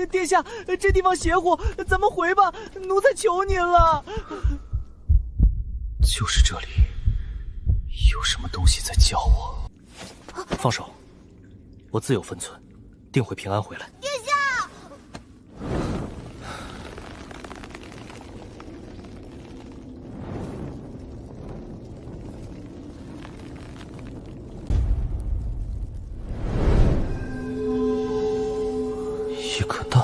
殿下，这地方邪乎，咱们回吧，奴才求您了。就是这里，有什么东西在叫我。放手，我自有分寸，定会平安回来。殿下！一颗蛋。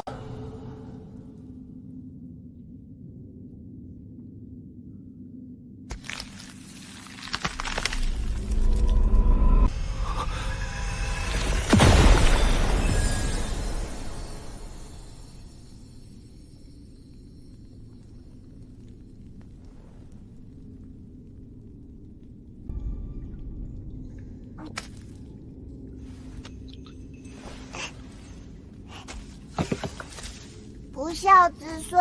不孝子孙，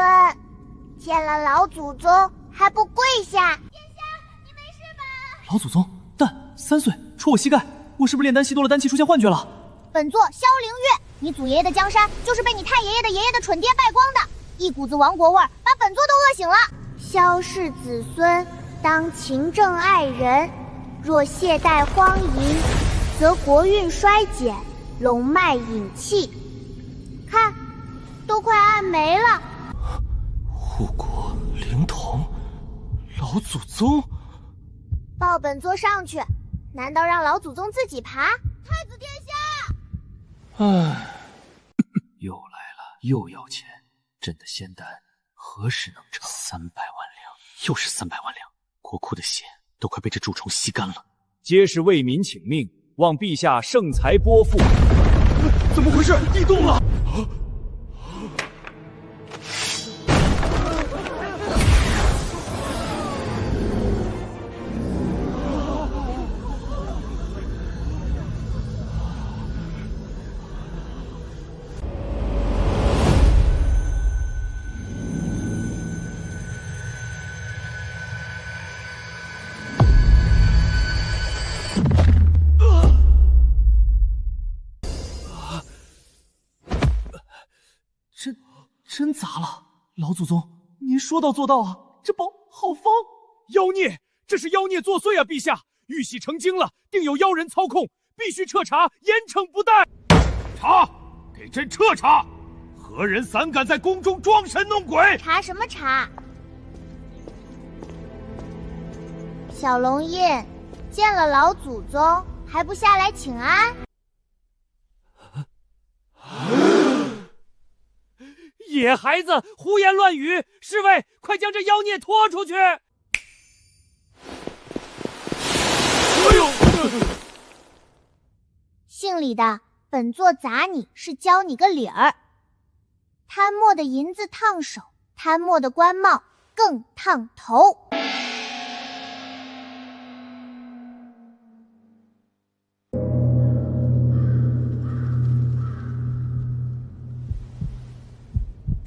见了老祖宗还不跪下！殿下，你没事吧？老祖宗，蛋3岁，戳我膝盖，我是不是炼丹吸多了丹气出现幻觉了？本座萧凌月，你祖爷爷的江山就是被你太爷爷的爷爷的蠢爹败光的，一股子亡国味儿把本座都饿醒了。萧氏子孙当勤政爱人，若懈怠荒淫，则国运衰减，龙脉隐气。看，都快按没了。护国灵童，老祖宗，抱本座上去，难道让老祖宗自己爬？太子殿下！唉，又来了，又要钱，朕的仙丹何时能成？300万两，又是300万两，国库的血都快被这蛀虫吸干了。皆是为民请命，望陛下圣财拨付。怎么回事？地动了！真砸了！老祖宗，您说到做到啊！这宝好方！妖孽，这是妖孽作祟啊！陛下，玉玺成精了，定有妖人操控，必须彻查，严惩不贷。查，给朕彻查！何人胆敢在宫中装神弄鬼？查什么查？小龙印见了老祖宗还不下来请安？野孩子胡言乱语！侍卫，快将这妖孽拖出去！哎呦！姓李的，本座砸你是教你个理儿。贪墨的银子烫手，贪墨的官帽更烫头。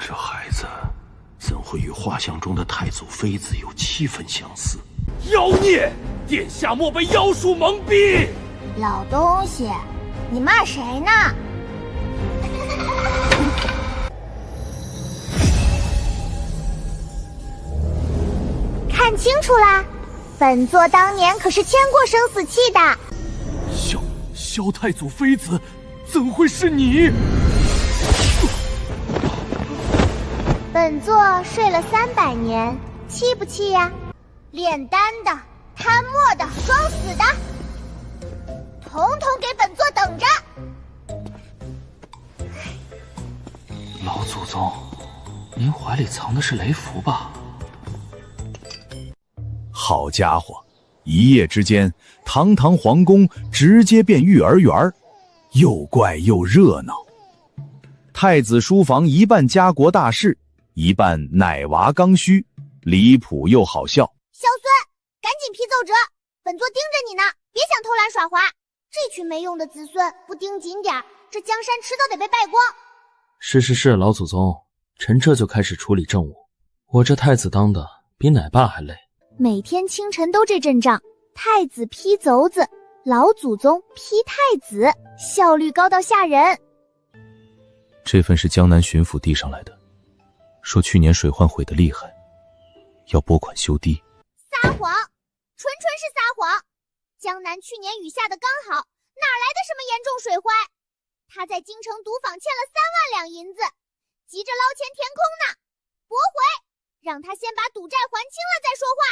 这孩子怎会与画像中的太祖妃子有7分相似？妖孽！殿下莫被妖术蒙蔽！老东西，你骂谁呢？看清楚啦，本座当年可是签过生死契的。萧太祖妃子，怎会是你？本座睡了300年，气不气呀？炼丹的、贪墨的、装死的，统统给本座等着！老祖宗，您怀里藏的是雷符吧？好家伙，一夜之间，堂堂皇宫直接变育儿园，又怪又热闹。太子书房一半家国大事，一半奶娃刚需，离谱又好笑。萧孙，赶紧批奏折，本座盯着你呢，别想偷懒耍滑。这群没用的子孙不盯紧点，这江山迟早得被败光。是，老祖宗，臣这就开始处理政务。我这太子当的比奶爸还累。每天清晨都这阵仗，太子批奏子，老祖宗批太子，效率高到吓人。这份是江南巡抚递上来的，说去年水患毁得厉害，要拨款修堤。撒谎，纯是撒谎。江南去年雨下的刚好，哪来的什么严重水灾？他在京城赌坊欠了3万两银子，急着捞钱填空呢。驳回，让他先把赌债还清了再说话。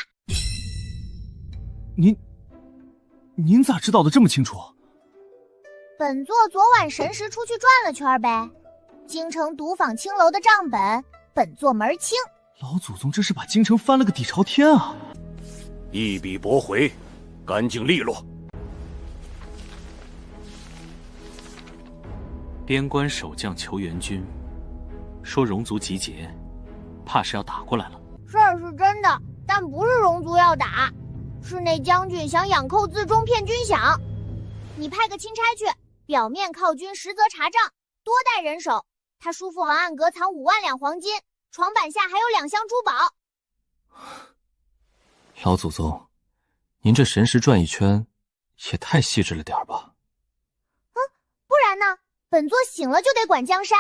您咋知道的这么清楚？本座昨晚神时出去转了圈呗，京城赌坊青楼的账本，本座门清。老祖宗这是把京城翻了个底朝天啊！一笔驳回，干净利落。边关守将求援军，说戎族集结，怕是要打过来了。事儿是真的，但不是戎族要打，是那将军想养寇自重骗军饷。你派个钦差去，表面犒军，实则查账，多带人手。他叔父王暗阁藏5万两黄金，床板下还有2箱珠宝。老祖宗，您这神识转一圈，也太细致了点吧？不然呢？本座醒了就得管江山，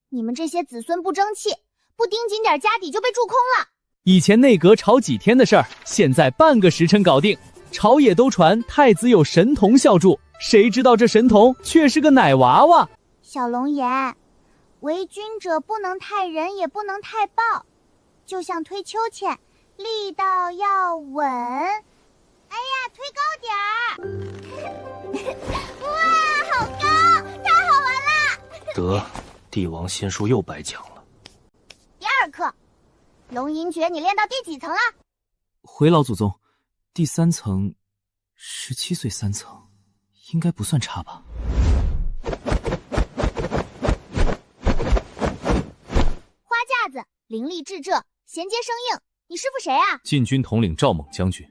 你们这些子孙不争气，不盯紧点家底就被蛀空了。以前内阁吵几天的事儿，现在半个时辰搞定。朝野都传太子有神童孝助，谁知道这神童却是个奶娃娃。小龙颜，为君者不能太仁，也不能太暴，就像推秋千，力道要稳。哎呀，推高点儿！哇，好高，太好玩了！得，帝王仙术又白讲了。第2课，龙吟诀你练到第几层了？回老祖宗，第3层，17岁3层，应该不算差吧？花架子，伶俐智仄，衔接生硬。你师傅谁啊？禁军统领赵猛将军。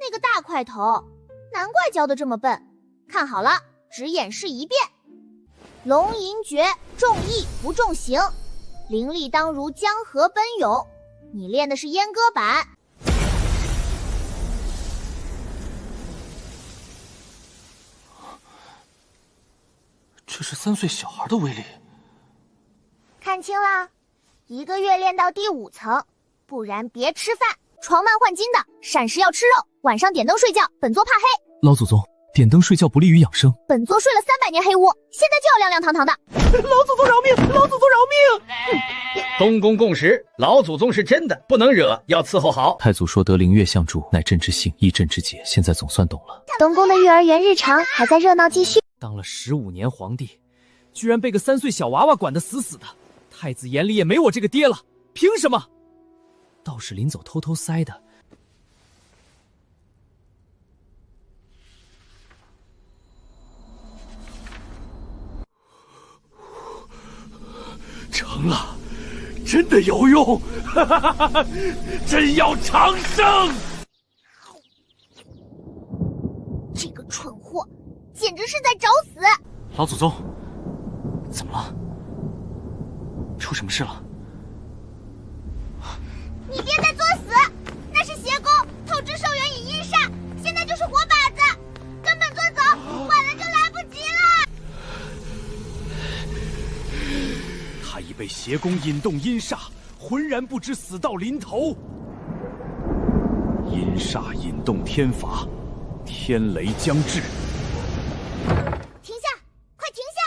那个大块头，难怪教的这么笨。看好了，只演示一遍。龙吟诀重意不重形，伶俐当如江河奔涌。你练的是阉割版。这是3岁小孩的威力。看清了，1个月练到第5层，不然别吃饭。床慢换金的，闪时要吃肉，晚上点灯睡觉，本座怕黑。老祖宗，点灯睡觉不利于养生。本座睡了300年黑屋，现在就要亮亮堂堂的。老祖宗饶命！老祖宗饶命！东宫共识，老祖宗是真的，不能惹，要伺候好。太祖说得灵月相助，乃朕之幸，亦朕之节。现在总算懂了。东宫的幼儿园日常还在热闹继续。当了15年皇帝，居然被个3岁小娃娃管得死死的。太子眼里也没我这个爹了，凭什么？倒是临走偷偷塞的。成了，真的有用，朕要长生！这个蠢货，简直是在找死！老祖宗，怎么了？出什么事了？你爹在作死，那是邪功，透支寿元以阴煞，现在就是活靶子，跟本座走，晚了就来不及了。他已被邪功引动阴煞，浑然不知死到临头。阴煞引动天法，天雷将至。停下，快停下！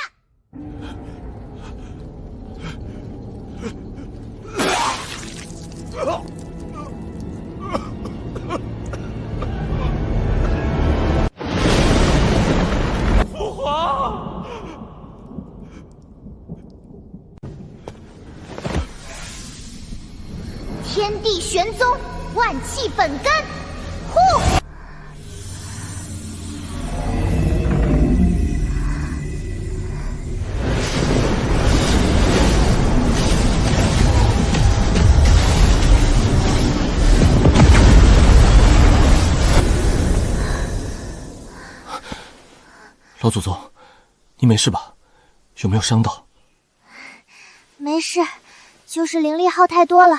父皇，天地玄宗，万气本根，呼！老祖宗，你没事吧？有没有伤到？没事，就是灵力耗太多了。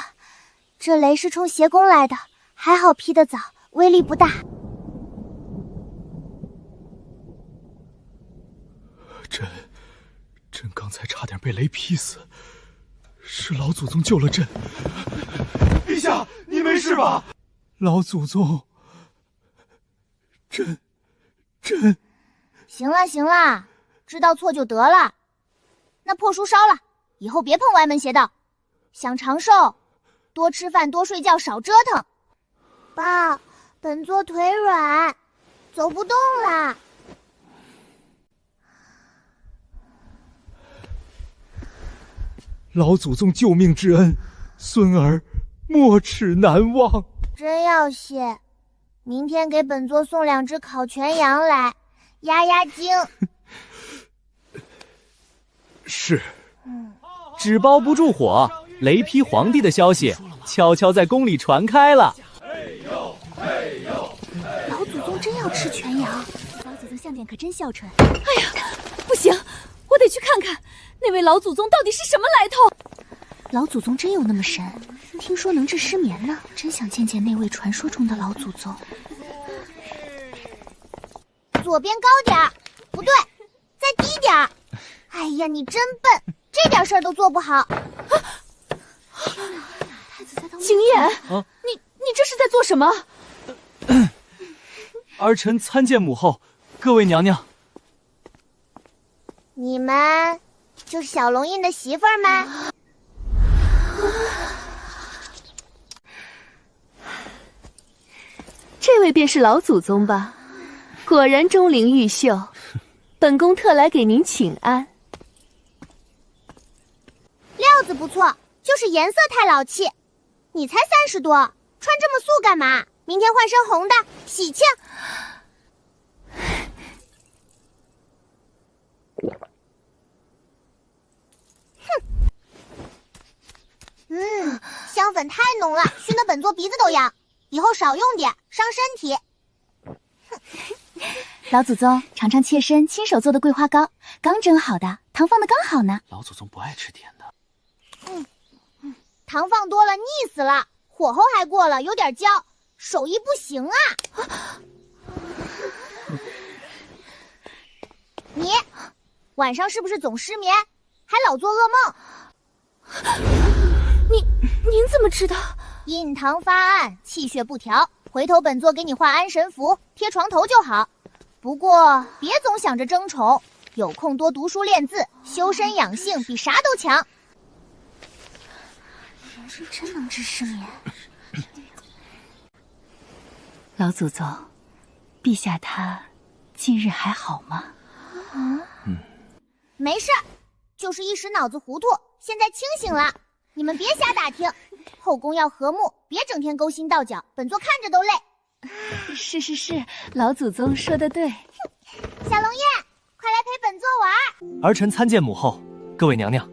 这雷是冲邪功来的，还好劈得早，威力不大。朕刚才差点被雷劈死，是老祖宗救了朕。陛下，你没事吧？老祖宗，朕。行了行了，知道错就得了。那破书烧了，以后别碰歪门邪道。想长寿，多吃饭，多睡觉，少折腾。爸，本座腿软，走不动了。老祖宗救命之恩，孙儿没齿难忘。真要谢，明天给本座送2只烤全羊来，压压惊。是。纸包不住火，雷劈皇帝的消息悄悄在宫里传开了。老祖宗真要吃全羊，老祖宗相点可真孝顺。哎呀，不行，我得去看看那位老祖宗到底是什么来头。老祖宗真有那么神？听说能治失眠呢，真想见见那位传说中的老祖宗。左边高点儿，不对，再低点儿。哎呀，你真笨，这点事儿都做不好。景烨，你这是在做什么？儿臣参见母后，各位娘娘。你们就是小龙印的媳妇儿吗？这位便是老祖宗吧？果然钟灵毓秀，本宫特来给您请安。料子不错，就是颜色太老气。你才30多，穿这么素干嘛？明天换身红的，喜庆。香粉太浓了，熏得本座鼻子都痒。以后少用点，伤身体。老祖宗，尝尝妾身亲手做的桂花糕，刚蒸好的，糖放的刚好呢。老祖宗不爱吃甜的。糖放多了腻死了，火候还过了，有点焦，手艺不行啊。你晚上是不是总失眠，还老做噩梦？您怎么知道？印堂发暗，气血不调，回头本座给你画安神符，贴床头就好。不过别总想着争宠，有空多读书练字，修身养性比啥都强。人是真能治失眠。老祖宗，陛下他近日还好吗？没事，就是一时脑子糊涂，现在清醒了。你们别瞎打听，后宫要和睦，别整天勾心斗角，本座看着都累。是，老祖宗说的对。小龙叶，快来陪本座玩。儿臣参见母后，各位娘娘。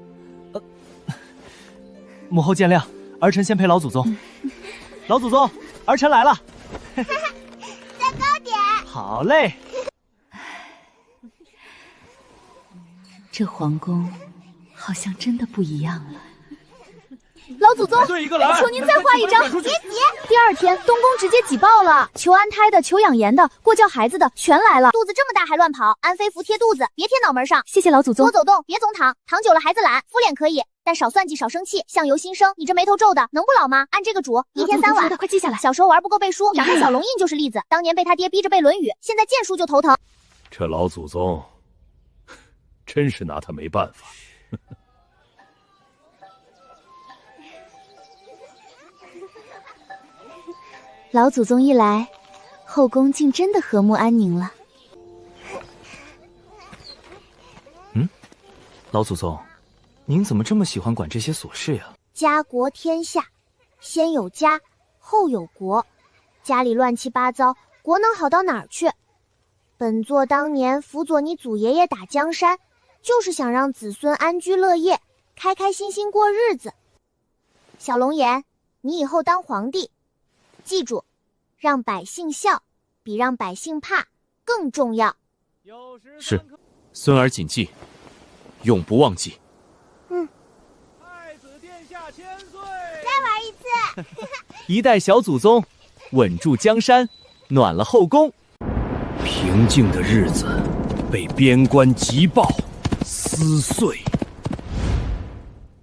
母后见谅，儿臣先陪老祖宗。老祖宗，儿臣来了。再高点。好嘞。这皇宫好像真的不一样了。老祖宗，对一个来，求您再画一张。别急，第2天东宫直接挤爆了，求安胎的、求养颜的、过教孩子的全来了。肚子这么大还乱跑，安妃服贴肚子，别贴脑门上。谢谢老祖宗。多走动，别总躺，躺久了孩子懒。敷脸可以，但少算计，少生气。相由心生，你这眉头皱的，能不老吗？按这个煮，1天3碗。快记下来。小时候玩不够背书，长看小龙印就是例子。当年被他爹逼着背《论语》，现在见书就头疼。这老祖宗真是拿他没办法。老祖宗一来，后宫竟真的和睦安宁了。老祖宗，您怎么这么喜欢管这些琐事呀？家国天下，先有家，后有国。家里乱七八糟，国能好到哪儿去？本座当年辅佐你祖爷爷打江山，就是想让子孙安居乐业，开开心心过日子。小龙颜，你以后当皇帝，记住，让百姓笑，比让百姓怕更重要。是，孙儿谨记，永不忘记。太子殿下千岁！再玩一次。一代小祖宗，稳住江山，暖了后宫。平静的日子被边关急报撕碎。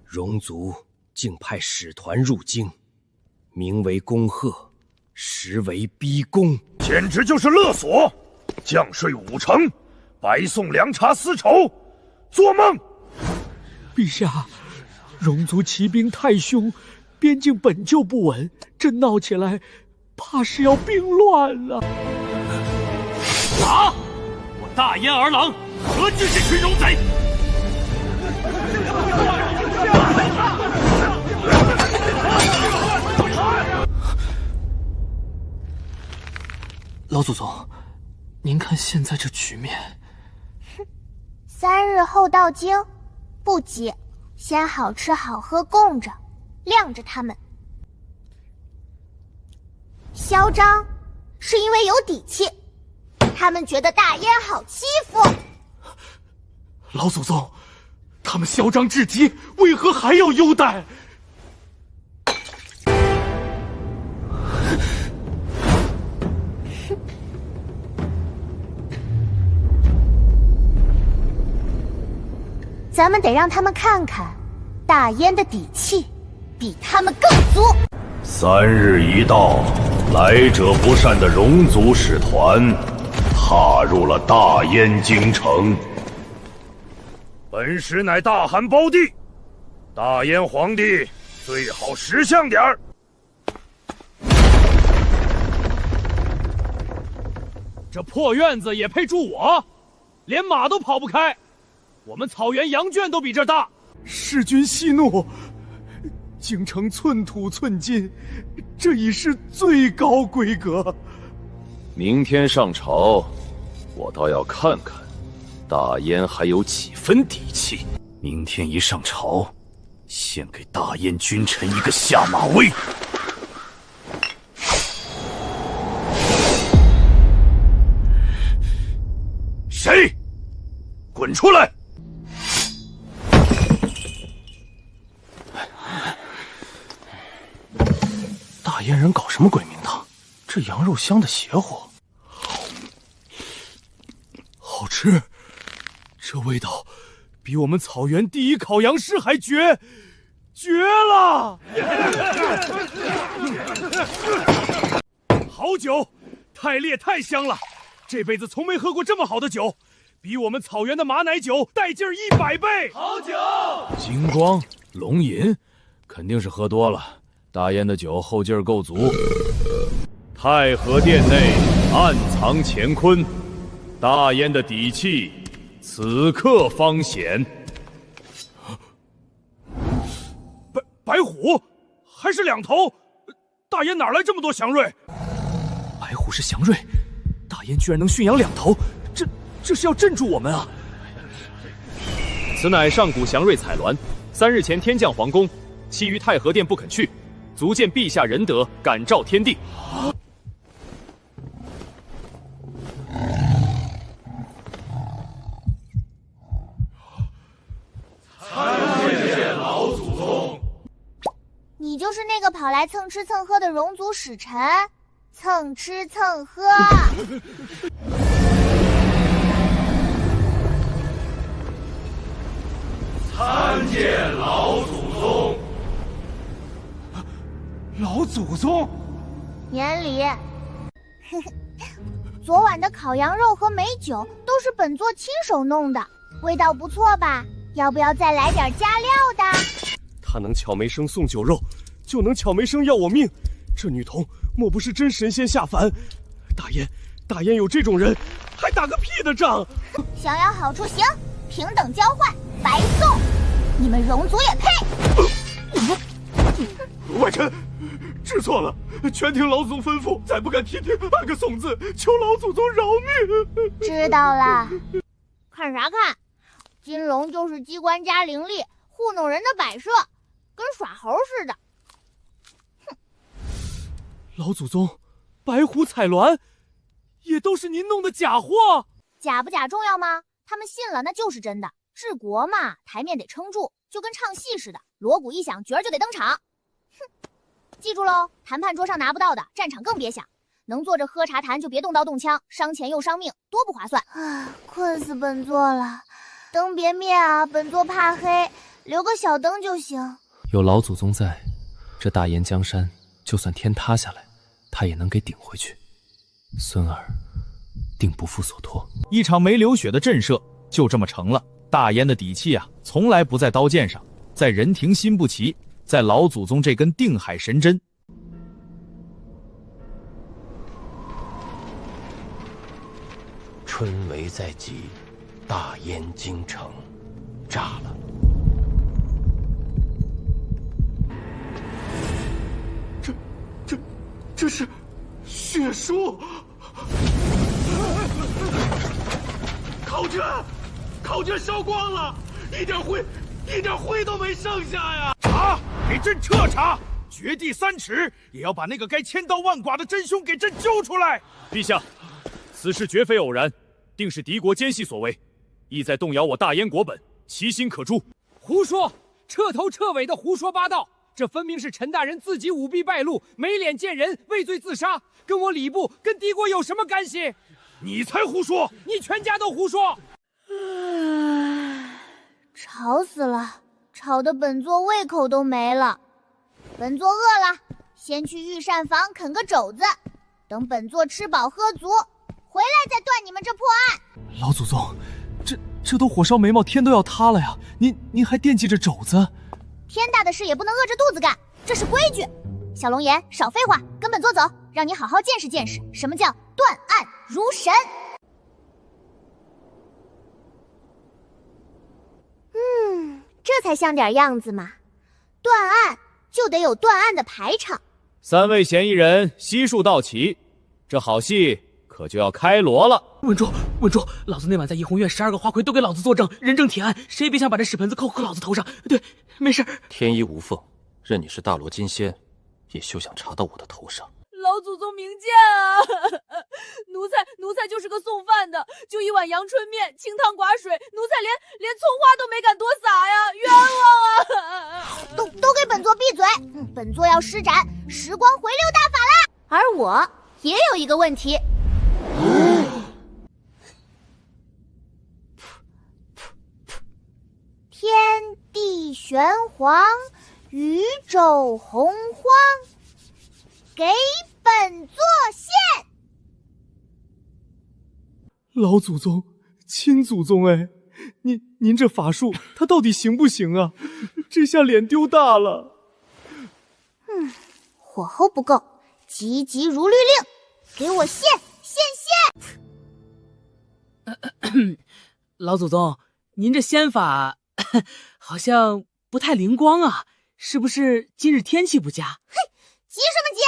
戎族竟派使团入京，名为恭贺，实为逼宫，简直就是勒索！将税5成，白送粮茶丝绸，做梦！陛下，戎族骑兵太凶，边境本就不稳，这闹起来，怕是要兵乱了。打！我大燕儿郎何惧这群戎贼？老祖宗，您看现在这局面。3日后到京，不急，先好吃好喝供着，晾着他们。嚣张，是因为有底气，他们觉得大燕好欺负。老祖宗，他们嚣张至极，为何还要优待？咱们得让他们看看，大燕的底气比他们更足。3日一到，来者不善的戎族使团踏入了大燕京城。本时乃大汗胞弟，大燕皇帝最好识相点儿。这破院子也配住我？连马都跑不开。我们草原羊圈都比这大。弑君息怒，京城寸土寸金，这已是最高规格。明天上朝，我倒要看看大燕还有几分底气。明天一上朝，先给大燕君臣一个下马威。谁？滚出来！大燕人搞什么鬼名堂？这羊肉香的邪乎，好吃，这味道比我们草原第一烤羊师还绝，绝了！好酒，太烈太香了，这辈子从没喝过这么好的酒，比我们草原的马奶酒带劲儿100倍。好酒，金光、龙吟，肯定是喝多了。大燕的酒后劲儿够足。太和殿内暗藏乾坤，大燕的底气此刻方显。白虎，还是2头？大燕哪来这么多祥瑞？白虎是祥瑞，大燕居然能驯养2头，这是要镇住我们啊！此乃上古祥瑞彩鸾，3日前天降皇宫，其余太和殿不肯去，足见陛下仁德，感召天地。参见老祖宗。你就是那个跑来蹭吃蹭喝的戎族使臣，蹭吃蹭喝。参见老祖宗。老祖宗，年礼。昨晚的烤羊肉和美酒都是本座亲手弄的，味道不错吧？要不要再来点加料的？他能巧没生送酒肉，就能巧没生要我命，这女童莫不是真神仙下凡？大燕有这种人，还打个屁的仗！想要好处行，平等交换，白送。你们戎族也配？外臣知错了，全听老祖宗吩咐，再不敢提半个送字，求老祖宗饶命。知道了。看啥看？金龙就是机关加灵力，糊弄人的摆设，跟耍猴似的。哼！老祖宗，白虎彩鸾也都是您弄的假货。假不假重要吗？他们信了那就是真的。治国嘛，台面得撑住，就跟唱戏似的，锣鼓一响，角儿就得登场。哼！记住喽，谈判桌上拿不到的，战场更别想。能坐着喝茶谈，就别动刀动枪，伤钱又伤命，多不划算。啊，困死本座了。灯别灭啊，本座怕黑，留个小灯就行。有老祖宗在，这大燕江山就算天塌下来，他也能给顶回去。孙儿定不负所托。一场没流血的震慑就这么成了。大燕的底气啊，从来不在刀剑上，在人廷心不齐，在老祖宗这根定海神针。春闱在即，大燕京城炸了。这是血书！考卷烧光了，一点灰都没剩下呀！查，给朕彻查，掘地3尺，也要把那个该千刀万剐的真凶给朕揪出来！陛下，此事绝非偶然，定是敌国奸细所为，意在动摇我大燕国本，其心可诛。胡说，彻头彻尾的胡说八道！这分明是陈大人自己舞弊败露，没脸见人，畏罪自杀，跟我礼部、跟敌国有什么干系？你才胡说！你全家都胡说！吵死了，吵得本座胃口都没了。本座饿了，先去御膳房啃个肘子，等本座吃饱喝足，回来再断你们这破案。老祖宗，这都火烧眉毛，天都要塌了呀！您还惦记着肘子？天大的事也不能饿着肚子干，这是规矩。小龙颜，少废话，跟本座走，让你好好见识见识什么叫断案如神。这才像点样子嘛！断案就得有断案的排场。3位嫌疑人悉数到齐，这好戏可就要开锣了。稳住，老子那晚在怡红院，12个花魁都给老子作证，人证铁案，谁也别想把这屎盆子扣老子头上。对，没事。天衣无缝，任你是大罗金仙，也休想查到我的头上。老祖宗明鉴啊！奴才就是个送饭的，就一碗阳春面，清汤寡水，奴才连葱花都没敢多撒呀，冤枉啊！都给本座闭嘴！本座要施展时光回流大法啦！而我也有一个问题。天地玄黄，宇宙洪荒，给本座献。老祖宗，亲祖宗哎，您这法术他到底行不行啊？这下脸丢大了。火候不够，急如律令，给我献！老祖宗，您这仙法好像不太灵光啊，是不是今日天气不佳？嘿，急什么急？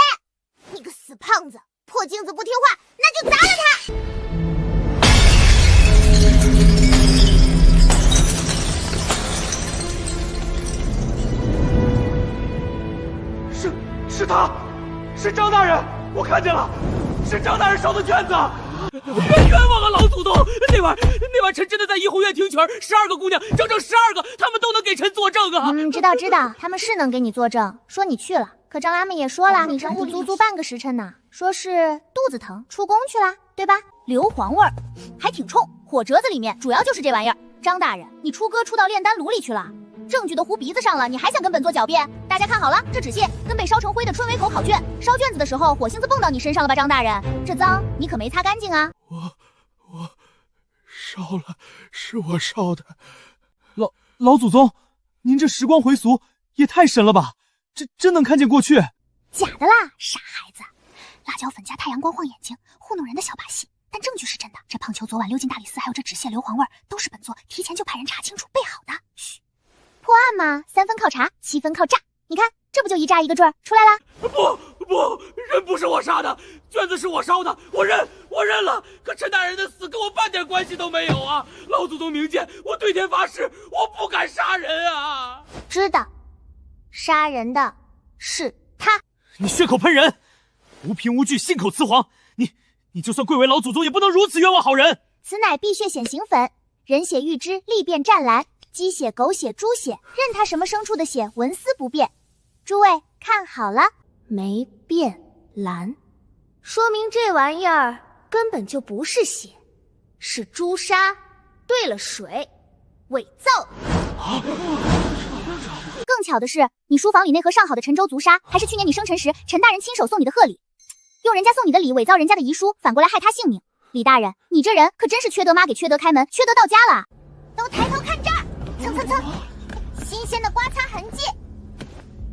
你个死胖子，破镜子不听话，那就砸了他！是他，是张大人，我看见了，是张大人烧的卷子。冤枉啊，老祖宗！那晚臣真的在怡红院听曲，12个姑娘，整12个，他们都能给臣作证啊！知道，他们是能给你作证，说你去了。可张阿妹也说了，你上屋足半个时辰呢，说是肚子疼，出宫去了，对吧？硫磺味儿，还挺冲，火折子里面主要就是这玩意儿。张大人，你出歌出到炼丹炉里去了，证据都糊鼻子上了，你还想跟本座狡辩？大家看好了，这纸屑跟被烧成灰的春苇口考卷，烧卷子的时候火星子蹦到你身上了吧？张大人，这脏你可没擦干净啊！我烧了，是我烧的。老祖宗，您这时光回俗也太神了吧！这真能看见过去？假的啦，傻孩子！辣椒粉加太阳光晃眼睛，糊弄人的小把戏。但证据是真的，这胖球昨晚溜进大理寺，还有这纸屑硫磺味都是本座提前就派人查清楚备好的。嘘，破案嘛，3分靠查，7分靠诈。你看，这不就一诈一个准出来了？不，人不是我杀的，卷子是我烧的，我认了。可陈大人的死跟我半点关系都没有啊！老祖宗明鉴，我对天发誓，我不敢杀人啊！知道，杀人的是他。你血口喷人，无凭无据，信口雌黄，你就算贵为老祖宗，也不能如此冤枉好人。此乃碧血显形粉，人血玉脂，利变湛蓝，鸡血、狗血、猪血，任他什么牲畜的血，纹丝不变。诸位看好了，没变蓝，说明这玩意儿根本就不是血，是朱砂兑了水，伪造。更巧的是，你书房里那盒上好的陈州族沙，还是去年你生辰时陈大人亲手送你的贺礼。用人家送你的礼伪造人家的遗书，反过来害他性命。李大人，你这人可真是缺德妈给缺德开门，缺德到家了。都抬头看这儿，蹭蹭蹭，新鲜的刮擦痕迹。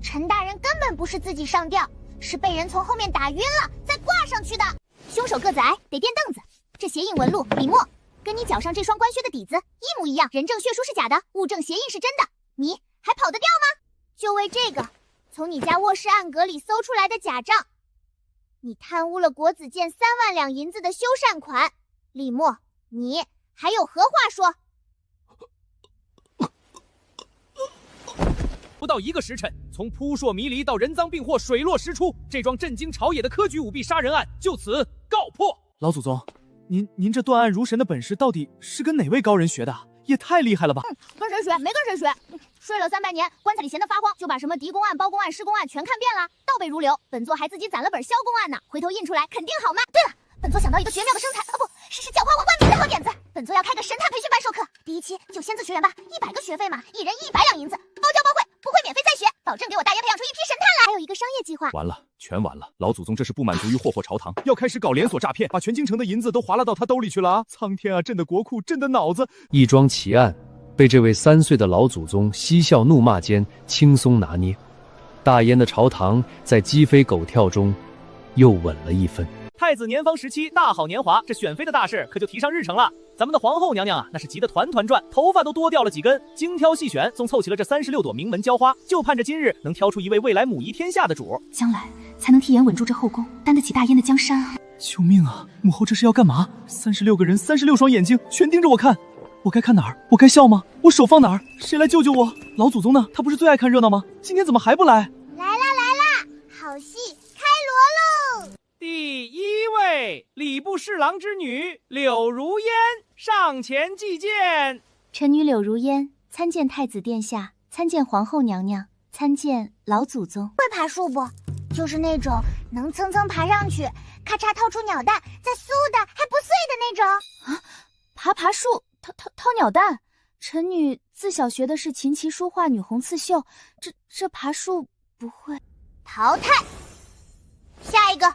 陈大人根本不是自己上吊，是被人从后面打晕了再挂上去的。凶手个子矮，得垫凳子。这鞋印纹路，笔墨跟你脚上这双官靴的底子一模一样，人证血书是假的，物证鞋印是真的，你还跑得掉吗？就为这个，从你家卧室暗格里搜出来的假账。你贪污了国子监3万两银子的修缮款，李默，你还有何话说？不到1个时辰，从扑朔迷离到人赃并获，水落石出，这桩震惊朝野的科举舞弊杀人案就此告破。老祖宗，您这断案如神的本事到底是跟哪位高人学的？也太厉害了吧！跟谁学？没跟谁学。睡了300年，棺材里闲得发慌，就把什么狄公案、包公案、施公案全看遍了，倒背如流。本座还自己攒了本萧公案呢，回头印出来肯定好卖。对了，本座想到一个绝妙的生财，不是狡猾万民的好点子。本座要开个神探培训班授课，第1期就先自学员吧，100个学费嘛，一人100两银子，包教包会，不会免费再学，保证给我大爷培养出一批神探来。还有一个商业计划。完了，全完了！老祖宗这是不满足于霍霍朝堂，要开始搞连锁诈骗，把全京城的银子都划拉到他兜里去了啊！苍天啊，朕的国库，朕的脑子！一桩奇案被这位3岁的老祖宗嬉笑怒骂间轻松拿捏，大燕的朝堂在鸡飞狗跳中又稳了一分。太子年方17，大好年华，这选妃的大事可就提上日程了。咱们的皇后娘娘啊，那是急得团团转，头发都多掉了几根，精挑细选，总凑齐了这36朵名门娇花，就盼着今日能挑出一位未来母仪天下的主，将来才能替眼稳住这后宫，担得起大燕的江山啊！救命啊！母后这是要干嘛？36个人，36双眼睛，全盯着我看。我该看哪儿？我该笑吗？我手放哪儿？谁来救救我？老祖宗呢？他不是最爱看热闹吗？今天怎么还不来？来啦，好戏开锣喽！第1位，礼部侍郎之女柳如烟上前祭见。臣女柳如烟参见太子殿下，参见皇后娘娘，参见老祖宗。会爬树不？就是那种能蹭蹭爬上去，咔嚓掏出鸟蛋，再酥的还不碎的那种啊！爬树。掏鸟蛋，臣女自小学的是琴棋书画女红刺绣，这爬树不会。淘汰。下一个。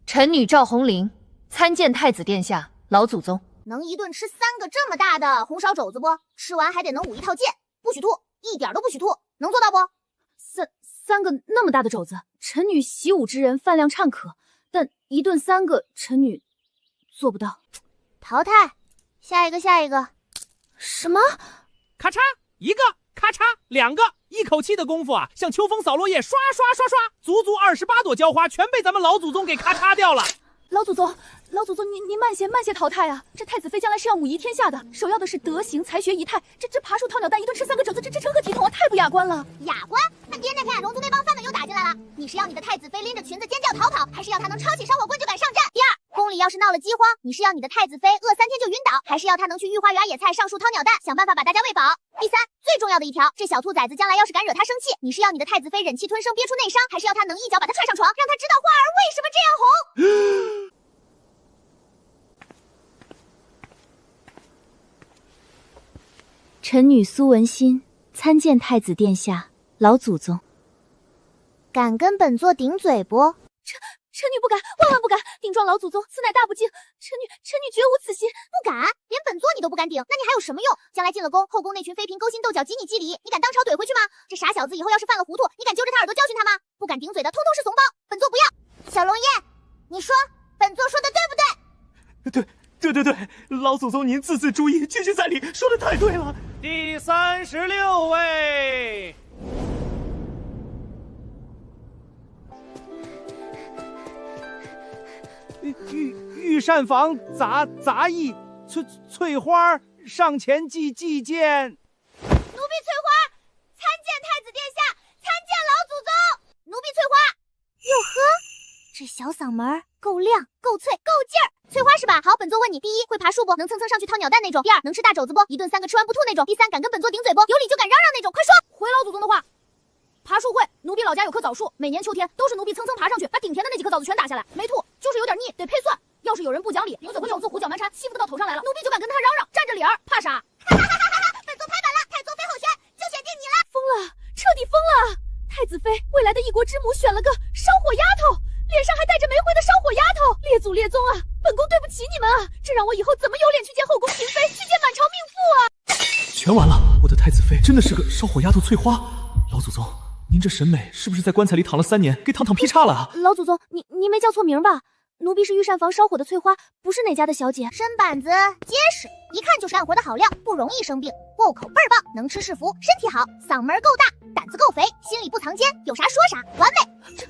臣女赵红玲参见太子殿下、老祖宗。能一顿吃3个这么大的红烧肘子不？吃完还得能舞一套剑，不许吐，一点都不许吐，能做到不？3个那么大的肘子，臣女习武之人，饭量畅可。但一顿3个，臣女做不到。淘汰，下一个。什么？咔嚓1个，咔嚓2个，一口气的功夫啊，像秋风扫落叶，刷，足足28朵娇花全被咱们老祖宗给咔嚓掉了。老祖宗，您慢些淘汰啊！这太子妃将来是要母仪天下的，首要的是德行、才学、仪态。这爬树掏鸟蛋，一顿吃3个肘子，这成何体统啊！太不雅观了。雅观？那爹那天龙族那帮贩子又打进来了。你是要你的太子妃拎着裙子尖叫逃跑，还是要她能抄起烧火棍就敢上阵？第2，宫里要是闹了饥荒，你是要你的太子妃饿3天就晕倒，还是要她能去御花园野菜上树掏鸟蛋，想办法把大家喂饱？第3，最重要的一条，这小兔崽子将来要是敢惹她生气，你是要你的太子妃忍气吞声憋出内伤，还是要她能一脚把她踹上床，让她知道花儿为什么这样红？臣女苏文心参见太子殿下、老祖宗。敢跟本座顶嘴不？臣女不敢，万万不敢！顶撞老祖宗，此乃大不敬。臣女绝无此心。不敢？连本座你都不敢顶，那你还有什么用？将来进了宫，后宫那群妃嫔勾心斗角，挤你记礼，你敢当朝怼回去吗？这傻小子以后要是犯了糊涂，你敢揪着他耳朵教训他吗？不敢顶嘴的，通通是怂包，本座不要。小龙燕，你说本座说的对不对？对，老祖宗您字字珠玑，句句在理，说的太对了。第36位。御膳房杂役翠花上前祭见。奴婢翠花参见太子殿下，参见老祖宗。奴婢翠花。哟呵，这小嗓门够亮，够脆，够劲儿。翠花是吧？好，本座问你：第1，会爬树不？能蹭蹭上去掏鸟蛋那种？第2，能吃大肘子不？一顿3个吃完不吐那种？第3，敢跟本座顶嘴不？有理就敢嚷嚷那种？快说！回老祖宗的话。爬树会，奴婢老家有棵枣树，每年秋天都是奴婢蹭蹭爬上去，把顶田的那几颗枣子全打下来，没吐，就是有点腻，得配蒜。要要是有人不讲理，怎么手足胡搅蛮缠，欺负到头上来了，奴婢就敢跟他嚷嚷，占着理儿，怕啥？本座拍板了，太宗妃候选，就选定你了。疯了，彻底疯了！太子妃，未来的一国之母选了个烧火丫头，脸上还带着玫瑰的烧火丫头，列祖列宗啊，本宫对不起你们啊！这让我以后怎么有脸去见后宫嫔妃，去见满朝命妇啊！全完了，我的太子妃真的是个烧火丫头翠花。老祖宗，您这审美是不是在棺材里躺了3年，给堂堂劈叉了啊？老祖宗，你没叫错名吧？奴婢是御膳房烧火的翠花，不是哪家的小姐。身板子结实，一看就是干活的好料，不容易生病，胃口倍儿棒，能吃是福，身体好，嗓门够大，胆子够肥，心里不藏奸，有啥说啥，完美。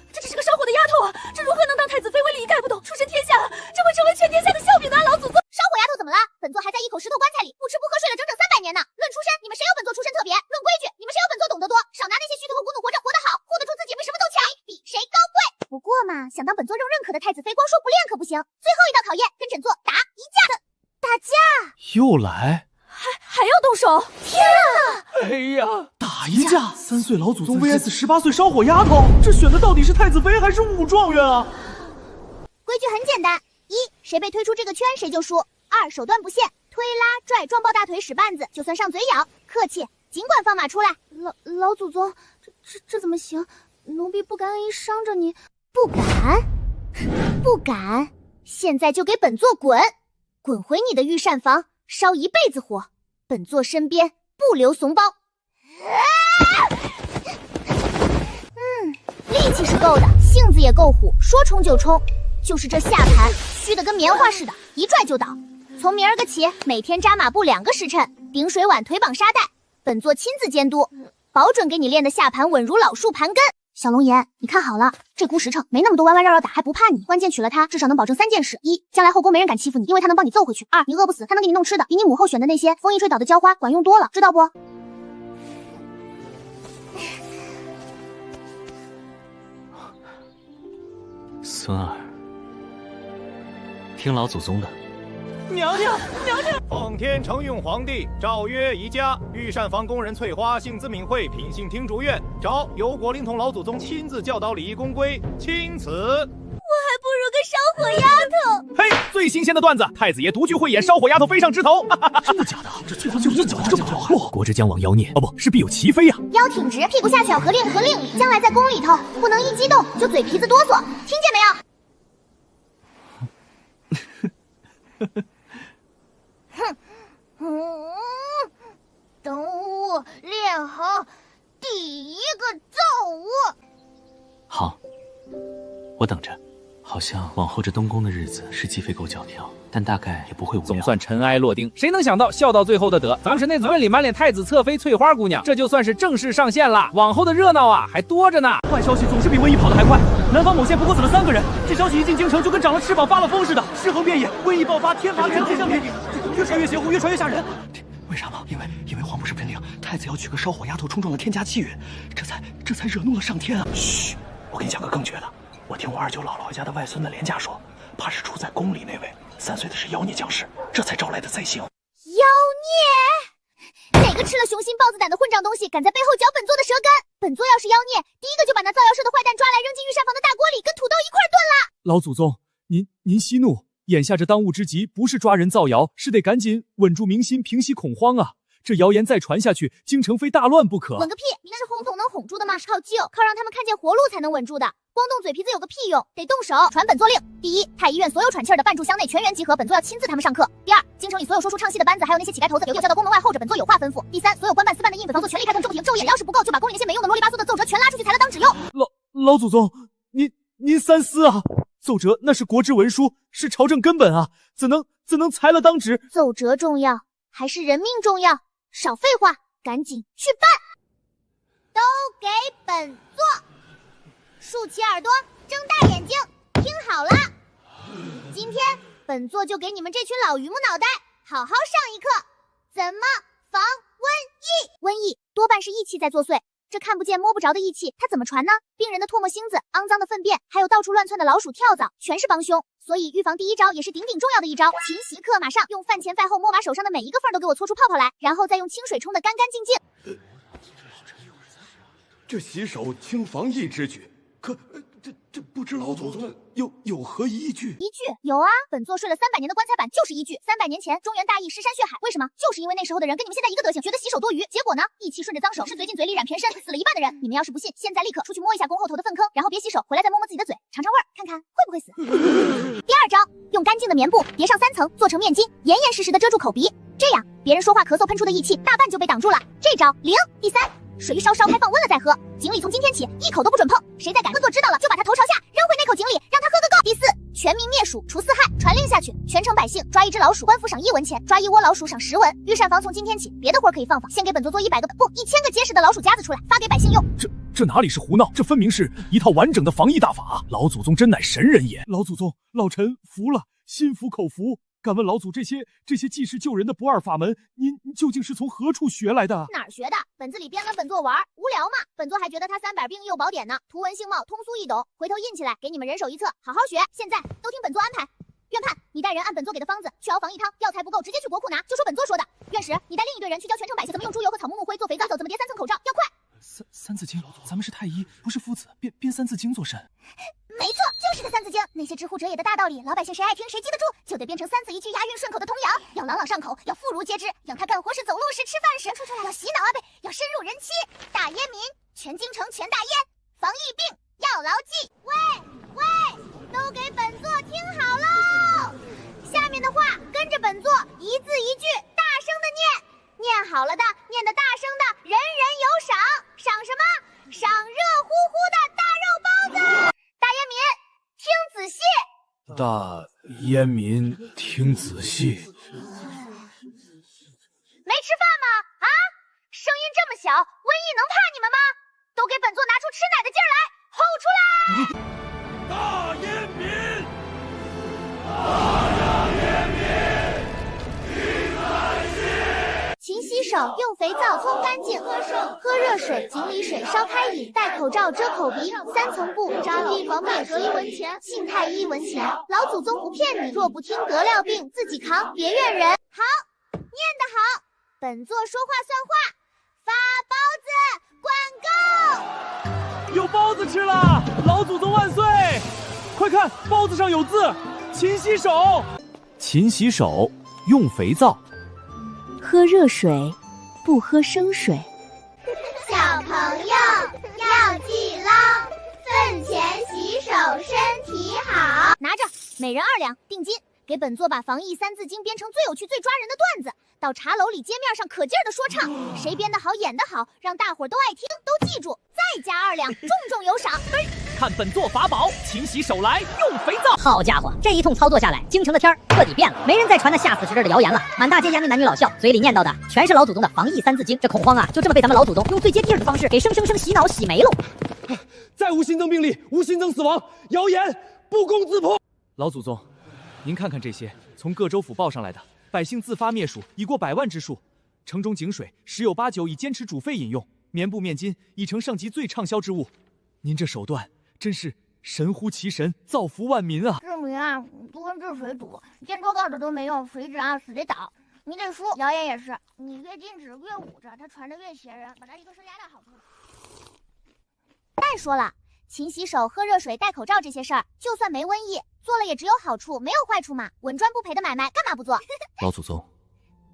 这只是个烧火的丫头啊，这如何能当太子妃？威力一概不懂，出身天下，这会成为全天下的笑柄的啊！老祖宗，烧火丫头怎么了？本座还在一口石头棺材里不吃不喝睡了整整300年呢。论出身，你们谁有本座出身特别？论规矩，你们谁有本座懂得多？少拿那些虚头和骨努活着活得好，护得住自己，比什么都强，比谁高贵。不过嘛，想当本座认可的太子妃，光说不练可不行。最后一道考验，跟本座打一架。打架？又来？还要动手？天啊！哎呀，打一架！3岁老祖宗 VS 18岁烧火丫头，这选的到底是太子妃还是武状元啊？规矩很简单：一，谁被推出这个圈谁就输；二，手段不限，推拉拽撞爆大腿使绊子，就算上嘴咬。客气，尽管放马出来。老祖宗，这怎么行？奴婢不敢一伤着你。不敢？不敢？现在就给本座滚！滚回你的御膳房，烧一辈子火，本座身边不留怂包。力气是够的，性子也够虎，说冲就冲。就是这下盘虚的跟棉花似的，一拽就倒。从明儿个起，每天扎马步2个时辰，顶水碗，腿绑沙袋，本座亲自监督，保准给你练的下盘稳如老树盘根。小龙颜，你看好了，这股实诚没那么多弯弯绕绕打，还不怕你。关键娶了她，至少能保证3件事：一，将来后宫没人敢欺负你，因为她能帮你揍回去；二，你饿不死，她能给你弄吃的，比你母后选的那些风一吹倒的浇花管用多了，知道不？孙儿，听老祖宗的。娘娘，奉天承运皇帝诏曰：宜家御膳房工人翠花，性子敏慧，品性听主愿，找由国灵统老祖宗亲自教导礼仪公规，钦此。我还不如个烧火丫头。嘿，最新鲜的段子，太子爷独具慧眼，烧火丫头飞上枝头。真的假的？这翠花就一脚这么好？国之将往妖孽，哦不是必有其非呀。腰挺直，屁股下翘，合令合令里，将来在宫里头不能一激动就嘴皮子哆嗦，听见没有？等我练好第一个造物。好，我等着。好像往后这东宫的日子是鸡飞狗脚跳，但大概也不会无聊。总算尘埃落定，谁能想到笑到最后的得，咱是那嘴里满脸太子侧妃翠花姑娘，这就算是正式上线了。往后的热闹啊还多着呢。坏消息总是比瘟疫跑得还快，南方某县不过死了3个人，这消息一进京城就跟长了翅膀发了疯似的，尸横遍野，瘟疫爆发，天麻人天相比，越传越邪乎，越传越吓人。为啥吗？因为皇不是喷令，太子要娶个烧火丫头，冲撞了天家气运，这才惹怒了上天啊！嘘，我跟你讲个更绝的。我听我29姥姥家的外孙的连家说，怕是住在宫里那位3岁的是妖孽将士，这才招来的灾星。妖孽！哪个吃了雄心豹子胆的混账东西，敢在背后嚼本座的舌根？本座要是妖孽，第一个就把那造谣社的坏蛋抓来，扔进御膳房的大锅里，跟土豆一块炖了。老祖宗，您息怒，眼下这当务之急不是抓人造谣，是得赶紧稳住民心，平息恐慌啊！这谣言再传下去，京城非大乱不可。稳个屁！那是红桶能哄住的吗？靠救，靠让他们看见活路才能稳住的。光动嘴皮子有个屁用，得动手。传本座令：第一，太医院所有喘气儿的半炷香内全员集合，本座要亲自他们上课。第二，京城里所有说书唱戏的班子，还有那些乞丐头子，有叫到宫门外候着，本座有话吩咐。第三，所有官办私办的印本房做全力开动骤停，昼夜要是不够，就把宫里那些没用的啰里吧嗦的奏折全拉出去裁了当纸用。老祖宗，您三思啊！奏折那是国之文书，是朝政根本啊，怎能裁了当纸？奏折重要还是人命重要？少废话，赶紧去办！都给本座竖起耳朵，睁大眼睛，听好了。今天本座就给你们这群老榆木脑袋好好上一课，怎么防瘟疫？瘟疫多半是疫气在作祟，这看不见摸不着的疫气，它怎么传呢？病人的唾沫星子、肮脏的粪便，还有到处乱窜的老鼠、跳蚤，全是帮凶。所以预防第一招也是顶顶重要的一招，勤习课。马上用饭前饭后摸把手上的每一个缝都给我搓出泡泡来，然后再用清水冲得干干净净。这洗手清防疫之举，这不知老祖宗有何依据？依据有啊，本座睡了300年的棺材板就是依据。300年前中原大疫尸山血海，为什么？就是因为那时候的人跟你们现在一个德行，觉得洗手多余，结果呢，义气顺着脏手，是嘴进嘴里染全身，死了一半的人。你们要是不信，现在立刻出去摸一下宫后头的粪坑，然后别洗手，回来再摸摸自己的嘴，尝尝味儿，看看会不会死。第二招，用干净的棉布叠上3层，做成面巾，严严实实的遮住口鼻，这样别人说话咳嗽喷出的义气大半就被挡住了。这招0。第3，水烧烧开放温了再喝，井里从今天起一口都不准碰，谁再敢喝做知道了就把他头朝下扔回那口井里，让他喝个够。第4，全民灭鼠除4害，传令下去，全城百姓抓1只老鼠，官府赏1文钱，抓1窝老鼠赏10文。御膳房从今天起别的活可以放，先给本座做100个不1000个结实的老鼠夹子出来，发给百姓用。这哪里是胡闹，这分明是一套完整的防疫大法。老祖宗真乃神人也。老祖宗，老臣服了，心服口服。敢问老祖，这些济世救人的不二法门，您究竟是从何处学来的？哪儿学的？本子里编了本座玩，无聊嘛。本座还觉得他300病又宝典呢，图文姓貌，通俗易懂，回头印起来给你们人手一册，好好学。现在都听本座安排。院判，你带人按本座给的方子去熬防疫汤，药材不够直接去国库拿，就说本座说的。院使，你带另一队人去教全城百姓怎么用猪油和草木木灰做肥皂，怎么叠3层口罩，要快。三字经，咱们是太医，不是夫子，编3字经做甚？没错，就是个3字经。那些知乎者也的大道理，老百姓谁爱听谁记得住，就得编成3字1句押韵顺口的童谣，要朗朗上口，要妇孺皆知，让他干活时、走路时、吃饭时，要洗脑啊背，要深入人妻。大烟民，全京城全大烟，防疫病要牢记。喂，都给本座听好喽！下面的话跟着本座一字一句大声的念，念好了的，念得大声的，人人有赏。赏什么？赏热乎乎的大肉包子。大烟民，听仔细。大烟民听仔细。没吃饭吗？啊？声音这么小，瘟疫能怕你们吗？都给本座拿出吃奶的劲儿来，吼出来！大烟民，大烟民，听仔细。勤洗手，用肥皂冲干净，喝热水，井里水烧开饮，戴口罩遮口鼻，3层布扎牢防灭蛇1文钱，信太1文钱。老祖宗不骗你，若不听得了病自己扛，别怨人。好，念得好，本座说话算话，发包子，管够。有包子吃了，老祖宗万岁！快看，包子上有字，勤洗手。勤洗手，用肥皂。喝热水，不喝生水。小朋友要记牢，饭前洗手身体好。拿着，每人2两，定金。给本座把防疫3字经编成最有趣、最抓人的段子，到茶楼里街面上可劲儿的说唱，谁编得好、演得好，让大伙儿都爱听，都记住，再加2两，重重有赏。看本座法宝，勤洗手来，用肥皂。好家伙，这一通操作下来，京城的天儿彻底变了，没人再传那吓死时日的谣言了。满大街衙内男女老少嘴里念叨的全是老祖宗的防疫3字经，这恐慌啊，就这么被咱们老祖宗用最接地气的方式给生洗脑洗没了。再无新增病例，无新增死亡，谣言不攻自破。老祖宗，您看看这些从各州府报上来的，百姓自发灭鼠已过100万之数，城中井水10有8九已坚持煮沸饮用，棉布面巾已成上级最畅销之物。您这手段真是神乎其神，造福万民啊！志明啊，多跟治水堵，建桌告的都没用，水质啊死得倒。你得说，谣言也是，你越禁止越捂着，它传得越邪人，把它一个是压到好处。再说了，勤洗手、喝热水、戴口罩这些事儿，就算没瘟疫，做了也只有好处，没有坏处嘛。稳赚不赔的买卖，干嘛不做？老祖宗，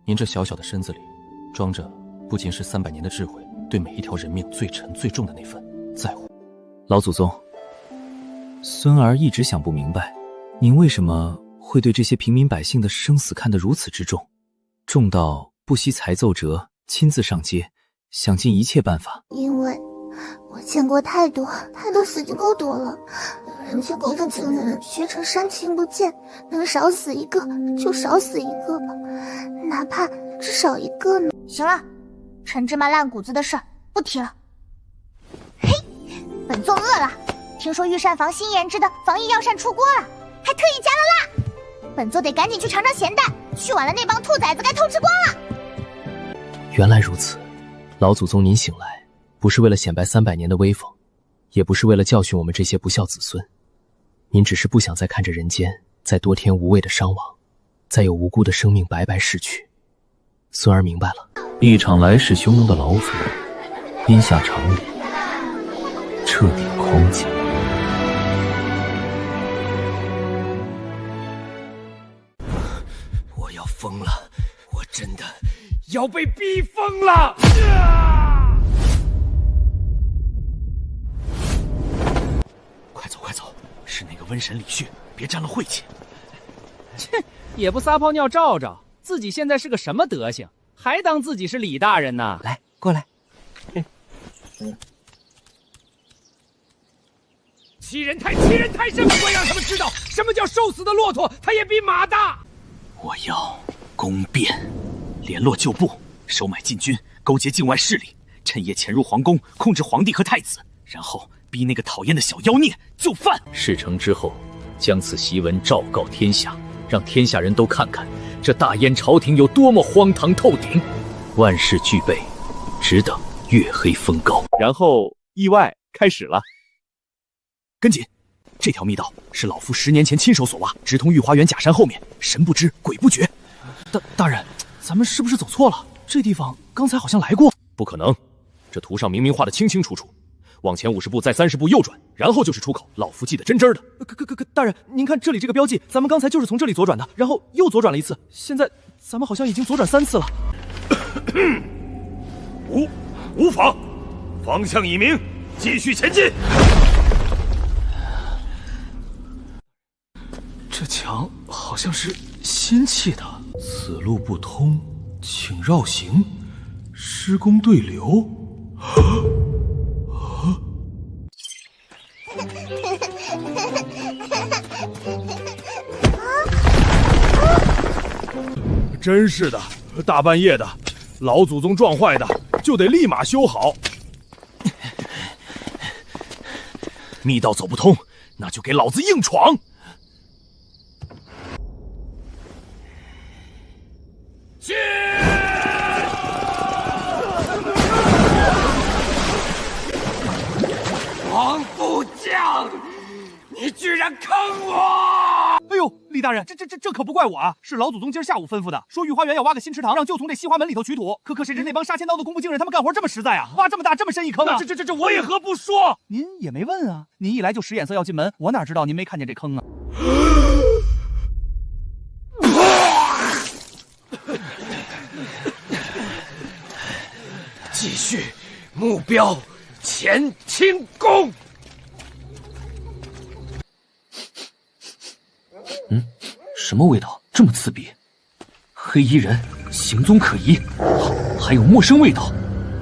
您这小小的身子里，装着不仅是300年的智慧，对每一条人命最沉最重的那份在乎。老祖宗，孙儿一直想不明白，您为什么会对这些平民百姓的生死看得如此之重，重到不惜裁奏折，亲自上街，想尽一切办法。因为我见过太多死就够多了，人去狗的情人，学成山情不见，能少死一个就少死一个吧，哪怕只少一个呢。行了，陈芝麻烂谷子的事儿不提了。嘿，本座饿了，听说御膳房新研制的防疫药膳出锅了，还特意加了辣，本座得赶紧去尝尝咸淡，去晚了那帮兔崽子该偷吃光了。原来如此，老祖宗您醒来，不是为了显摆300年的威风，也不是为了教训我们这些不孝子孙，您只是不想再看着人间再多添无谓的伤亡，再有无辜的生命白白逝去。孙儿明白了，一场来势汹汹的老鼠，逼下城里，彻底空寂。要疯了，我真的要被逼疯了！快走快走，是那个瘟神李旭，别沾了晦气。切，也不撒泡尿照照，自己现在是个什么德行，还当自己是李大人呢？来，过来。欺人太甚！我让他们知道什么叫瘦死的骆驼，它也比马大。我要攻变，联络旧部，收买禁军，勾结境外势力，趁夜潜入皇宫，控制皇帝和太子，然后逼那个讨厌的小妖孽就范。事成之后，将此檄文昭告天下，让天下人都看看这大燕朝廷有多么荒唐透顶。万事俱备，只等月黑风高。然后意外开始了。跟紧，这条密道是老夫10年前亲手所挖，直通御花园假山后面，神不知鬼不觉。大人，咱们是不是走错了？这地方刚才好像来过。不可能，这图上明明画得清清楚楚。往前50步，再30步右转，然后就是出口。老夫记得真真的。大人，您看这里这个标记，咱们刚才就是从这里左转的，然后又左转了一次，现在咱们好像已经左转3次了。无妨，方向已明，继续前进。这墙好像是新砌的，此路不通，请绕行。施工对流。真是的，大半夜的，老祖宗撞坏的就得立马修好。密道走不通，那就给老子硬闯！去！王部将，你居然坑我！哎呦，李大人，这可不怪我啊，是老祖宗今儿下午吩咐的，说御花园要挖个新池塘，让就从这西花门里头取土。可谁知那帮杀千刀的工部精人，他们干活这么实在啊，挖这么大这么深一坑啊！这我也何不说？您也没问啊，您一来就使眼色要进门，我哪知道您没看见这坑啊？继续，目标前清宫。什么味道这么刺鼻？黑衣人行踪可疑，还有陌生味道。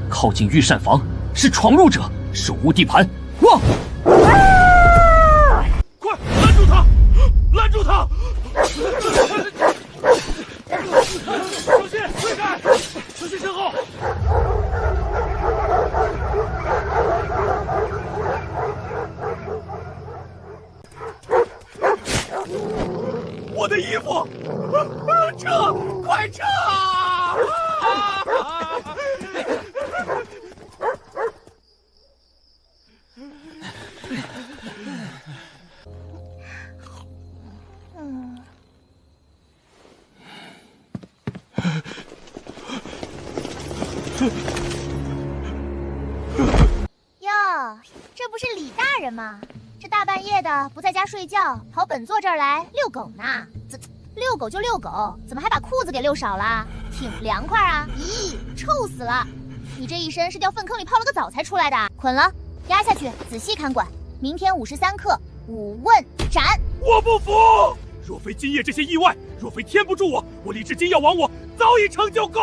靠近御膳房是闯入者，手无地盘，望！快拦住他！拦住他！小心，退开！小心身后！我的衣服！撤！快撤！哟，这不是李大人吗？这大半夜的不在家睡觉，跑本座这儿来遛狗呢？遛狗就遛狗，怎么还把裤子给遛少了？挺不凉快啊！咦，臭死了！你这一身是掉粪坑里泡了个澡才出来的，捆了，压下去，仔细看管。明天53刻5问斩。我不服！若非今夜这些意外，若非天不助我，我李志金要亡我，早已成就功。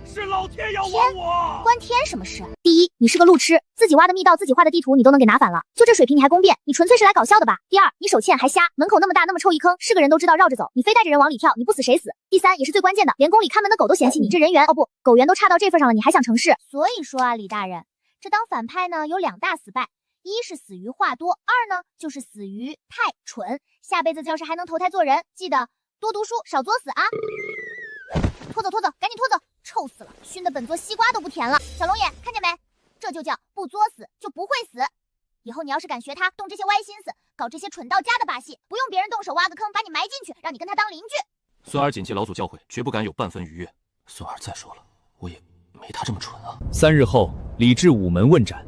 是老天要亡我，关天什么事？第一，你是个路痴，自己挖的密道，自己画的地图，你都能给拿反了，就这水平你还攻辩，你纯粹是来搞笑的吧？第二，你手欠还瞎，门口那么大那么臭一坑，是个人都知道绕着走，你非带着人往里跳，你不死谁死？第三，也是最关键的，连宫里看门的狗都嫌弃你这人缘，哦不，狗缘都差到这份上了，你还想成事？所以说啊，李大人，这当反派呢有2大死败，一是死于话多，二呢就是死于太蠢。下辈子要是还能投胎做人，记得多读书，少作死啊！拖走，赶紧拖走！臭死了，熏得本座西瓜都不甜了。小龙眼，看见没？这就叫不作死就不会死。以后你要是敢学他动这些歪心思，搞这些蠢到家的把戏，不用别人动手挖个坑把你埋进去，让你跟他当邻居。孙儿谨记老祖教诲，绝不敢有半分逾越。孙儿再说了，我也没他这么蠢啊。3日后，李治午门问斩，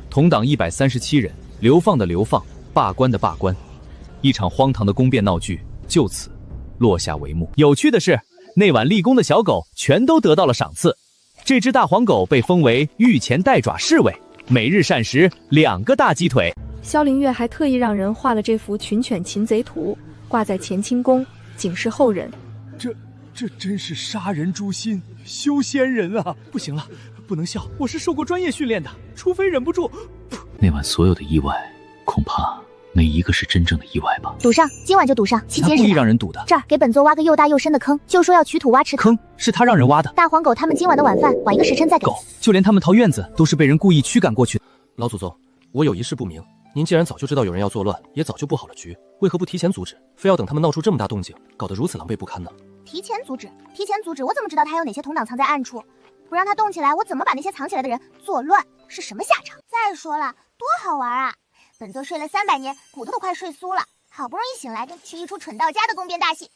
同党137人，流放的流放，罢官的罢官，一场荒唐的宫变闹剧就此落下帷幕。有趣的是，那晚立功的小狗全都得到了赏赐。这只大黄狗被封为御前带爪侍卫，每日膳食2个大鸡腿。萧凌月还特意让人画了这幅群犬擒贼图，挂在乾清宫，警示后人。这真是杀人诛心，修仙人啊！不行了，不能笑，我是受过专业训练的，除非忍不住。那晚所有的意外，恐怕没一个是真正的意外吧？赌上，今晚就赌上，期间他故意让人赌的。这儿给本座挖个又大又深的坑，就说要取土挖池。坑是他让人挖的。大黄狗他们今晚的晚饭晚一个时辰再给。狗，就连他们逃院子都是被人故意驱赶过去的。老祖宗，我有一事不明，您既然早就知道有人要作乱，也早就布好了局，为何不提前阻止，非要等他们闹出这么大动静，搞得如此狼狈不堪呢？提前阻止，我怎么知道他有哪些同党藏在暗处？不让他动起来，我怎么把那些藏起来的人作乱是什么下场？再说了，多好玩啊！本座睡了300年，骨头都快睡酥了，好不容易醒来，去一出蠢到家的宫边大戏，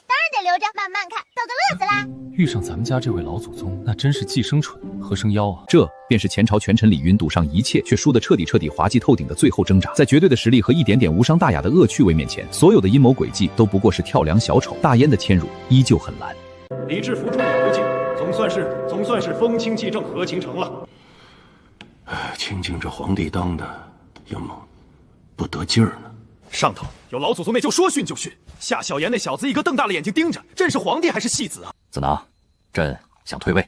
当然得留着慢慢看，逗个乐子啦。遇上咱们家这位老祖宗，那真是既生蠢何生妖啊！这便是前朝权臣李云赌上一切却输得彻底滑稽透顶的最后挣扎。在绝对的实力和一点点无伤大雅的恶趣味面前，所有的阴谋诡计都不过是跳梁小丑。大燕的迁入依旧很蓝。李治服众也回京，总算是风清气正，和情成了。清静这皇帝当的，要么不得劲儿呢。上头有老祖宗，那就说训就训。夏小言那小子一个瞪大了眼睛盯着，朕是皇帝还是戏子啊？子囊，朕想退位。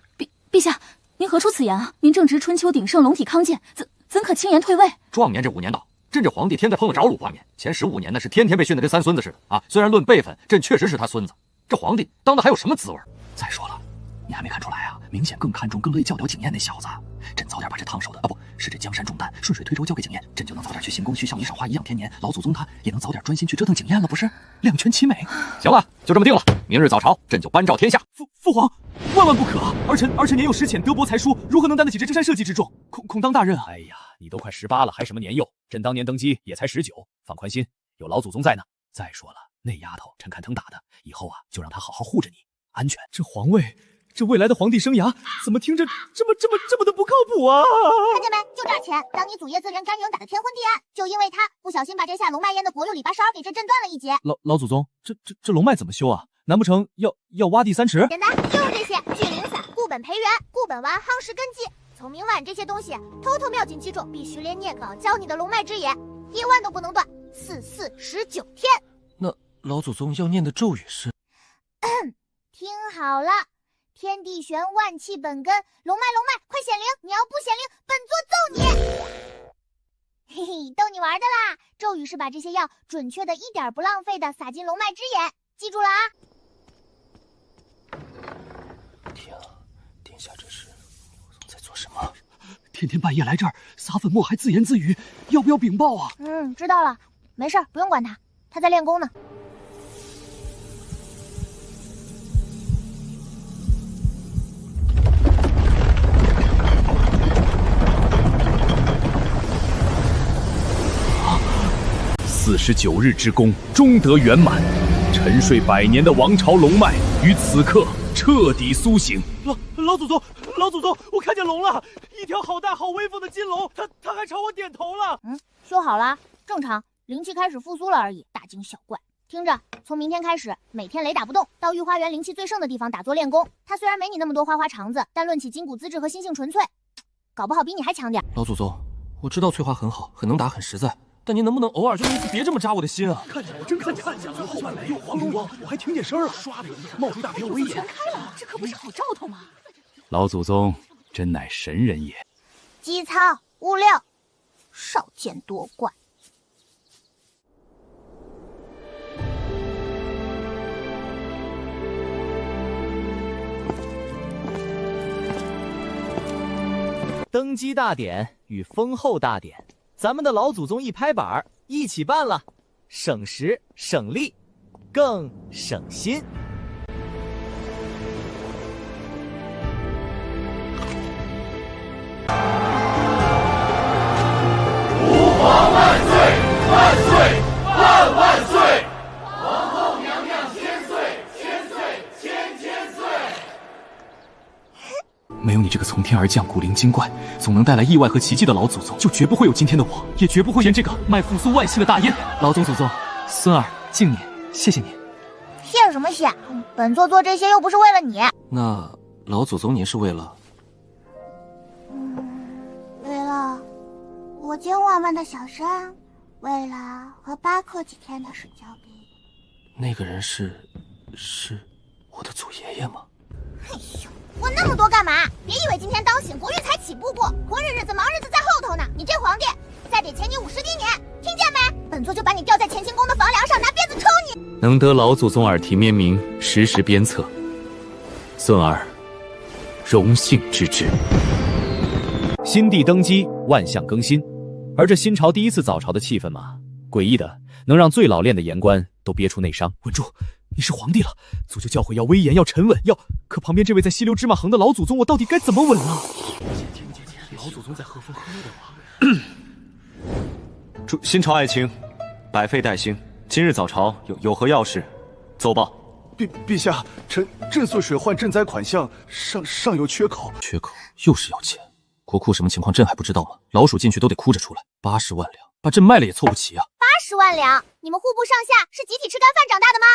陛下，您何出此言啊？您正值春秋鼎盛，龙体康健，怎可轻言退位？壮年这5年到，朕这皇帝天在碰了着鲁画面，前15年呢是天天被训得跟3孙子似的啊。虽然论辈分，朕确实是他孙子，这皇帝当的还有什么滋味？再说了，你还没看出来啊？明显更看重、更乐意教导景砚那小子。朕早点把这烫手的啊，不是这江山重担顺水推舟交给景砚，朕就能早点去行宫，去效力少花颐养天年。老祖宗他也能早点专心去折腾景砚了，不是？两全其美。行了，就这么定了。明日早朝，朕就颁诏天下。父皇，万万不可！儿臣年幼识浅，德薄才疏，如何能担得起这镇山社稷之重？恐当大人啊！哎呀，你都快18了，还什么年幼？朕当年登基也才19，放宽心，有老祖宗在呢。再说了，那丫头臣看疼打的，以后啊就让她好好护着你，安全。这皇位。这未来的皇帝生涯怎么听着这么的不靠谱啊！看见没？就这钱，当你祖爷自认甘勇打的天昏地暗，就因为他不小心把这下龙脉烟的国六里八十二给朕震断了一截。老祖宗，这龙脉怎么修啊？难不成要挖地3尺？简单，就是这些：聚灵散、固本培元、固本丸、夯实根基。从明晚这些东西偷偷妙境击中，必须连念稿教你的龙脉之野，1万都不能断，4419天。那老祖宗要念的咒语是？听好了。天地玄，万气本根，龙脉，快显灵！你要不显灵，本座揍你！嘿嘿，逗你玩的啦！咒语是把这些药准确的、一点不浪费的撒进龙脉之眼，记住了啊！天啊，殿下这是在做什么？天天半夜来这儿撒粉末，还自言自语，要不要禀报啊？知道了，没事，不用管他，他在练功呢。49日之功终得圆满，沉睡100年的王朝龙脉于此刻彻底苏醒。老祖宗，我看见龙了，一条好大好威风的金龙，他还朝我点头了。修好了，正常，灵气开始复苏了而已，大惊小怪。听着，从明天开始，每天雷打不动，到御花园灵气最盛的地方打坐练功。他虽然没你那么多花花肠子，但论起筋骨资质和心性纯粹，搞不好比你还强点。老祖宗，我知道翠花很好，很能打，很实在。但您能不能偶尔就那一次别这么扎我的心啊？看见我真看见，最后半来又黄龙光，我还听见声了，唰的一下冒出大片威严。全开了，这可不是好兆头吗？老祖宗真乃神人也。机操物料，少见多怪。登基大典与封后大典。咱们的老祖宗一拍板，一起办了，省时省力，更省心。吾皇万岁！万岁！万万岁！皇后娘娘千岁！千岁！千岁！没有你这个从天而降古灵精怪，总能带来意外和奇迹的老祖宗，就绝不会有今天的我，也绝不会见这个卖复苏万幸的大燕。老宗祖宗，孙儿敬你，谢谢你。骗什么险？本座做这些又不是为了你。那老祖宗您是为了？为了我今晚晚的小生，为了和巴克几天的时交臂。那个人是我的祖爷爷吗？哎呦，问那么多干嘛？别以为今天当醒，国运才起步过，活着日子忙日子在后头呢。你这皇帝，再得前你50丁年，听见没？本座就把你吊在乾清宫的房梁上，拿鞭子抽你！能得老祖宗耳提面命，时时鞭策，孙儿荣幸之至。新帝登基，万象更新，而这新朝第一次早朝的气氛嘛，诡异的能让最老练的言官都憋出内伤。稳住，你是皇帝了，祖就教诲要威严，要沉稳，可旁边这位在溪流芝麻横的老祖宗，我到底该怎么稳了？老祖宗在和风喝的吧？祝新朝爱卿，百废待兴。今日早朝有何要事？奏报。陛下，朕岁水患赈灾款项尚有缺口。缺口又是要钱？国库什么情况朕还不知道吗？老鼠进去都得哭着出来。80万两，把朕卖了也凑不齐啊！80万两，你们户部上下是集体吃干饭长大的吗？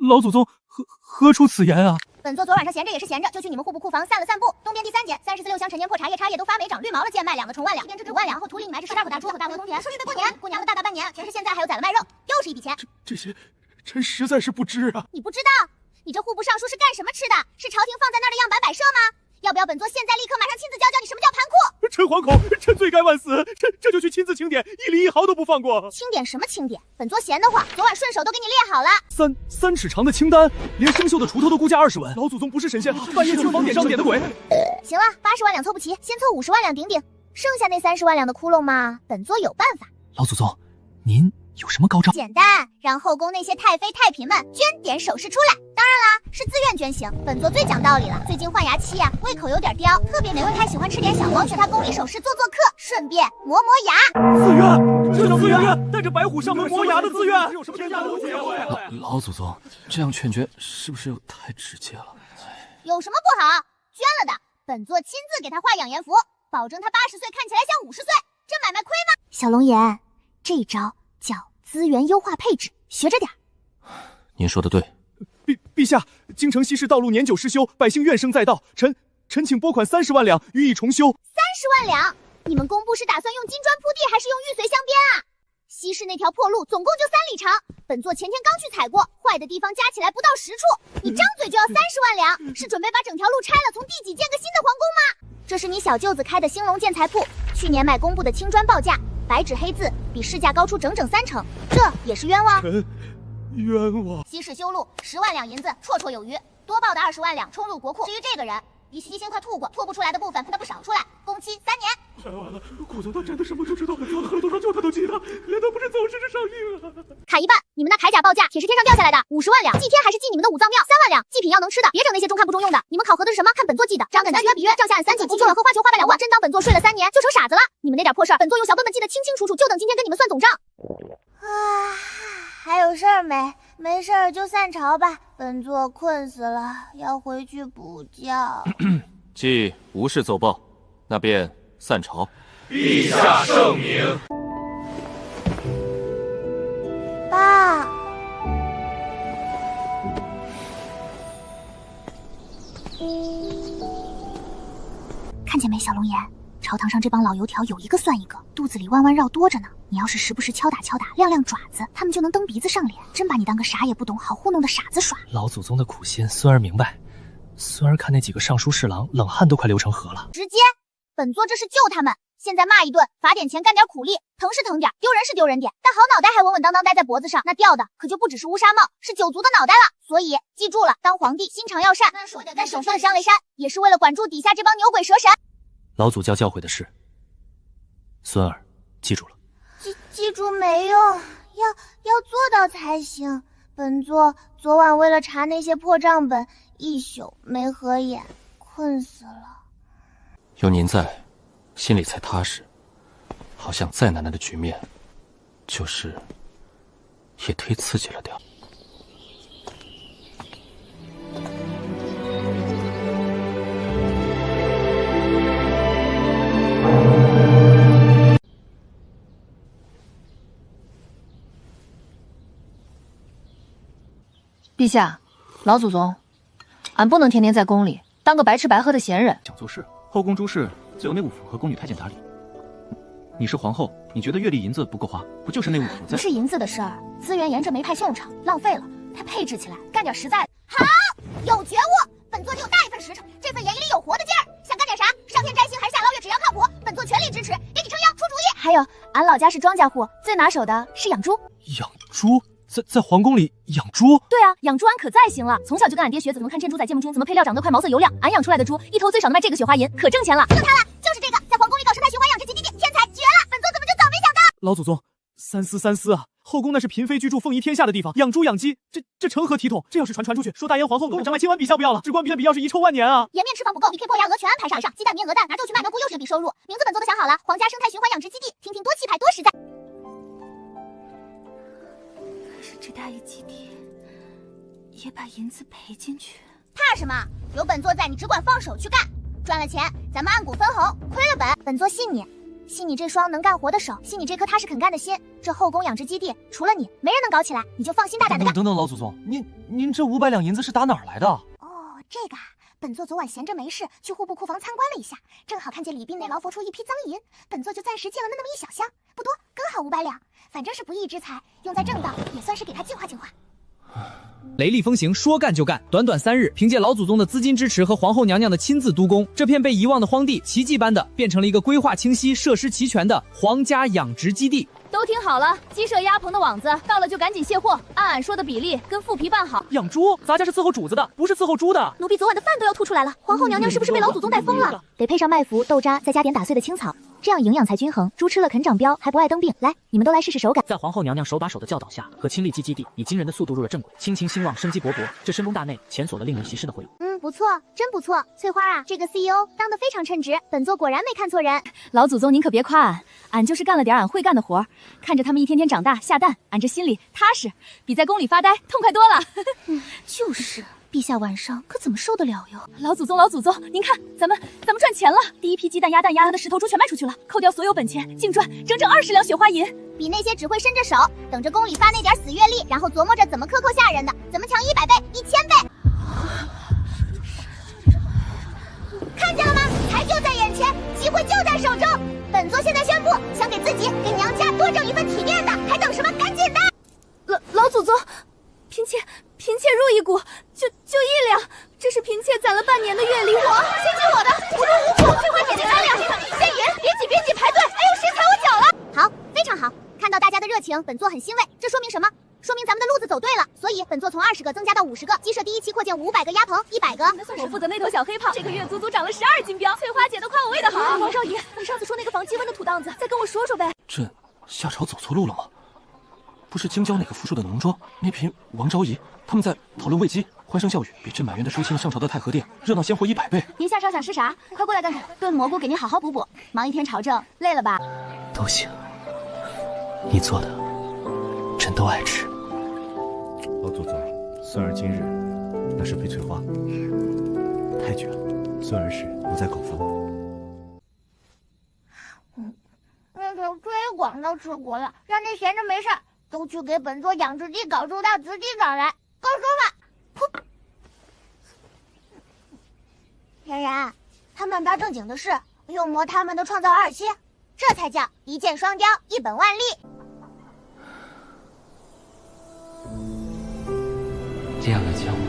老祖宗何出此言啊？本座昨晚上闲着也是闲着，就去你们户部库房散了散步。东边第3间，34六乡陈年破茶叶，茶叶都发霉长绿毛了，贱卖2个重万两，边支5万两，后土里埋着12口大猪和大额铜钱，说预备过年，过娘的大半年，全是现在还有宰了卖肉，又是一笔钱。这些，臣实在是不知啊。你不知道？你这户部尚书是干什么吃的？是朝廷放在那儿的样板摆设吗？要不要本座现在立刻马上亲自教教你什么叫盘库？臣惶恐，臣罪该万死，臣这就去亲自清点，1厘1毫都不放过。清点什么清点？本座闲得慌，昨晚顺手都给你列好了。3尺长的清单，连生锈的锄头都估价20文。老祖宗不是神仙，半夜去房点上点的鬼。行了，80万两凑不齐，先凑50万两顶顶，剩下那30万两的窟窿嘛，本座有办法。老祖宗，您有什么高招？简单，让后宫那些太妃太嫔们捐点首饰出来。当然啦，是自愿捐行。本座最讲道理了，最近换牙期呀，胃口有点刁，特别美味，太喜欢吃点小猫，去他宫里首饰做客，顺便磨磨牙。自愿，这叫自愿，带着白虎上门磨牙的自愿。有什么天大的结尾？老祖宗，这样劝捐是不是又太直接了？有什么不好？捐了的，本座亲自给他画养颜符，保证他80岁看起来像50岁，这买卖亏吗？小龙颜，这招叫资源优化配置，学着点。您说的对。陛下，京城西市道路年久失修，百姓怨声载道，臣请拨款30万两予以重修。30万两？你们工部是打算用金砖铺地，还是用玉髓镶边啊？西市那条破路总共就3里长，本座前天刚去踩过，坏的地方加起来不到10处。你张嘴就要30万两，是准备把整条路拆了，从地基建个新的皇宫吗？这是你小舅子开的兴隆建材铺，去年卖工部的青砖报价，白纸黑字，比市价高出整整3成，这也是冤枉。冤枉！西市修路10万两银子绰绰有余，多报的20万两冲入国库。至于这个人，比西心快吐过，吐不出来的部分他不少出来，工期3年。太晚了，顾总他真的什么都知道，喝了多少酒他都记得，难道不是走势是上映啊？砍一半，你们那铠甲报价铁是天上掉下来的，50万两，祭天还是祭你们的五脏庙？3万两，祭品要能吃的，别整那些中看不中用的。你们考核的是什么？看本座记的，张耿拿约比约，帐下按3计，击中了荷花球花瓣2万，真当本座睡了3年就成傻子了？你们那点破事儿，本座用小本本记得清清楚楚，就等今天跟你们算总账。还有事儿没？没事儿就散朝吧，本座困死了，要回去补觉。既无事奏报，那便散朝。陛下圣明。爸，看见没，小龙颜？朝堂上这帮老油条有一个算一个，肚子里弯弯绕多着呢。你要是时不时敲打亮亮爪子，他们就能蹬鼻子上脸，真把你当个啥也不懂好糊弄的傻子耍。老祖宗的苦心，孙儿明白。孙儿看那几个尚书侍郎，冷汗都快流成河了。直接，本座这是救他们。现在骂一顿，罚点钱，干点苦力，疼是疼点，丢人是丢人点，但好脑袋还稳稳当当戴在脖子上，那掉的可就不只是乌纱帽，是9族的脑袋了。所以记住了，当皇帝心肠要善，但手算张雷山，也是为了管住底下这帮牛鬼蛇神。老祖教诲的是，孙儿记住了。记住没用，要做到才行。本座昨晚为了查那些破账本，一宿没合眼，困死了。有您在，心里才踏实。好像再难的局面，就是也忒刺激了点。陛下，老祖宗，俺不能天天在宫里当个白吃白喝的闲人。想做事，后宫诸事自有内务府和宫女太监打理。你是皇后，你觉得月例银子不够花，不就是内务府在？不是银子的事儿，资源沿着没派用场，浪费了，他配置起来，干点实在的。好，有觉悟，本座就大一份实诚，这份眼里有活的劲儿。想干点啥？上天摘星还是下捞月，只要靠谱，本座全力支持，给你撑腰出主意。还有，俺老家是庄稼户，最拿手的是养猪。养猪？在皇宫里养猪？对啊，养猪俺可在行了，从小就跟俺爹学怎么看珍珠宰芥末猪，怎么配料长得快毛色油亮。俺养出来的猪一头最少能卖这个雪花银，可挣钱了。就它了，就是这个，在皇宫里搞生态循环养殖基地，天才绝了！本座怎么就早没想到？老祖宗，三思啊！后宫那是嫔妃居住、凤仪天下的地方，养猪养鸡，这成何体统？这要是传出去，说大燕皇后宫长外千万笔下不要了，只管比要是遗臭万年啊！颜面翅膀不够，你可以剥牙鹅全安排上，鸡蛋、面、鹅蛋拿肉去卖，蘑菇又是个笔收入。名字本座都想好了，皇家生态循环养殖基地，听听多气派多实在。可是这大业基地也把银子赔进去，怕什么？有本座在，你只管放手去干，赚了钱咱们按股分红，亏了本座信你。信你这双能干活的手，信你这颗踏实肯干的心。这后宫养殖基地除了你，没人能搞起来，你就放心大胆的干。等等，老祖宗，您这500两银子是打哪儿来的？哦，这个本座昨晚闲着没事，去户部库房参观了一下，正好看见礼宾内劳佛出一批赃银，本座就暂时借了那么一小箱，不多，刚好500两，反正是不义之财，用在正道，也算是给他净化净化。雷厉风行，说干就干。短短3日，凭借老祖宗的资金支持和皇后娘娘的亲自督工，这片被遗忘的荒地，奇迹般的变成了一个规划清晰、设施齐全的皇家养殖基地。都听好了，鸡舍鸭棚的网子到了就赶紧卸货，按俺说的比例跟副皮办好。养猪，咱家是伺候主子的，不是伺候猪的。奴婢昨晚的饭都要吐出来了，皇后娘娘是不是被老祖宗带疯了？得配上麦麸、豆渣，再加点打碎的青草，这样营养才均衡，猪吃了肯长膘，还不爱蹬病。来，你们都来试试手感。在皇后娘娘手把手的教导下和亲历基基地，以惊人的速度入了正轨，亲情兴旺，生机勃勃。这深宫大内前所的令人稀释的会晤。不错，真不错。翠花啊，这个 CEO 当得非常称职，本座果然没看错人。老祖宗您可别夸俺，俺就是干了点俺会干的活，看着他们一天天长大下蛋，俺这心里踏实，比在宫里发呆痛快多了。就是，陛下晚上可怎么受得了哟？老祖宗，您看咱们赚钱了，第一批鸡蛋、鸭蛋、鸭的石头猪全卖出去了，扣掉所有本钱，净赚整整20两雪花银。比那些只会伸着手等着宫里发那点死月历，然后琢磨着怎么克扣下人的，怎么抢100倍、1000倍。看见了吗？财就在眼前，机会就在手中。本座现在宣布，想给自己、给娘家多挣一份体面的，还等什么？赶紧的！老祖宗，嫔妾入一股，就1两，这是嫔妾攒了半年的月例。我先进我的，无毒无苦，翠花姐姐3两，现银，别挤，排队！哎呦，谁踩我脚了？好，非常好，看到大家的热情，本座很欣慰。这说明什么？说明咱们的路子走对了，所以本座从20个增加到50个，鸡舍第一期扩建500个鸭棚，100个。我负责那头小黑胖，这个月足足长了12斤膘。翠花姐都夸我喂得好。王少爷，你上次说那个防鸡瘟的土档子，再跟我说说呗。这夏朝走错路了吗？不是京郊哪个富庶的农庄，那嫔王昭仪他们在讨论喂鸡，欢声笑语，比朕满园的淑卿上朝的太和殿热闹鲜活100倍。您下朝想吃啥？快过来干啥？炖蘑菇给您好好补补。忙一天朝政，累了吧？都行，你做的朕都爱吃。老祖宗，孙儿今日那是翡翠花，太绝了！孙儿是不在口风。那头推广都吃过了，让那闲着没事都去给本座养殖地搞出大瓷地长来，够说法。嫣然，他们办正经的事，又磨他们的创造2期，这才叫一箭双雕，一本万利。炼了江湖。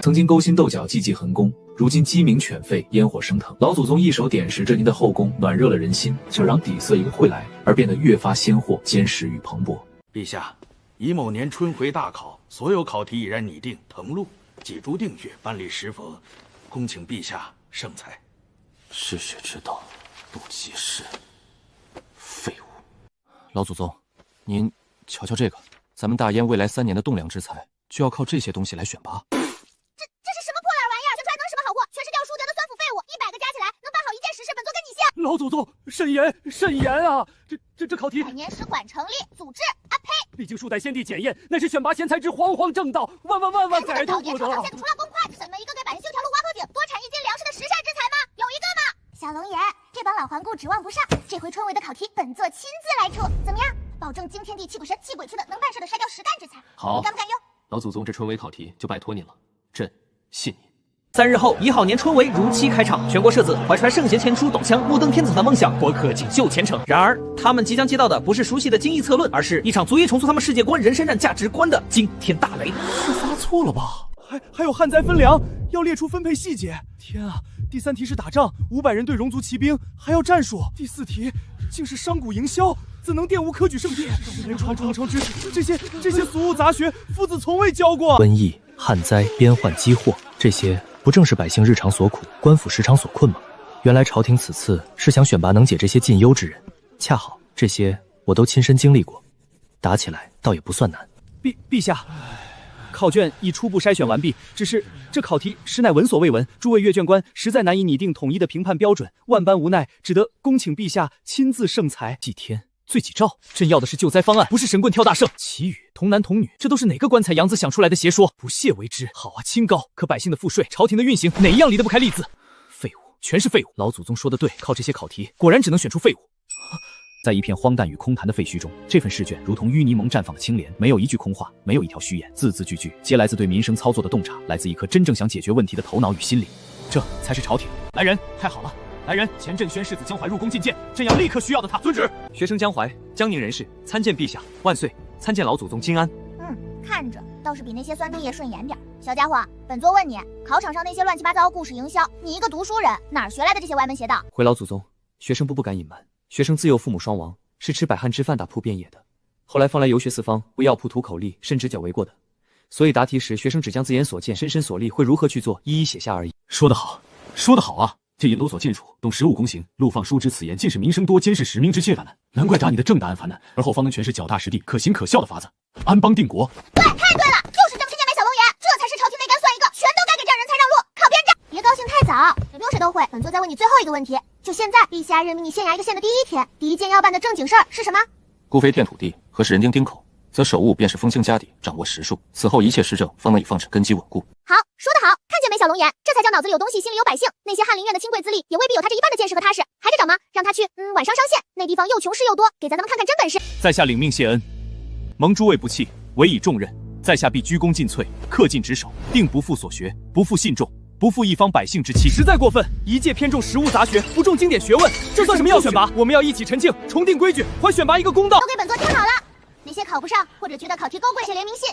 曾经勾心斗角、积极横宫，如今鸡鸣犬吠、烟火升腾。老祖宗一手点石着您的后宫，暖热了人心，就让底色一个会来，而变得越发鲜活、坚实与蓬勃。陛下，乙卯年春回大考，所有考题已然拟定誊录，几株定月，颁立时佛，恭请陛下圣裁。嗜血之道，不及时。废物！老祖宗，您瞧瞧这个，咱们大燕未来3年的栋梁之才，就要靠这些东西来选拔。这是什么破烂玩意儿？选出来能什么好货？全是掉书德的酸腐废物，100个加起来能办好一件实事，本座跟你姓。老祖宗，慎言啊！这考题，百年使馆成立，组织啊呸！历经数代先帝检验，那是选拔贤才之煌煌正道，万载都不得。创造线的除浪公快，怎么一个给百姓修条路、挖口井、多产1斤粮食的实善之才吗？有一个吗？小龙颜，这帮老顽固指望不上，这回春闱的考题，本座亲自来出，怎么样？保证惊天地泣鬼神泣鬼区的能办事的筛掉实干之才。好，你敢不敢用？老祖宗，这春闱考题就拜托您了，朕信您。3日后，1号年春闱如期开场，全国社子怀揣圣贤前出斗枪、目瞪天子的梦想，国可锦绣前程。然而，他们即将接到的不是熟悉的经义策论，而是一场足以重塑他们世界观、人生战价值观的惊天大雷。是发错了吧？还有旱灾分粮，要列出分配细节。天啊！第3题是打仗，500人对戎族骑兵，还要战术。第4题竟是商贾营销，怎能玷污科举圣地？连传长城知识，这些俗物杂学，夫子从未教过。瘟疫、旱灾、边患、饥祸，这些不正是百姓日常所苦，官府时常所困吗？原来朝廷此次是想选拔能解这些禁忧之人，恰好这些我都亲身经历过，打起来倒也不算难。陛下。考卷已初步筛选完毕，只是这考题实乃闻所未闻，诸位阅卷官实在难以拟定统一的评判标准，万般无奈，只得恭请陛下亲自圣裁。祭天罪己诏，朕要的是救灾方案，不是神棍挑大圣。祈雨童男童女，这都是哪个官才养子想出来的邪说？不屑为之。好啊，清高，可百姓的赋税、朝廷的运行，哪一样离得不开例子？废物，全是废物。老祖宗说的对，靠这些考题，果然只能选出废物。在一片荒诞与空谈的废墟中，这份试卷如同淤泥蒙绽放的青莲，没有一句空话，没有一条虚言，字字句句皆来自对民生操作的洞察，来自一颗真正想解决问题的头脑与心灵。这才是朝廷。来人，太好了！来人，前镇宣世子江淮入宫觐见，朕要立刻需要的他。遵旨。学生江淮，江宁人士，参见陛下，万岁！参见老祖宗金安。看着倒是比那些酸丁爷顺眼点。小家伙，本座问你，考场上那些乱七八糟故事营销，你一个读书人哪儿学来的这些歪门邪道？回老祖宗，学生不敢隐瞒。学生自幼父母双亡，是吃百汉之饭打铺遍野的，后来方来游学四方，为药铺吐口力，伸指脚为过的，所以答题时学生只将自眼所见、深深所历会如何去做，一一写下而已。说得好，说得好啊！这引罗所见处，动15公行，陆放书之此言，尽是民生多，监视实民之切烦难。难怪答你的正答案烦难，而后方能诠释脚踏实地、可行可效的法子，安邦定国。对，太对了，就是这么些年买小龙眼，这才是朝廷内干算一个，全都该给这样人才让路，考边站。别高兴太早，不用谁都会。本座再问你最后一个问题，就现在，陛下任命你县衙一个县的第一天，第一件要办的正经事儿是什么？孤妃填土地，何时人丁丁口，则首务便是封兴家底，掌握实数，此后一切施政方能以方针根基稳固。好，说得好，看见没，小龙眼，这才叫脑子里有东西，心里有百姓。那些翰林院的清贵资历，也未必有他这一半的见识和踏实，还得找吗？让他去皖商县，那地方又穷事又多，给咱们看看真本事。在下领命谢恩，蒙诸位不弃，委以重任，在下必鞠躬尽瘁，恪尽职守，定不负所学，不负信众，不负一方百姓之期。实在过分，一届偏重实务杂学，不重经典学问，这算什么要选拔？我们要一起陈庆，重定规矩，还选拔一个公道。都给本座听好了，那些考不上或者觉得考题高贵写联名信，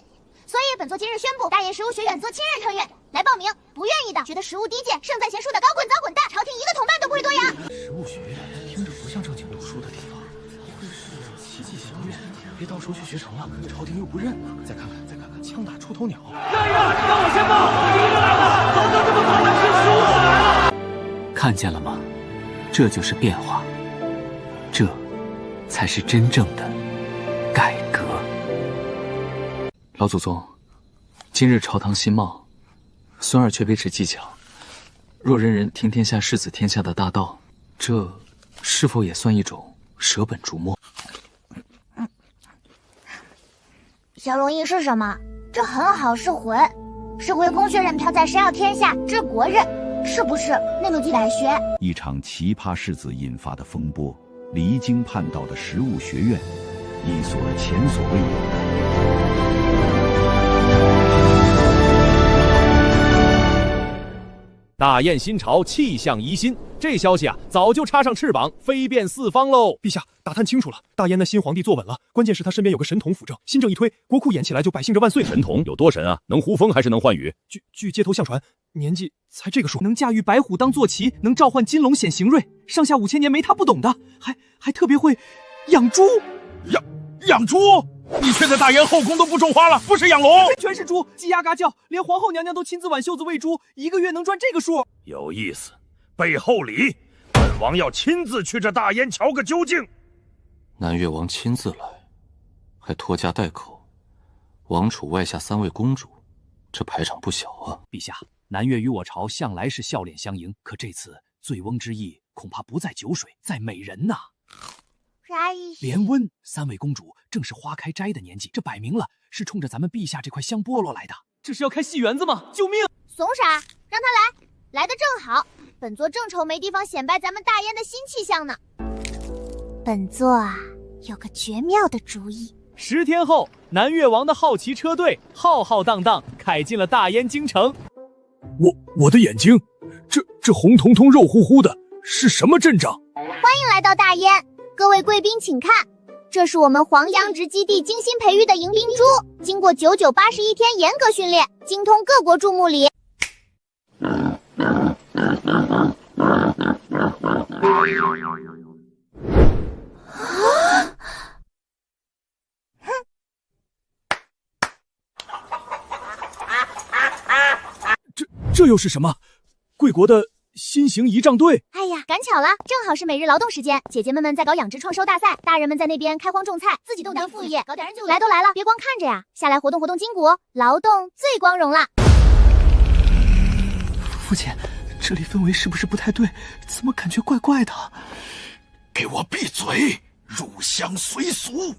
所以本座今日宣布，大研实务学院做亲任特约，来报名。不愿意的，觉得实务低贱、胜在贤淑的，搞滚早滚蛋，朝廷一个同伴都不会多养。实务学院听着不像正经读书的地方，不会是奇迹祥院？别到时候去学成了，朝廷又不认了。再看看，枪打出头鸟。让我先报，你一个来了，早就这么早的吃实务来了。看见了吗？这就是变化，这才是真正的改革。老祖宗，今日朝堂新貌，孙儿却卑职技巧。若人人听天下士子天下的大道，这是否也算一种舍本逐末？小龙印是什么？这很好，是魂，是回宫血刃飘在山药天下治国人，是不是？那就记得学。一场奇葩世子引发的风波，离经叛道的实务学院，一所前所未有的。大雁新巢，气象宜心。这消息啊，早就插上翅膀，飞遍四方喽！陛下，打探清楚了，大燕的新皇帝坐稳了，关键是他身边有个神童辅政，新政一推，国库演起来就百姓这万岁。神童有多神啊？能呼风还是能唤雨？据街头相传，年纪才这个数，能驾驭白虎当坐骑，能召唤金龙显形锐，上下5000年没他不懂的，还特别会养猪。养猪？你却在大燕后宫都不种花了，不是养龙？全是猪，鸡鸭嘎叫，连皇后娘娘都亲自挽袖子喂猪，一个月能赚这个数。有意思，背后里，本王要亲自去这大燕瞧个究竟。南越王亲自来，还拖家带口，王储外下3位公主，这排场不小啊！陛下，南越与我朝向来是笑脸相迎，可这次醉翁之意恐怕不在酒水，在美人呐。啥意思？连温3位公主正是花开斋的年纪，这摆明了是冲着咱们陛下这块香菠萝来的。这是要开戏园子吗？救命！怂啥？让他来，来的正好。本座正愁没地方显摆咱们大燕的新气象呢。本座啊，有个绝妙的主意。10天后，南越王的好奇车队浩浩荡荡开进了大燕京城。我的眼睛，这红彤彤、肉乎乎的，是什么阵仗？欢迎来到大燕，各位贵宾请看，这是我们黄羊直基地精心培育的迎宾猪，经过9981天严格训练，精通各国注目礼。这又是什么？贵国的新型仪仗队？哎呀，赶巧了，正好是每日劳动时间，姐姐们在搞养殖创收大赛，大人们在那边开荒种菜，自己都当副业，搞点就来都来了，别光看着呀，下来活动活动筋骨，劳动最光荣了。父亲，这里氛围是不是不太对？怎么感觉怪怪的？给我闭嘴！入乡随俗。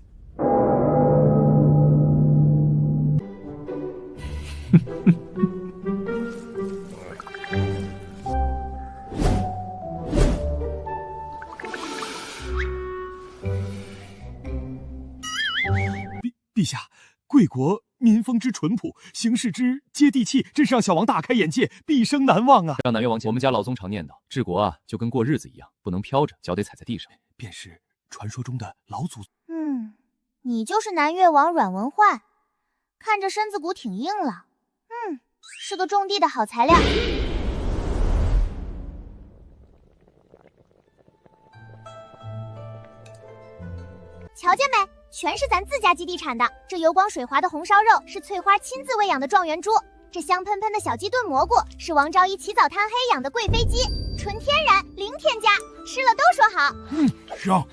陛下，贵国民风之淳朴，行事之接地气，真是让小王大开眼界，毕生难忘啊！让南越王我们家老宗常念叨，治国啊，就跟过日子一样，不能飘着，脚得踩在地上。便是传说中的老祖。你就是南越王阮文焕，看着身子骨挺硬了，是个种地的好材料。瞧见没？全是咱自家基地产的，这油光水滑的红烧肉是翠花亲自喂养的状元猪，这香喷喷的小鸡炖蘑菇是王昭一起早贪黑养的贵妃鸡，纯天然零添加，吃了都说好。香，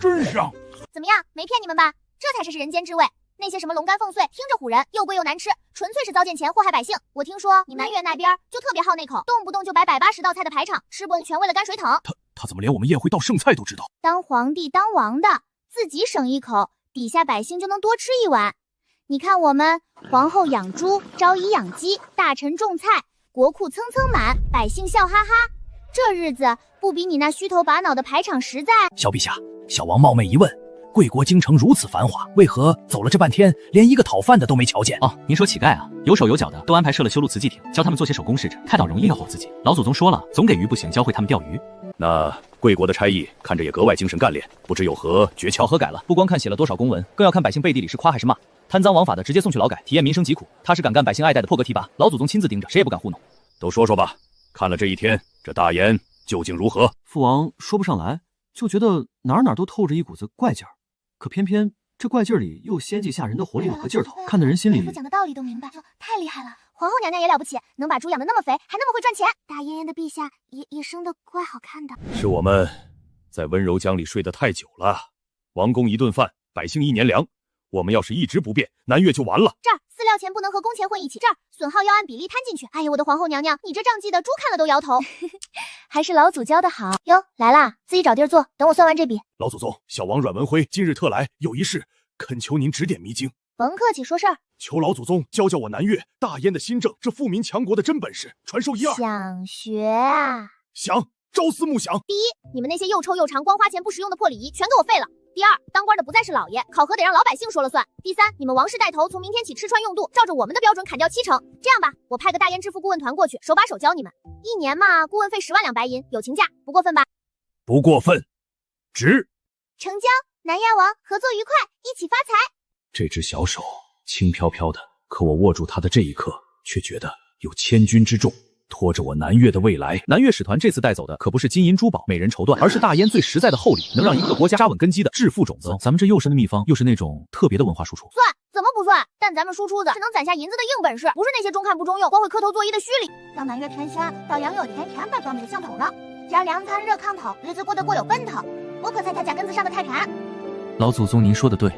真香！怎么样，没骗你们吧？这才是人间之味。那些什么龙肝凤碎，听着唬人，又贵又难吃，纯粹是糟践钱祸害百姓。我听说你南越那边就特别好那口，动不动就摆180道菜的排场，吃不全为了泔水疼。他怎么连我们宴会倒剩菜都知道？当皇帝当王的，自己省一口，底下百姓就能多吃一碗。你看我们皇后养猪，昭仪养鸡，大臣种菜，国库蹭蹭满，百姓笑哈哈。这日子不比你那虚头巴脑的排场实在。小陛下，小王冒昧一问，贵国京城如此繁华，为何走了这半天，连一个讨饭的都没瞧见？哦，您说乞丐啊，有手有脚的都安排设了修路瓷器亭，教他们做些手工试着，太倒容易诱惑自己。老祖宗说了，总给鱼不行，教会他们钓鱼。那贵国的差役看着也格外精神干练，不知有何诀窍？考核改了，不光看写了多少公文，更要看百姓背地里是夸还是骂。贪赃枉法的直接送去劳改，体验民生疾苦。他是敢干百姓爱戴的破格提拔，老祖宗亲自盯着，谁也不敢糊弄。都说说吧，看了这一天，这大燕究竟如何？父王说不上来，就觉得哪哪都透着一股子怪劲儿，可偏偏这怪劲儿里又仙气吓人的活力和劲儿头，看得人心里……师傅讲的道理都明白，太厉害了！皇后娘娘也了不起，能把猪养得那么肥，还那么会赚钱。大燕燕的陛下也生得怪好看的。是我们在温柔乡里睡得太久了，王宫一顿饭，百姓1年粮。我们要是一直不变，南越就完了。这儿饲料钱不能和工钱混一起，这儿损耗要按比例摊进去。哎呀，我的皇后娘娘，你这账记得猪看了都摇头。还是老祖教的好哟。来啦，自己找地儿坐，等我算完这笔。老祖宗，小王阮文辉今日特来，有一事，恳求您指点迷津。甭客气，说事儿。求老祖宗教教我南越大燕的新政，这富民强国的真本事，传授一二。想学啊？想，朝思暮想。第一，你们那些又臭又长、光花钱不实用的破礼仪，全给我废了。第二，当官的不再是老爷，考核得让老百姓说了算。第三，你们王室带头，从明天起吃穿用度，照着我们的标准砍掉70%。这样吧，我派个大燕致富顾问团过去，手把手教你们。1年嘛，顾问费10万两白银，友情价，不过分吧？不过分，值。成交，南燕王合作愉快，一起发财。这只小手轻飘飘的，可我握住它的这一刻，却觉得有千钧之重。拖着我南越的未来。南越使团这次带走的可不是金银珠宝、美人绸缎，而是大燕最实在的厚礼，能让一个国家扎稳根基的致富种子。咱们这又深的秘方，又是那种特别的文化输出。算怎么不算？但咱们输出的是能攒下银子的硬本事，不是那些中看不中用、光会磕头作揖的虚礼。让南越天下到杨有田田把装备的像头呢，只要凉餐热炕头，日子过得过有奔头。我可才他脚跟子上的太盘。老祖宗，您说的对。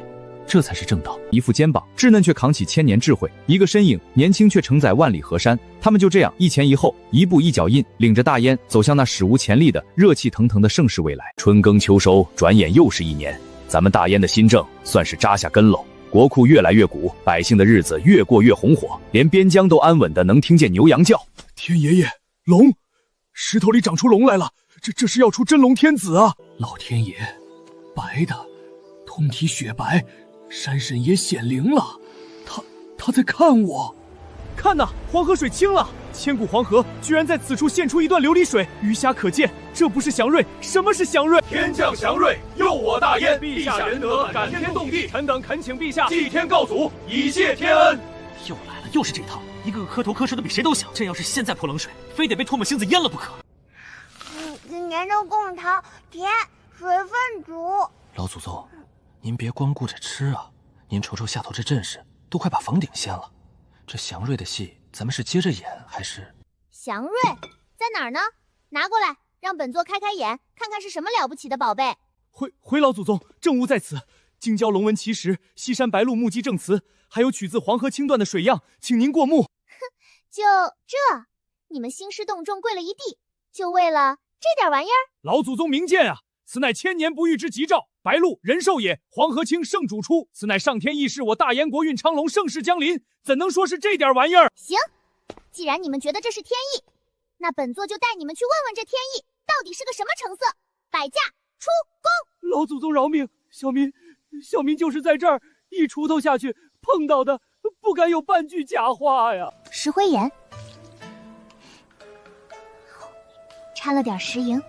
这才是正道。一副肩膀稚嫩却扛起1000年智慧，一个身影年轻却承载万里河山。他们就这样一前一后，一步一脚印，领着大燕走向那史无前例的热气腾腾的盛世未来。春耕秋收，转眼又是1年，咱们大燕的新政算是扎下根喽，国库越来越鼓，百姓的日子越过越红火，连边疆都安稳的能听见牛羊叫。天爷爷，龙，石头里长出龙来了，这是要出真龙天子啊！老天爷，白的通体雪白，山神也显灵了。他在看我。看呐，黄河水清了，千古黄河居然在此处现出一段琉璃水，鱼虾可见。这不是祥瑞，什么是祥瑞？天降祥瑞，佑我大燕，陛下仁德，感天动地。臣等恳请陛下祭天告祖，以谢天恩。又来了，又是这套，一个个磕头磕舌的比谁都响。真要是现在泼冷水，非得被唾沫星子淹了不可。今年的贡糖甜，水分足。老祖宗，您别光顾着吃啊，您瞅瞅下头这阵势，都快把房顶掀了。这祥瑞的戏，咱们是接着演还是？祥瑞在哪儿呢？拿过来，让本座开开眼，看看是什么了不起的宝贝。回老祖宗，政务在此。京郊龙纹奇石，西山白鹿目击证词，还有取自黄河清段的水样，请您过目。哼，就这，你们兴师动众跪了一地，就为了这点玩意儿？老祖宗明鉴啊！此乃千年不遇之吉兆，白鹿人寿也，黄河清圣主出，此乃上天意示我大燕国运昌隆，盛世将临，怎能说是这点玩意儿？行，既然你们觉得这是天意，那本座就带你们去问问这天意到底是个什么成色。摆驾出宫！老祖宗饶命，小民就是在这儿一锄头下去碰到的，不敢有半句假话呀。石灰岩，掺了点石英，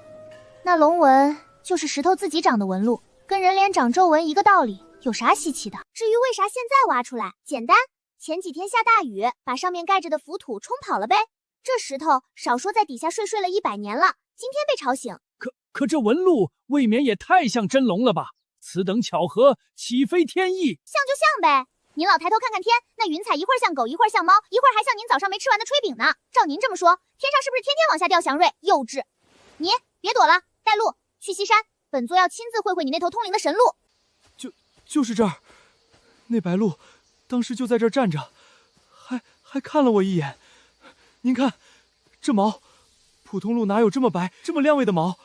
那龙纹就是石头自己长的纹路，跟人脸长皱纹一个道理，有啥稀奇的？至于为啥现在挖出来，简单，前几天下大雨，把上面盖着的浮土冲跑了呗。这石头少说在底下睡了100年了，今天被吵醒。可这纹路未免也太像真龙了吧？此等巧合，岂非天意？像就像呗。您老抬头看看天，那云彩一会儿像狗，一会儿像猫，一会儿还像您早上没吃完的炊饼呢。照您这么说，天上是不是天天往下掉祥瑞？幼稚！你别躲了，带路去西山，本座要亲自会会你那头通灵的神鹿。就是这儿，那白鹿当时就在这儿站着，还看了我一眼。您看，这毛，普通鹿哪有这么白、这么亮味的毛？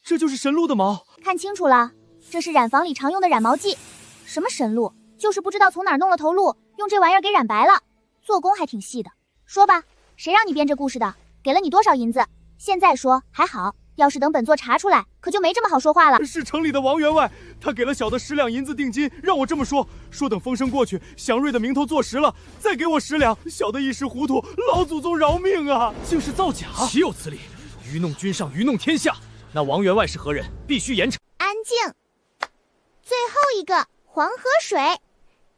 这就是神鹿的毛。看清楚了，这是染坊里常用的染毛剂。什么神鹿？就是不知道从哪儿弄了头鹿，用这玩意儿给染白了，做工还挺细的。说吧，谁让你编这故事的？给了你多少银子？现在说还好，要是等本座查出来，可就没这么好说话了。是城里的王员外，他给了小的10两银子定金，让我这么说，说等风声过去，祥瑞的名头坐实了，再给我10两。小的一时糊涂，老祖宗饶命啊！竟是造假，岂有此理！愚弄君上，愚弄天下。那王员外是何人？必须严惩。安静。最后一个黄河水，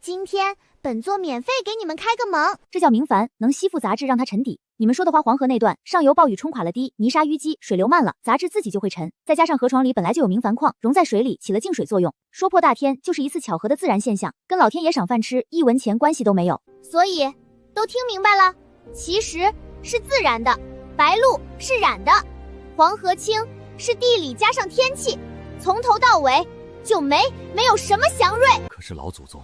今天本座免费给你们开个蒙。这叫明矾，能吸附杂质，让它沉底。你们说的花黄河那段，上游暴雨冲垮了堤，泥沙淤积，水流慢了，杂质自己就会沉。再加上河床里本来就有明矾矿，溶在水里起了净水作用。说破大天，就是一次巧合的自然现象，跟老天爷赏饭吃1文钱关系都没有。所以都听明白了，其实是自然的，白鹿是染的，黄河清是地理加上天气，从头到尾就没有什么祥瑞。可是老祖宗，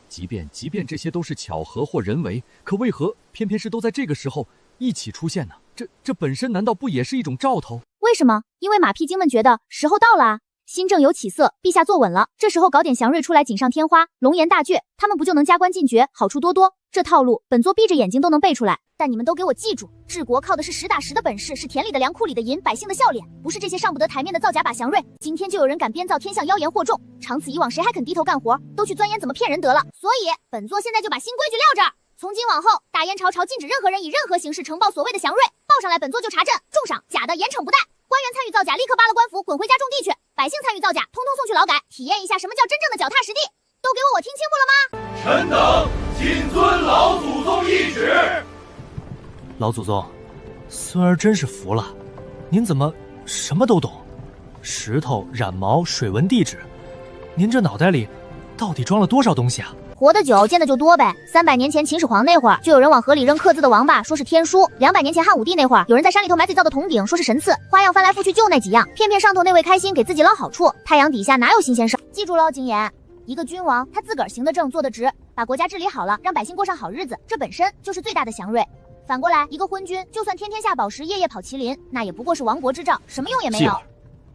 即便这些都是巧合或人为，可为何偏偏是都在这个时候一起出现呢？这本身难道不也是一种兆头？为什么？因为马屁精们觉得时候到了啊，新政有起色，陛下坐稳了，这时候搞点祥瑞出来锦上添花，龙颜大悦，他们不就能加官进爵，好处多多？这套路本座闭着眼睛都能背出来。但你们都给我记住，治国靠的是实打实的本事，是田里的粮库里的银，百姓的笑脸，不是这些上不得台面的造假把祥瑞。今天就有人敢编造天象，妖言惑众，长此以往，谁还肯低头干活？都去钻研怎么骗人得了。所以本座现在就把新规矩撂这儿，从今往后，大燕朝禁止任何人以任何形式呈报所谓的祥瑞，报上来本座就查证，重赏，假的严惩不贷。官员参与造假，立刻扒了官服，滚回家种地去；百姓参与造假，通通送去劳改，体验一下什么叫真正的脚踏实地。都给我听清楚了吗？臣等谨遵老祖宗懿旨。老祖宗，孙儿真是服了，您怎么什么都懂？石头、染毛、水纹、地质，您这脑袋里到底装了多少东西啊？活得久，见的就多呗。300年前秦始皇那会儿，就有人往河里扔刻字的王八，说是天书；200年前汉武帝那会儿，有人在山里头埋嘴造的铜鼎，说是神赐。花样翻来覆去就那几样，偏偏上头那位开心给自己捞好处，太阳底下哪有新鲜事？记住喽，金言，一个君王他自个儿行得正，做得直，把国家治理好了，让百姓过上好日子，这本身就是最大的祥瑞。反过来，一个昏君就算天天下宝石，夜夜跑麒麟，那也不过是亡国之兆，什么用也没有。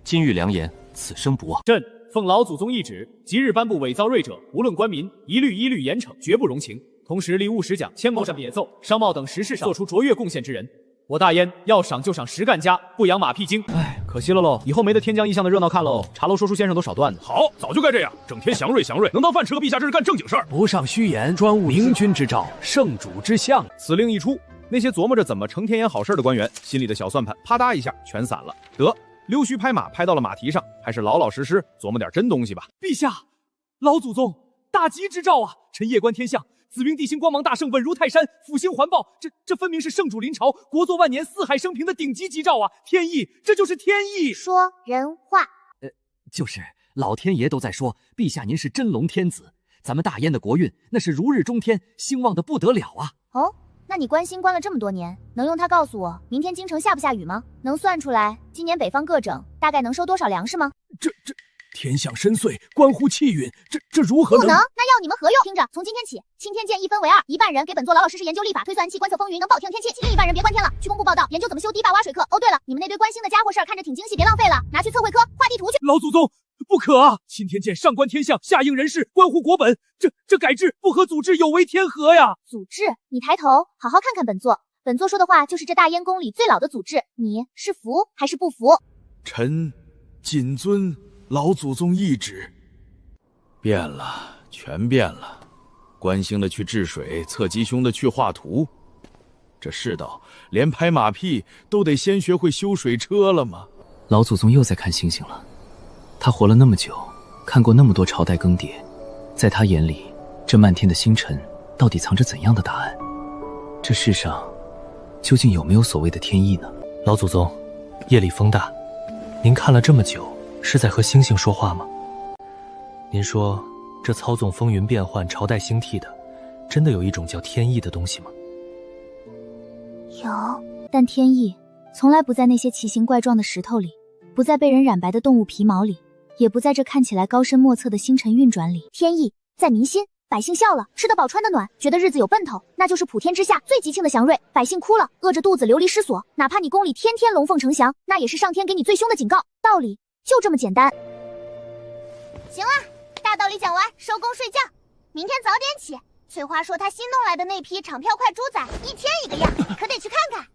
金玉良言，此生不忘。朕奉老祖宗懿旨，即日颁布伪造瑞者，无论官民，一律严惩，绝不容情。同时立务实奖、千谋善别奏、商贸等实事上做出卓越贡献之人，我大燕要赏就赏实干家，不养马屁精。哎。可惜了喽，以后没得天降异象的热闹看喽。茶楼说书先生都少段子。好，早就该这样，整天祥瑞祥瑞，能当饭吃个陛下，这是干正经事儿。不上虚言，专务明君之诏，圣主之相。此令一出，那些琢磨着怎么成天言好事的官员，心里的小算盘啪嗒一下全散了。得，溜须拍马拍到了马蹄上，还是老老实实琢磨点真东西吧。陛下，老祖宗，大吉之兆啊！臣夜观天象，紫云地星光芒大盛，稳如泰山，辅星环抱，这分明是圣主临朝，国祚万年，四海升平的顶级吉兆啊！天意，这就是天意。说人话。就是老天爷都在说，陛下您是真龙天子，咱们大燕的国运那是如日中天，兴旺的不得了啊！哦，那你关心关了这么多年，能用它告诉我明天京城下不下雨吗？能算出来今年北方各省大概能收多少粮食吗？这天象深邃，关乎气运，这如何不能？那要你们何用？听着，从今天起，钦天监一分为二，一半人给本座老老实实研究历法，推算气，观测风云，能保听天气；另一半人别观天了，去工部报道，研究怎么修堤坝挖水课。哦，对了，你们那堆关心的家伙事儿看着挺精细，别浪费了，拿去测绘科画地图去。老祖宗，不可啊！钦天监上观天象，下应人事，关乎国本，这改制不合祖制，有违天和呀！祖制？你抬头好好看看本座，本座说的话就是这大燕宫里最老的祖制，你是服还是不服？臣谨遵老祖宗懿旨。变了，全变了。关兴的去治水，测吉凶的去画图。这世道连拍马屁都得先学会修水车了吗？老祖宗又在看星星了。他活了那么久，看过那么多朝代更迭，在他眼里，这漫天的星辰到底藏着怎样的答案？这世上究竟有没有所谓的天意呢？老祖宗，夜里风大，您看了这么久，是在和星星说话吗？您说这操纵风云变幻、朝代兴替的，真的有一种叫天意的东西吗？有，但天意从来不在那些奇形怪状的石头里，不在被人染白的动物皮毛里，也不在这看起来高深莫测的星辰运转里。天意在民心，百姓笑了，吃得饱穿得暖，觉得日子有奔头，那就是普天之下最吉庆的祥瑞。百姓哭了，饿着肚子流离失所，哪怕你宫里天天龙凤呈祥，那也是上天给你最凶的警告。道理就这么简单。行了，大道理讲完，收工睡觉。明天早点起。翠花说她新弄来的那批厂票快猪仔，一天一个样，可得去看看。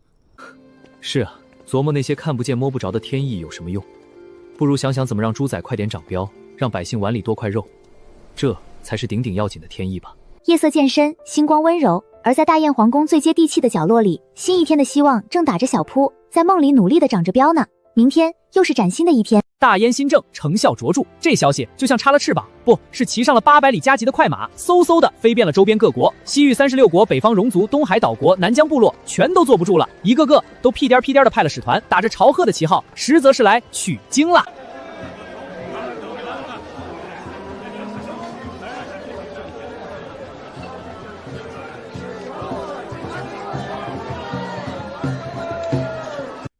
是啊，琢磨那些看不见摸不着的天意有什么用？不如想想怎么让猪仔快点长膘，让百姓碗里多块肉，这才是顶顶要紧的天意吧。夜色渐深，星光温柔，而在大燕皇宫最接地气的角落里，新一天的希望正打着小铺，在梦里努力的长着膘呢。明天又是崭新的一天。大燕新政成效卓著，这消息就像插了翅膀，不是骑上了800里加急的快马，嗖嗖的飞遍了周边各国，西域36国、北方戎族、东海岛国、南疆部落，全都坐不住了，一个个都屁颠屁颠的派了使团，打着朝贺的旗号，实则是来取经了。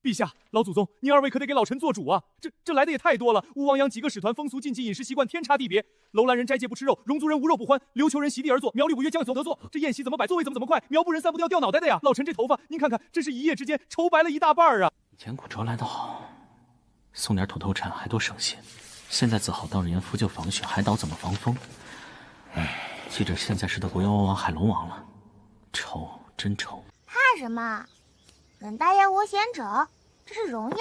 陛下，老祖宗，您二位可得给老臣做主啊！这来的也太多了，乌王阳几个使团，风俗禁忌、饮食习惯天差地别。楼兰人斋戒不吃肉，戎族人无肉不欢，琉球人席地而坐，苗栗五岳将酒得坐。这宴席怎么摆，座位怎么快，苗部人散不掉掉脑袋的呀！老臣这头发，您看看，真是一夜之间愁白了一大半啊！前古招来的好，送点土头产还多省心。现在自好道人扶柩防雪，海岛怎么防风？记着现在是德国妖王海龙王了，愁真愁。怕什么？本大燕无贤者，这是荣耀。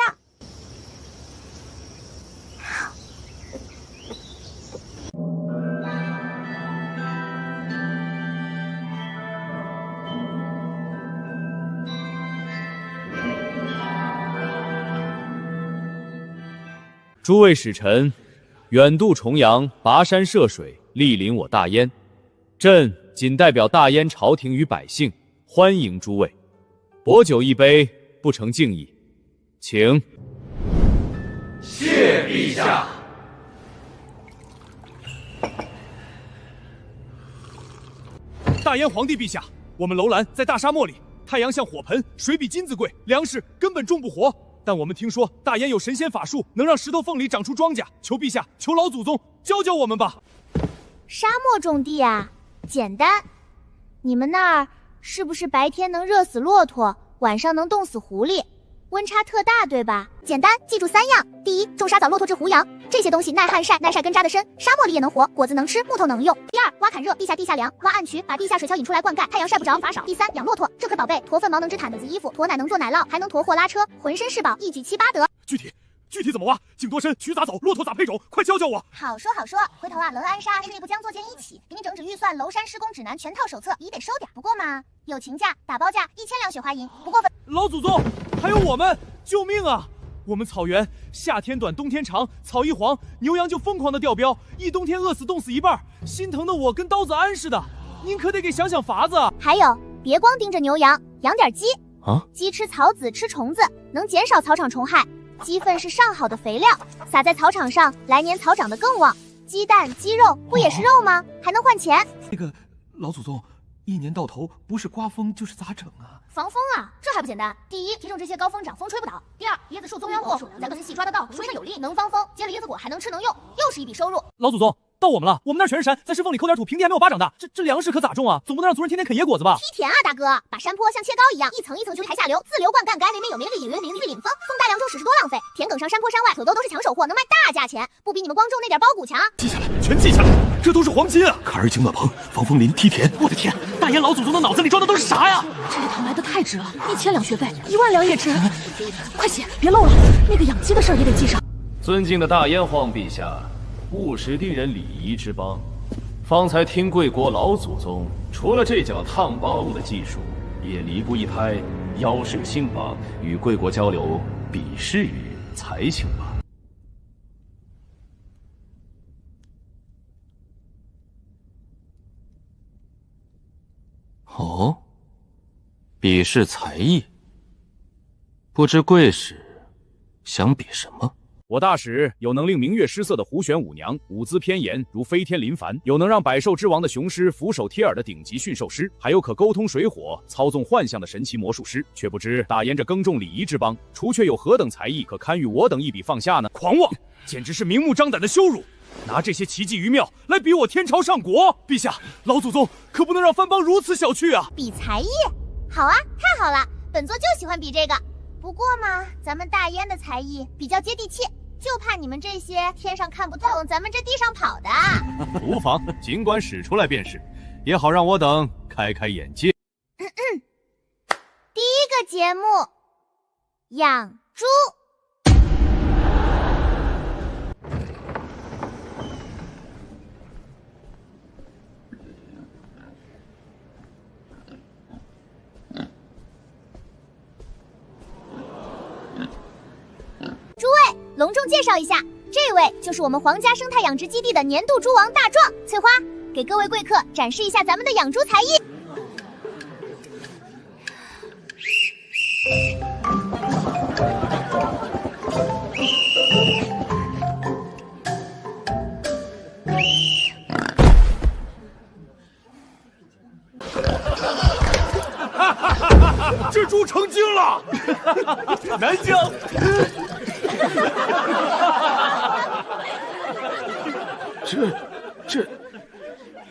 诸位使臣，远渡重洋，跋山涉水，莅临我大燕，朕仅代表大燕朝廷与百姓，欢迎诸位。薄酒一杯，不成敬意，请。谢陛下。大燕皇帝陛下，我们楼兰在大沙漠里，太阳像火盆，水比金子贵，粮食根本种不活。但我们听说大燕有神仙法术，能让石头缝里长出庄稼，求陛下，求老祖宗教教我们吧。沙漠种地啊，简单。你们那儿是不是白天能热死骆驼，晚上能冻死狐狸？温差特大，对吧？简单，记住3样：第一，种沙枣、骆驼至胡杨，这些东西耐旱晒、耐晒根扎得深，沙漠里也能活，果子能吃，木头能用。第二，挖坎热，地下凉，挖暗渠，把地下水桥引出来灌溉，太阳晒不着，法少。第三，养骆驼，这块宝贝，驼粪毛能织毯子、衣服，驼奶能做奶酪，还能驮货拉车，浑身是宝，一举7、8得。具体怎么挖？井多深？渠咋走？骆驼咋配种？快教教我！好说好说，回头啊，棱安沙是内部将做件一起，给你整纸预算、娄山施工指南全套手册，你得收点。不过嘛，友情价、打包价1000两雪花银，不过分。老祖宗，还有我们，救命啊！我们草原夏天短，冬天长，草一黄，牛羊就疯狂的掉膘，一冬天饿死冻死一半，心疼的我跟刀子安似的。您可得给想想法子。还有，别光盯着牛羊，养点鸡啊！鸡吃草籽，吃虫子，能减少草场虫害。鸡粪是上好的肥料，撒在草场上，来年草长得更旺。鸡蛋、鸡肉不也是肉吗？还能换钱。那个老祖宗，一年到头不是刮风就是咋整啊？防风啊，这还不简单？第一，提升这些高风长，风吹不倒；第二，椰子树增援果，咱们细抓得到，水上有力，能防风，结了椰子果还能吃能用，又是一笔收入。老祖宗，到我们了，我们那儿全是山，在石缝里抠点土，平地还没有巴掌大，这粮食可咋种啊？总不能让族人天天啃野果子吧？梯田啊，大哥，把山坡像切糕一样，一层一层去台下流，自流灌溉，该里面有名的引云林，引风，风大梁州使是多浪费。田埂上山坡山外，土豆都是抢手货，能卖大价钱，不比你们光种那点苞谷强。记下来，全记下来，这都是黄金啊！坎儿井暖棚、防风林、梯田，我的天，大燕老祖宗的脑子里装的都是啥呀？这一趟来的太值了，1000两学费，1万两也值。快写，别漏了，那个养鸡的事儿也得记上。尊敬的大燕皇陛下，务实定人礼仪之邦。方才听贵国老祖宗，除了这脚烫暴露的技术，也离不一拍腰式新法，与贵国交流比试于才情吧。哦，比试才艺，不知贵使想比什么？我大使有能令明月失色的胡旋舞娘，舞姿偏严如飞天临凡；有能让百兽之王的雄狮俯首贴耳的顶级驯兽师，还有可沟通水火、操纵幻象的神奇魔术师。却不知大燕这耕种礼仪之邦，除却有何等才艺可堪与我等一比放下呢？狂妄，简直是明目张胆的羞辱！拿这些奇技于妙来比我天朝上国，陛下，老祖宗可不能让藩邦如此小觑啊！比才艺，好啊，太好了，本座就喜欢比这个。不过嘛，咱们大燕的才艺比较接地气。就怕你们这些天上看不懂，咱们这地上跑的。无妨，尽管使出来便是，也好让我等开开眼界。第一个节目，养猪。诸位，隆重介绍一下，这位就是我们皇家生态养殖基地的年度猪王大壮。翠花，给各位贵客展示一下咱们的养猪才艺。这猪成精了，南疆。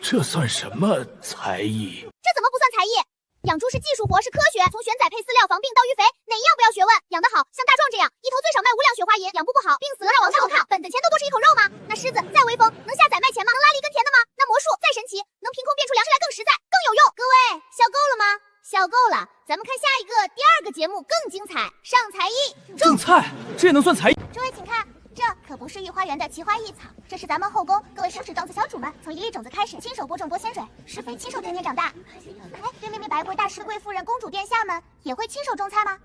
这算什么才艺？这怎么不算才艺？养猪是技术活，是科学。从选宰配饲料、防病到育肥，哪一样不要学问？养得好，像大壮这样，一头最少卖5两雪花银；养不好，病死了让王太后看，本的钱都多吃一口肉吗？那狮子再威风，能下宰卖钱吗？能拉了一根田的吗？那魔术再神奇，能凭空变出粮食来更实在、更有用。各位，笑够了吗？笑够了，咱们看下一个第2个节目更精彩，上才艺。种菜，这也能算才艺？诸位请看。这可不是御花园的奇花异草，这是咱们后宫各位手指种子小主们从一粒种子开始，亲手播种播鲜水，施肥亲手天天长大。哎，对面白贵大师、贵夫人、公主殿下们也会亲手种菜吗？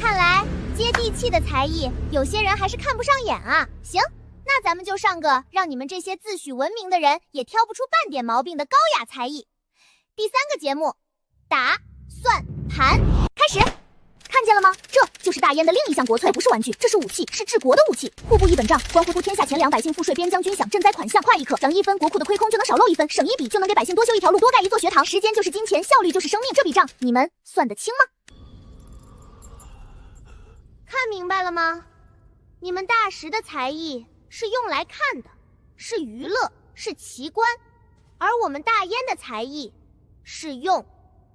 看来接地气的才艺，有些人还是看不上眼啊。行，那咱们就上个让你们这些自诩文明的人也挑不出半点毛病的高雅才艺。第3个节目，打算盘，开始。看见了吗？这就是大燕的另一项国粹，不是玩具，这是武器，是治国的武器。户部一本账，关乎天下钱粮，百姓赋税，边疆军饷，赈灾款项，快一刻，省1分，国库的亏空就能少漏1分，省1笔就能给百姓多修一条路，多盖一座学堂。时间就是金钱，效率就是生命，这笔账你们算得清吗？看明白了吗？你们大食的才艺是用来看的，是娱乐，是奇观，而我们大燕的才艺是用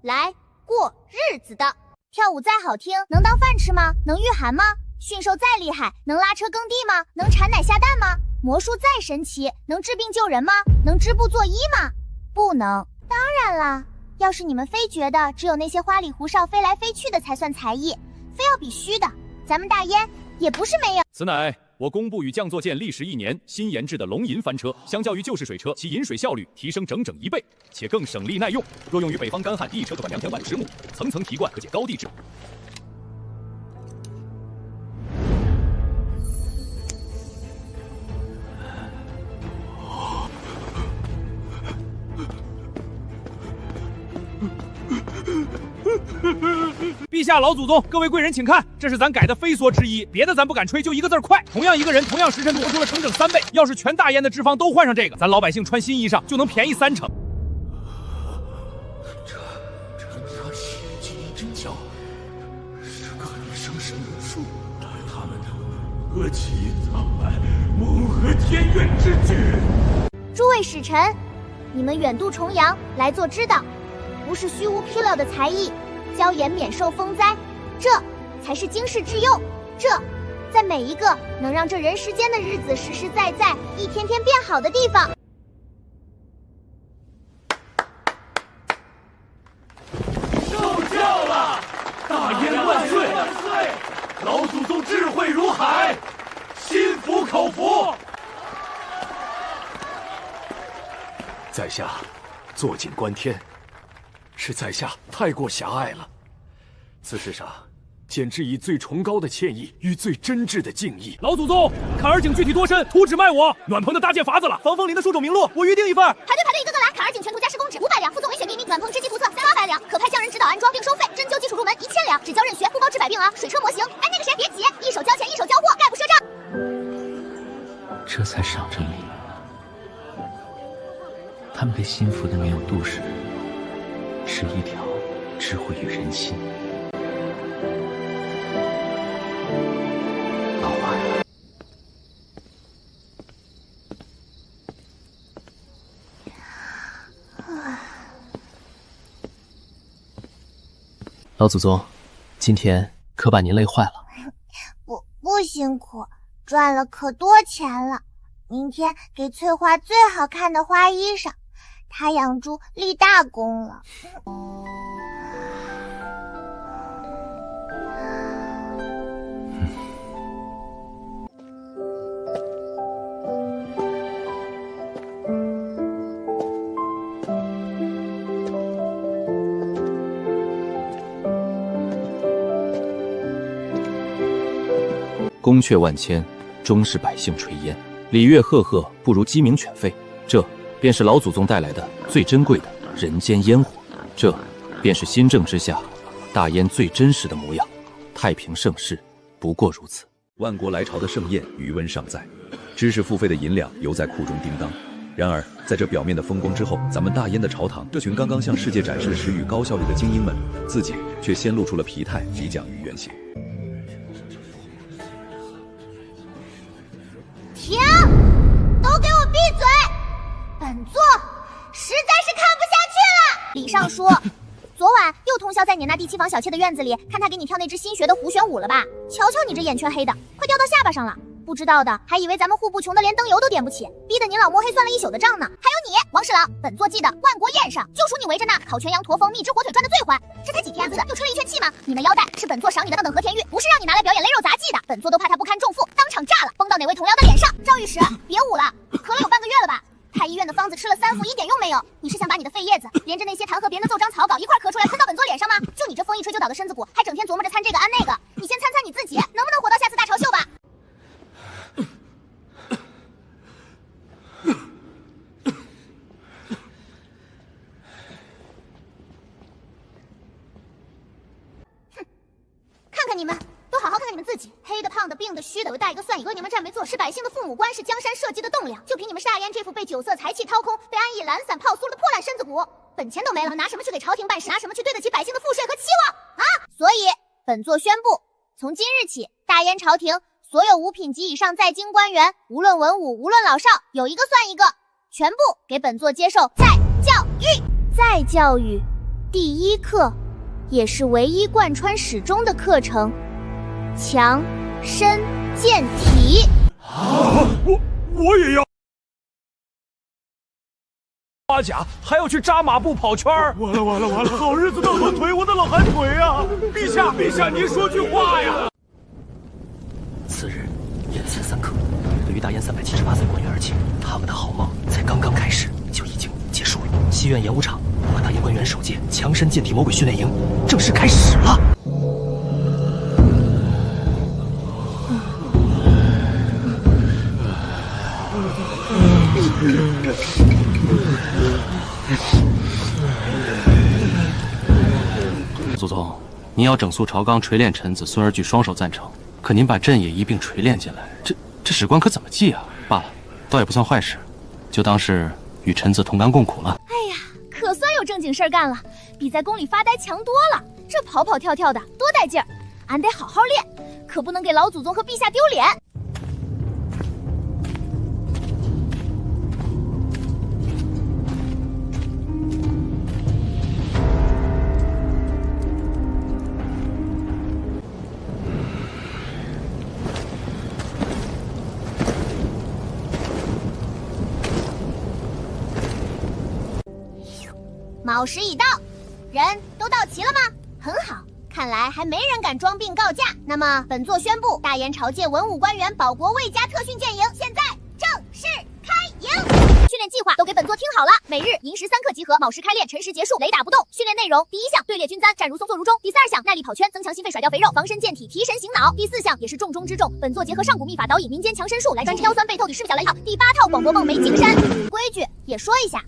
来过日子的。跳舞再好听，能当饭吃吗？能御寒吗？驯兽再厉害，能拉车耕地吗？能产奶下蛋吗？魔术再神奇，能治病救人吗？能织布做衣吗？不能。当然啦，要是你们非觉得只有那些花里胡哨飞来飞去的才算才艺，非要比虚的，咱们大燕也不是没有。此乃我工部与将作舰历时1年新研制的龙银帆车，相较于旧式水车，其引水效率提升整整1倍，且更省力耐用。若用于北方干旱，一车可灌2000万石亩，层层提灌可解高地质。陛下、老祖宗，各位贵人请看，这是咱改的飞梭之一，别的咱不敢吹，就一个字快。同样一个人，同样时辰，多出了整整3倍。要是全大燕的脂肪都换上这个，咱老百姓穿新衣裳就能便宜30%。这血迹真巧，是可以生神无数，他们的恶气苍白，谋合天怨之举。诸位使臣，你们远渡重洋来做知道，不是虚无缥缈的才艺，椒盐免受风灾，这才是经世致用。这，在每一个能让这人世间的日子实实在在、一天天变好的地方。受教了，大燕万岁！老祖宗智慧如海，心服口服。在下坐井观天，是在下太过狭隘了。此事上，简直以最崇高的歉意与最真挚的敬意。老祖宗，坎儿井具体多深，图纸卖我。暖棚的搭建法子了，防风林的树种名录，我预定一份。排队，一个个来。坎儿井全图加施工纸500两，附送文选秘密。暖棚知其图册800两，可派匠人指导安装并收费。针灸基础入门1000两，只教任学，不包治百病啊。水车模型，哎，那个谁别急，一手交钱一手交货，概不赊账。这才赏着礼。他们被心服的没有度时，是一条智慧与人心。老华呀，老祖宗，今天可把您累坏了。不辛苦，赚了可多钱了。明天给翠花最好看的花衣裳。他养猪立大功了。宫阙万千，终是百姓垂涎；礼乐赫赫，不如鸡鸣犬吠。这便是老祖宗带来的最珍贵的人间烟火，这便是新政之下大燕最真实的模样。太平盛世不过如此。万国来朝的盛宴余温尚在，知识付费的银两犹在库中叮当。然而，在这表面的风光之后，咱们大燕的朝堂，这群刚刚向世界展示时与高效率的精英们，自己却先露出了疲态，即将于原形。停！都给我闭嘴！本座实在是看不下去了。李尚书，昨晚又通宵在你那第7房小妾的院子里，看他给你跳那支新学的胡旋舞了吧？瞧瞧你这眼圈黑的，快掉到下巴上了。不知道的还以为咱们户部穷得连灯油都点不起，逼得您老摸黑算了1宿的账呢。还有你，王侍郎，本座记得万国宴上就属你围着那烤全羊驼峰蜜汁火腿转的最欢。这才几天子就吹了一圈气吗？你那腰带是本座赏你的等和田玉，不是让你拿来表演勒肉杂技的。本座都怕他不堪重负，当场炸了，崩到哪位同僚的脸上。赵御史，别舞了，咳了有半个月了吧？太医院的方子吃了3副，一点用没有。你是想把你的废叶子连着那些弹劾别人的奏章草稿一块咳出来喷到本座脸上吗？就你这风一吹就倒的身子骨，还整天琢磨着参这个安那个，你先参参你自己，能不能活到下次大朝秀吧？看看你们，都好好看看你们自己，黑的、胖的、病的、虚的，有带一个算一个，你们站没坐，是百姓的父母官，是江山社稷的栋梁。就凭你们大燕这副被酒色财气掏空、被安逸懒散泡酥了的破烂身子骨，本钱都没了，拿什么去给朝廷办事？拿什么去对得起百姓的赋税和期望啊？所以本座宣布，从今日起，大燕朝廷所有5品及以上在京官员，无论文武，无论老少，有一个算一个，全部给本座接受再教育。再教育第1课，也是唯一贯穿始终的课程，强身健体。我也要花甲，还要去扎马步跑圈儿。完了！好日子到短腿，我的老寒腿啊！陛下，您说句话呀！次日寅巳3刻，对于大燕378岁过女而起，他们的好梦才刚刚开始就已经结束了。西苑演武场和大燕官员首届强身健体魔鬼训练营正式开始了。祖宗，您要整肃朝纲，锤炼臣子，孙儿举双手赞成。可您把朕也一并锤炼进来，这史官可怎么记啊？罢了，倒也不算坏事，就当是与臣子同甘共苦了。哎呀，可算有正经事儿干了，比在宫里发呆强多了。这跑跑跳跳的多带劲儿，俺得好好练，可不能给老祖宗和陛下丢脸。卯时已到，人都到齐了吗？很好，看来还没人敢装病告假。那么本座宣布，大燕朝界文武官员保国卫家特训舰营现在正式开营。训练计划都给本座听好了，每日寅时3刻集合，卯时开练，辰时结束，雷打不动。训练内容：第1项队列均簪，站如松，坐如钟；第2项耐力跑圈，增强心肺，甩掉肥肉，防身健体，提神醒脑；第4项也是重中之重，本座结合上古秘法导引民间强身术来专治腰酸背透、底湿小来套。第8套广播梦梅景山。规矩也说一下，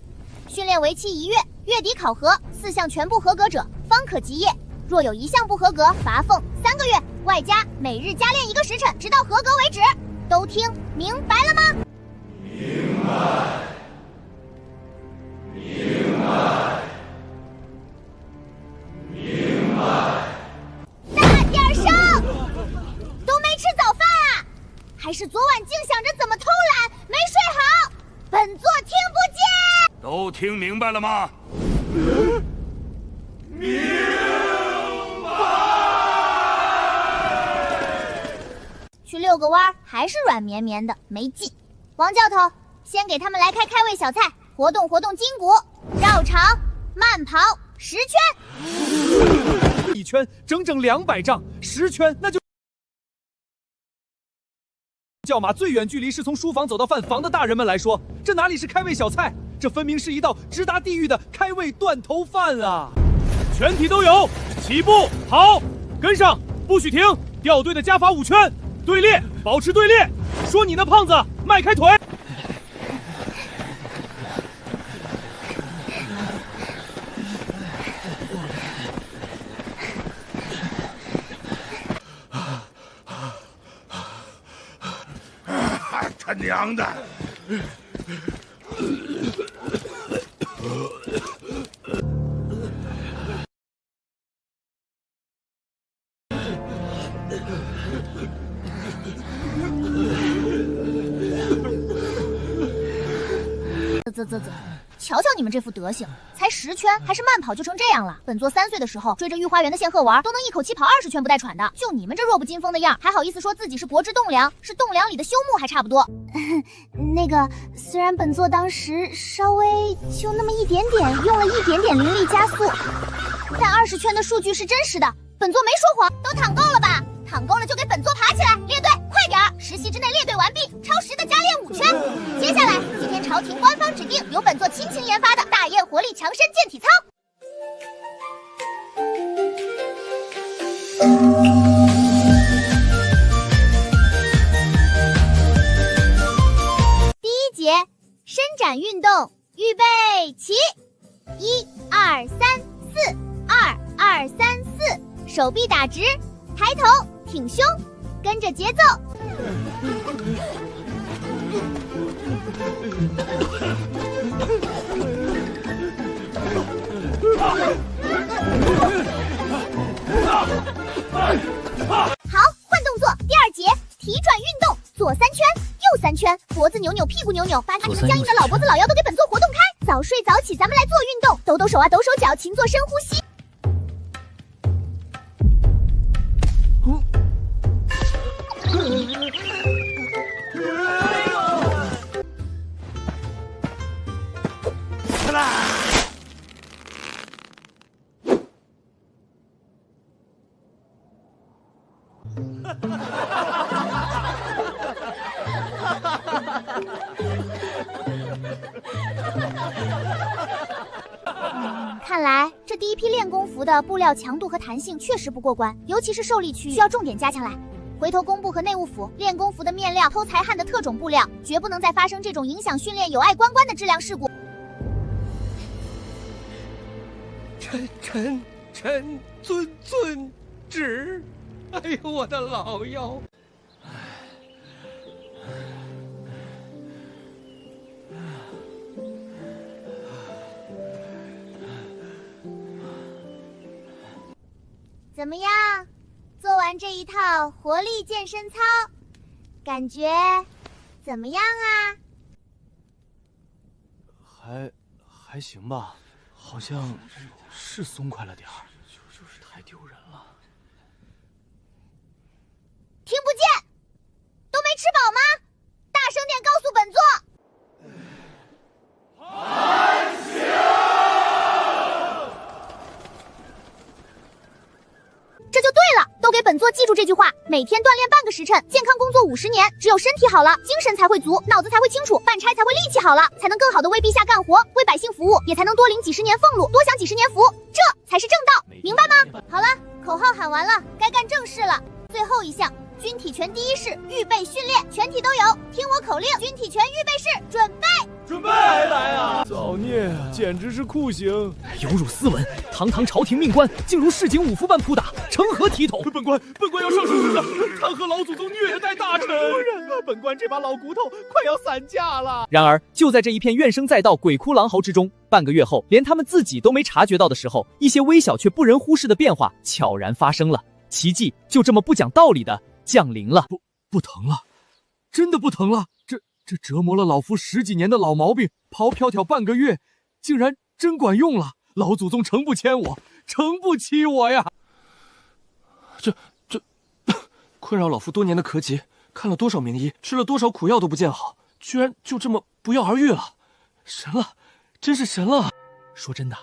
训练为期1月，月底考核，4项全部合格者方可集业。若有1项不合格，罚俸3个月，外加每日加练1个时辰，直到合格为止。都听明白了吗？明白。明白。明白。大点声！都没吃早饭啊？还是昨晚净想着怎么偷懒，没睡好？本座听不见。都听明白了吗？明白。去遛个弯还是软绵绵的，没劲。王教头，先给他们来开胃小菜，活动活动筋骨，绕场慢跑10圈。1圈整整200丈，10圈那就叫马最远距离是从书房走到饭房的大人们来说，这哪里是开胃小菜，这分明是一道直达地狱的开胃断头饭啊！全体都有，起步，好，跟上，不许停，掉队的加罚5圈，队列，保持队列。说你呢，胖子，迈开腿。他娘的！瞧瞧你们这副德行，才10圈还是慢跑就成这样了。本座3岁的时候追着御花园的仙鹤玩，都能一口气跑20圈不带喘的。就你们这弱不禁风的样，还好意思说自己是国之栋梁，是栋梁里的休木还差不多。那个，虽然本座当时稍微就那么一点点用了一点点灵力加速，但20圈的数据是真实的，本座没说谎。都躺够了吧？躺够了就给本座爬起来，列队，快点儿！10息之内列队完毕，超时的加练5圈。接下来，今天朝廷官方指定由本座亲情研发的大雁活力强身健体操。第1节伸展运动，预备起！1、2、3、4，2、2、3、4，手臂打直，抬头挺胸，跟着节奏。好，换动作。第2节提转运动，左3圈，右3圈，脖子扭扭，屁股扭扭，把你们僵硬的老脖子老腰都给本座活动开。早睡早起，咱们来做运动，抖抖手啊，抖手脚，勤做深呼吸。是第一批练功服的布料强度和弹性确实不过关，尤其是受力区需要重点加强来。回头工部和内务府练功服的面料偷裁焊的特种布料，绝不能再发生这种影响训练有碍关关的质量事故。臣遵旨。哎呦，我的老腰！怎么样？做完这一套活力健身操，感觉怎么样啊？还行吧，好像是松快了点儿，就是太丢人了。听不见？都没吃饱吗？大声点告诉本座！这就对了，都给本座记住这句话，每天锻炼半个时辰，健康工作50年。只有身体好了，精神才会足，脑子才会清楚，办差才会力气好了，才能更好的为陛下干活，为百姓服务，也才能多领几十年俸禄，多享几十年福，这才是正道，明白吗？好了，口号喊完了，该干正事了。最后一项，军体拳第一式预备训练，全体都有，听我口令，军体拳预备式，准备。准备来啊！造孽啊，简直是酷刑！有辱斯文，堂堂朝廷命官，竟如市井武夫般扑打，成何体统？本官要上书了，弹劾老祖宗虐待大臣！夫人啊，本官这把老骨头快要散架了。然而，就在这一片怨声载道、鬼哭狼嚎之中，半个月后，连他们自己都没察觉到的时候，一些微小却不忍忽视的变化悄然发生了。奇迹就这么不讲道理的降临了。不疼了，真的不疼了。这折磨了老夫10几年的老毛病，跑飘飘半个月，竟然真管用了。老祖宗诚不迁我，诚不欺我呀！这困扰老夫多年的咳疾，看了多少名医，吃了多少苦药都不见好，居然就这么不药而愈了，神了，真是神了！说真的，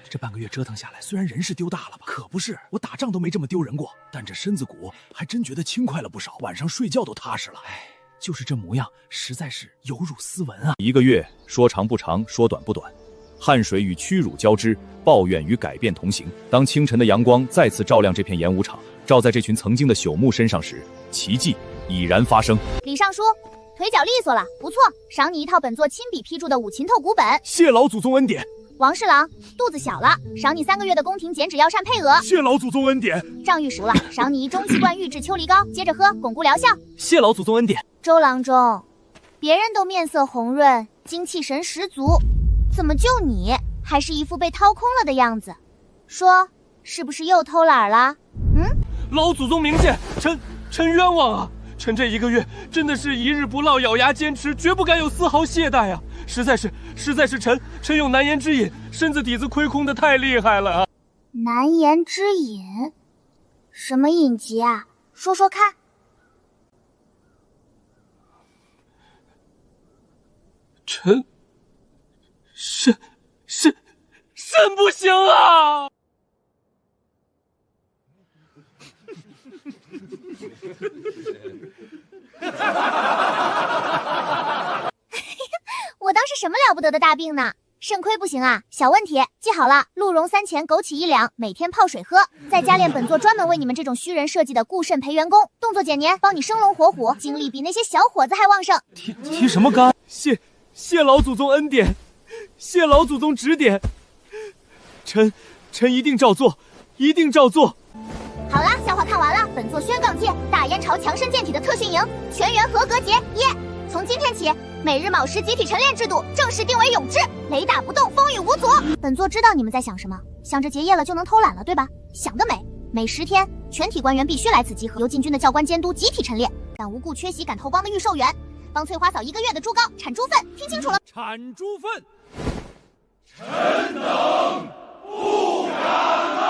这半个月折腾下来，虽然人是丢大了吧，可不是，我打仗都没这么丢人过，但这身子骨还真觉得轻快了不少，晚上睡觉都踏实了。哎，就是这模样，实在是有辱斯文啊！1个月，说长不长，说短不短，汗水与屈辱交织，抱怨与改变同行。当清晨的阳光再次照亮这片演武场，照在这群曾经的朽木身上时，奇迹已然发生。李尚书，腿脚利索了，不错，赏你一套本座亲笔批注的五禽透骨本。谢老祖宗恩典。王侍郎，肚子小了，赏你3个月的宫廷减脂药膳配额。谢老祖宗恩典。胀玉熟了，赏你中气灌玉制秋梨膏，接着喝，巩固疗效。谢老祖宗恩典。周郎中，别人都面色红润，精气神十足，怎么就你还是一副被掏空了的样子？说，是不是又偷懒了？老祖宗明鉴，臣冤枉啊！臣这1个月真的是一日不落，咬牙坚持，绝不敢有丝毫懈怠啊！实在是臣有难言之隐，身子底子亏空的太厉害了啊！难言之隐？什么隐疾啊？说说看。臣肾不行啊！我当是什么了不得的大病呢？肾亏不行啊，小问题，记好了，鹿茸3钱，枸杞1两，每天泡水喝，再加练本座专门为你们这种虚人设计的固肾培元功，动作减年，帮你生龙活虎，精力比那些小伙子还旺盛。提什么干？谢老祖宗恩典，谢老祖宗指点，臣一定照做，一定照做。好了，笑话看完了，本座宣告诫，大燕朝强身健体的特训营全员合格节耶！从今天起，每日卯时集体晨练制度正式定为永制，雷打不动，风雨无阻。本座知道你们在想什么，想着结业了就能偷懒了，对吧？想得美！每10天，全体官员必须来此集合，由禁军的教官监督集体晨练。敢无故缺席赶头帮的预售员，帮翠花嫂1个月的猪羔产猪粪，听清楚了？产猪粪。臣等不敢慢。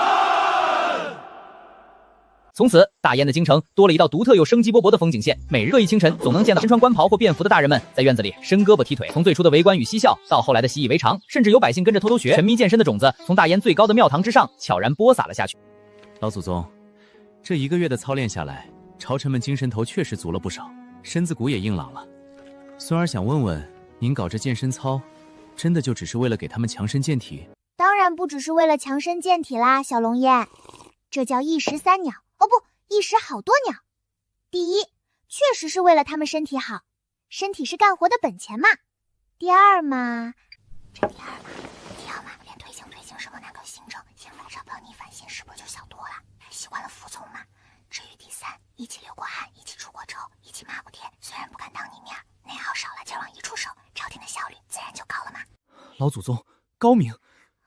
从此，大燕的京城多了一道独特又生机勃勃的风景线。每日各一清晨，总能见到身穿官袍或便服的大人们在院子里伸胳膊踢腿。从最初的围观与嬉笑，到后来的习以为常，甚至有百姓跟着偷偷学。沉迷健身的种子，从大燕最高的庙堂之上悄然播撒了下去。老祖宗，这1个月的操练下来，朝臣们精神头确实足了不少，身子骨也硬朗了。孙儿想问问，您搞这健身操，真的就只是为了给他们强身健体？当然不只是为了强身健体啦，小龙燕，这叫一石三鸟，哦不，一石好多鸟。第一，确实是为了他们身体好，身体是干活的本钱嘛。第二嘛，连推行什么那个行政，先反少不了逆反心，是不是就小多了？习惯了服从嘛。至于第三，一起流过汗，一起出过丑，一起骂过天，虽然不敢当你面，内耗少了，劲往一出手，朝廷的效率自然就高了嘛。老祖宗高明，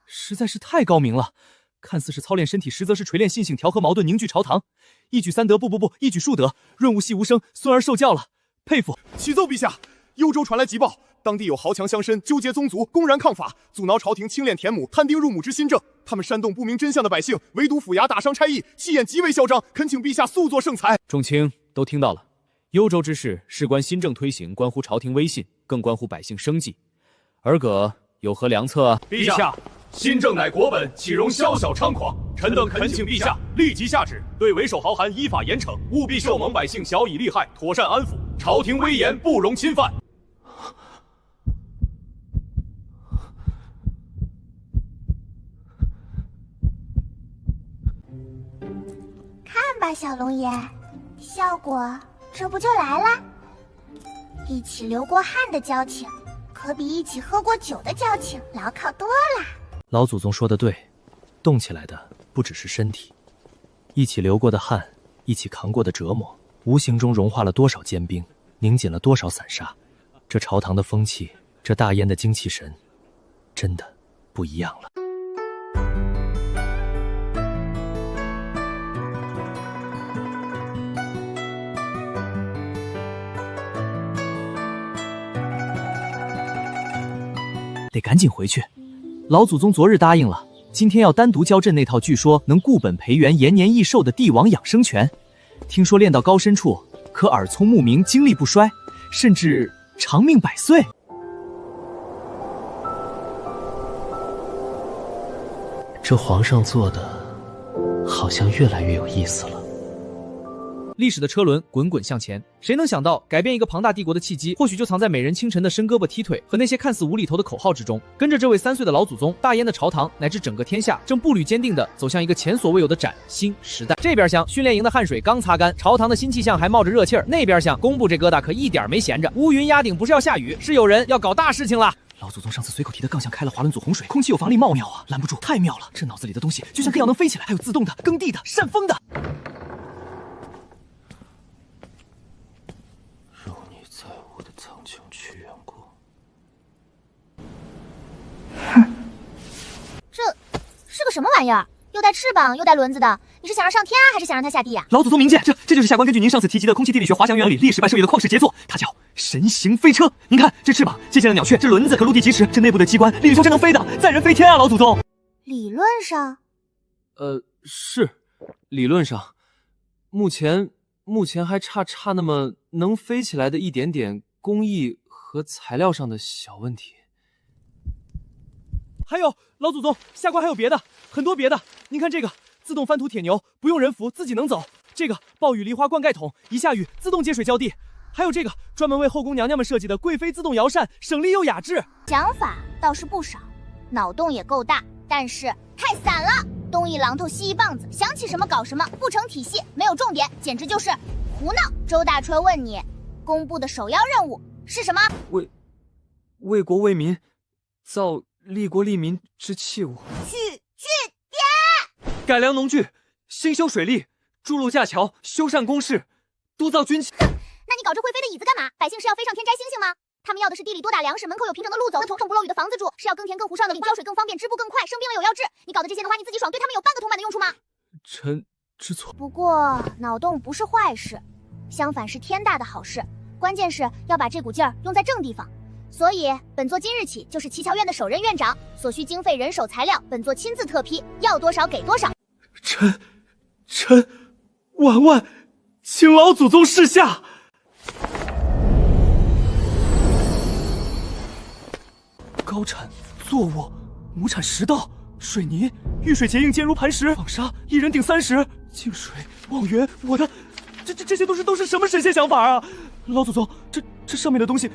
实在是太高明了。看似是操练身体，实则是锤炼性调和矛盾，凝聚朝堂。一举三得，不，一举数得，润物细无声，孙儿受教了，佩服。启奏陛下，幽州传来急报，当地有豪强乡绅纠结宗族，公然抗法，阻挠朝廷清敛田亩、摊丁入亩之新政。他们煽动不明真相的百姓，围堵府衙，打伤差役，气焰极为嚣张，恳请陛下速作圣裁。众卿都听到了，幽州之事事关新政推行，关乎朝廷威信，更关乎百姓生计。尔葛有何良策啊？陛下，新政乃国本，岂容宵小猖狂？臣等恳请陛下立即下旨，对为首豪寒依法严惩，务必受蒙百姓晓以利害，妥善安抚，朝廷威严不容侵犯。看吧，小龙爷，效果这不就来了？一起流过汗的交情，可比一起喝过酒的交情牢靠多了。老祖宗说的对，动起来的不只是身体，一起流过的汗，一起扛过的折磨，无形中融化了多少坚冰，拧紧了多少散沙。这朝堂的风气，这大燕的精气神，真的不一样了。得赶紧回去。老祖宗昨日答应了，今天要单独教朕那套据说能固本培元、延年益寿的帝王养生拳。听说练到高深处，可耳聪目明、精力不衰，甚至长命100岁。这皇上做的，好像越来越有意思了。历史的车轮滚滚向前，谁能想到改变一个庞大帝国的契机，或许就藏在美人清晨的伸胳膊踢腿和那些看似无厘头的口号之中。跟着这位3岁的老祖宗，大燕的朝堂乃至整个天下，正步履坚定地走向一个前所未有的崭新时代。这边厢训练营的汗水刚擦干，朝堂的新气象还冒着热气儿；那边厢工部这疙瘩可一点没闲着，乌云压顶不是要下雨，是有人要搞大事情了。老祖宗上次随口提的杠像开了华伦祖洪水，空气有防力，妙啊！拦不住，太妙了！这脑子里的东西就像更要能飞起来，还有自动的、耕地的、扇风的。这是个什么玩意儿？又带翅膀又带轮子的，你是想让上天啊，还是想让它下地啊？老祖宗明鉴，这就是下官根据您上次提及的空气地理学滑翔原理历史版授予的旷世杰作，它叫神行飞车。您看，这翅膀接近了鸟雀，这轮子可陆地疾驰，这内部的机关理论上是能飞的，载人飞天啊！老祖宗，理论上，是理论上，目前还差那么能飞起来的一点点工艺和材料上的小问题。还有老祖宗，下官还有别的，很多别的。您看这个自动翻土铁牛，不用人扶，自己能走；这个暴雨梨花灌溉桶，一下雨自动接水浇地；还有这个专门为后宫娘娘们设计的贵妃自动摇扇，省力又雅致。想法倒是不少，脑洞也够大，但是太散了。东一榔头西一棒子，想起什么搞什么，不成体系，没有重点，简直就是胡闹。周大春问你，公布的首要任务是什么？为国为民，造利国利民之器物。去点！改良农具，兴修水利，筑路架桥，修缮工事，督造军器。那你搞这会飞的椅子干嘛？百姓是要飞上天摘星星吗？他们要的是地里多打粮食，门口有平整的路走，跟从生不漏雨的房子住，是要耕田更湖上的浇水更方便，织布更快，生病了有药治。你搞的这些的话，你自己爽，对他们有半个铜板的用处吗？臣知错。不过脑洞不是坏事，相反是天大的好事。关键是要把这股劲儿用在正地方。所以本座今日起就是齐桥院的首任院长，所需经费、人手、材料，本座亲自特批，要多少给多少。臣万请老祖宗示下。高产作物，亩产10道，水泥、遇水结硬，坚如磐石，纺纱1人顶30，净水、望源，我的，这些都是什么神仙想法啊！老祖宗，这上面的东西，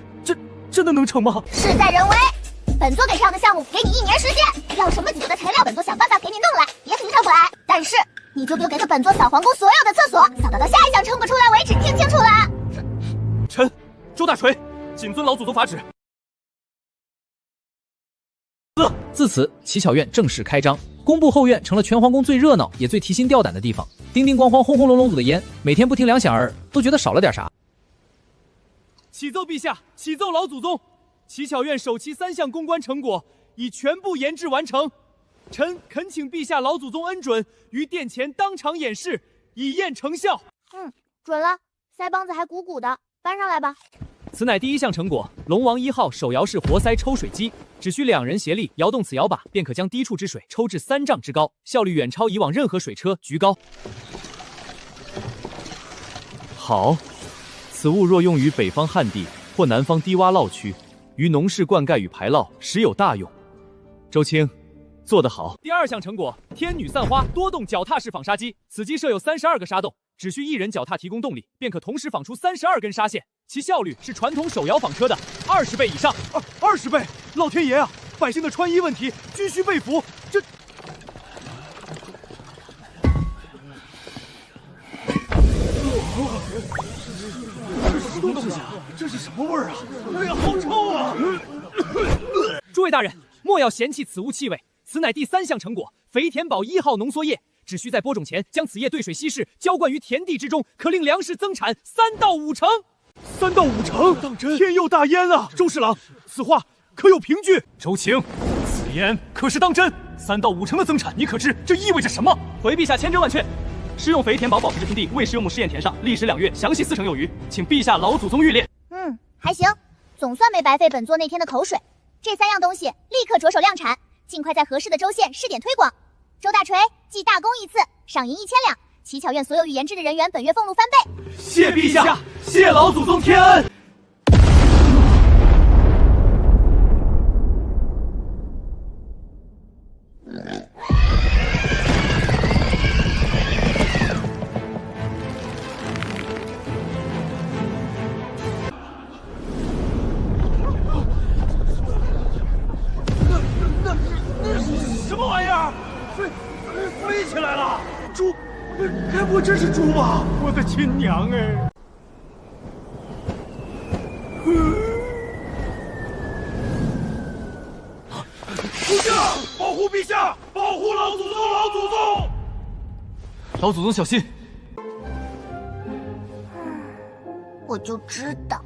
真的能成吗？事在人为。本座给这样的项目给你1年时间，要什么急救的材料，本座想办法给你弄来，别提上不来。但是你就别给个本座扫皇宫所有的厕所，扫到下一项成果出来为止，听清楚了。臣周大锤，谨遵老祖宗法旨。自此，乞巧院正式开张，工部后院成了全皇宫最热闹也最提心吊胆的地方。叮叮咣咣、轰轰隆隆组的烟，每天不听2响儿，都觉得少了点啥。启奏陛下，启奏老祖宗，乞巧院首期3项攻关成果已全部研制完成，臣恳请陛下老祖宗恩准，于殿前当场演示，以验成效。准了，腮帮子还鼓鼓的，搬上来吧。此乃第1项成果，龙王1号手摇式活塞抽水机，只需2人协力摇动此摇把，便可将低处之水抽至3丈之高，效率远超以往任何水车举高。好，此物若用于北方旱地或南方低洼涝区，于农事灌溉与排涝实有大用。周青，做得好。第2项成果，天女散花多动脚踏式纺纱机，此机设有32个纱洞，只需1人脚踏提供动力，便可同时纺出32根纱线，其效率是传统手摇纺车的20倍以上。20倍！老天爷啊！百姓的穿衣问题均需被服，这是什么东西啊？这是什么味儿啊？哎呀，好臭啊！诸位大人，莫要嫌弃此物气味，此乃第3项成果，肥田宝1号浓缩液。只需在播种前将此液兑水稀释，浇灌于田地之中，可令粮食增产3到5成。3到5成，当真？天佑大燕啊！周侍郎，此话可有凭据？周青，此言可是当真？3到5成的增产，你可知这意味着什么？回陛下千真万确。施用肥田宝保培植田地未施用木试验田上，历时2月，详细4成有余，请陛下老祖宗御列。还行，总算没白费本座那天的口水。这3样东西立刻着手量产，尽快在合适的州县试点推广。周大锤，记大功1次，赏银1000两。乞巧院所有与研制的人员本月俸禄翻倍。谢陛下，谢老祖宗天恩。什么玩意儿？飞起来了！猪，该不会真是猪吧？我的亲娘哎！部下，保护陛下，保护老祖宗，老祖宗！老祖宗小心！我就知道。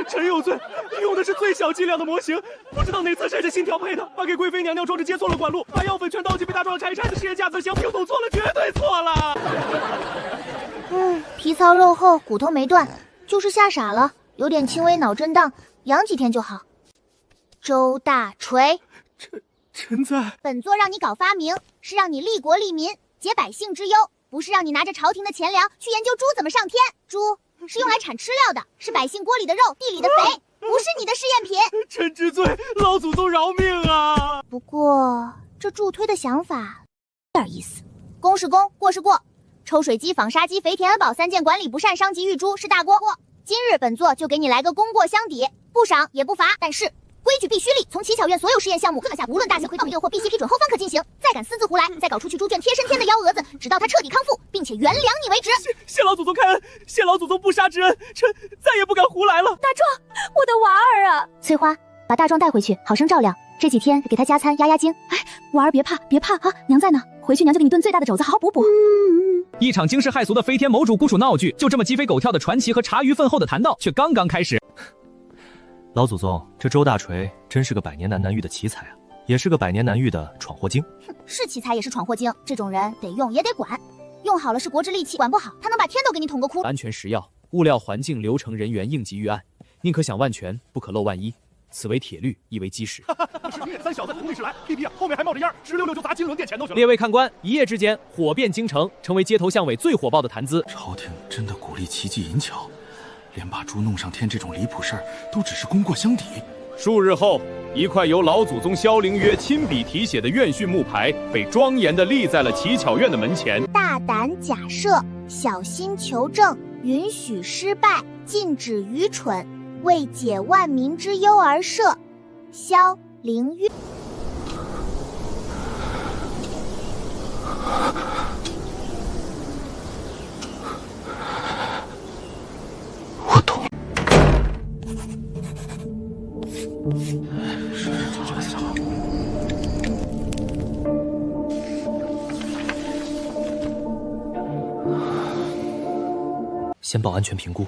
臣有罪，用的是最小剂量的模型，不知道哪次谁是新调配的，把给贵妃娘娘装置接错了管路，把药粉全倒进被她装拆的实验架子箱，又弄错了，绝对错了。皮糙肉厚，骨头没断，就是吓傻了，有点轻微脑震荡，养几天就好。周大锤，臣在。本座让你搞发明，是让你利国利民，解百姓之忧，不是让你拿着朝廷的钱粮去研究猪怎么上天。猪是用来产吃料的，是百姓锅里的肉，地里的肥，不是你的试验品。臣知罪，老祖宗饶命啊！不过这助推的想法有点意思。功是功，过是过。抽水机、纺纱机、肥田恩宝3件管理不善，伤及玉珠，是大过。今日本座就给你来个功过相抵，不赏也不罚，但是规矩必须立。从乞巧院所有试验项目各下，无论大小，到你或必须批准后方可进行。再敢私自胡来，再搞出去猪圈贴身天的幺蛾子，直到他彻底康复，并且原谅你为止。谢老祖宗开恩，谢老祖宗不杀之恩，臣再也不敢胡来了。大壮，我的娃儿啊！翠花，把大壮带回去，好生照料。这几天给他加餐压惊。哎，娃儿别怕，别怕啊，娘在呢。回去娘就给你炖最大的肘子，好好补补。一场惊世骇俗的飞天谋主孤楚闹剧，就这么鸡飞狗跳的传奇和茶余饭后的谈道，却刚刚开始。老祖宗，这周大锤真是个百年难遇的奇才啊，也是个百年难遇的闯祸精。是奇才也是闯祸精，这种人得用也得管，用好了是国之利器，管不好他能把天都给你捅个窟。安全食药、物料、环境、流程、人员、应急预案，宁可想万全，不可漏万一。此为铁律，亦为基石。是灭三小子从历史来，屁屁啊，后面还冒着烟，直溜溜就砸金轮殿前头去了。列位看官，一夜之间火遍京城，成为街头巷尾最火爆的谈资。朝廷真的鼓励奇技淫巧，连把猪弄上天这种离谱事儿都只是功过相抵。数日后，一块由老祖宗萧灵约亲笔题写的院训木牌被庄严地立在了乞巧院的门前。大胆假设，小心求证，允许失败，禁止愚蠢，为解万民之忧而设。萧灵约。我懂。先报安全评估，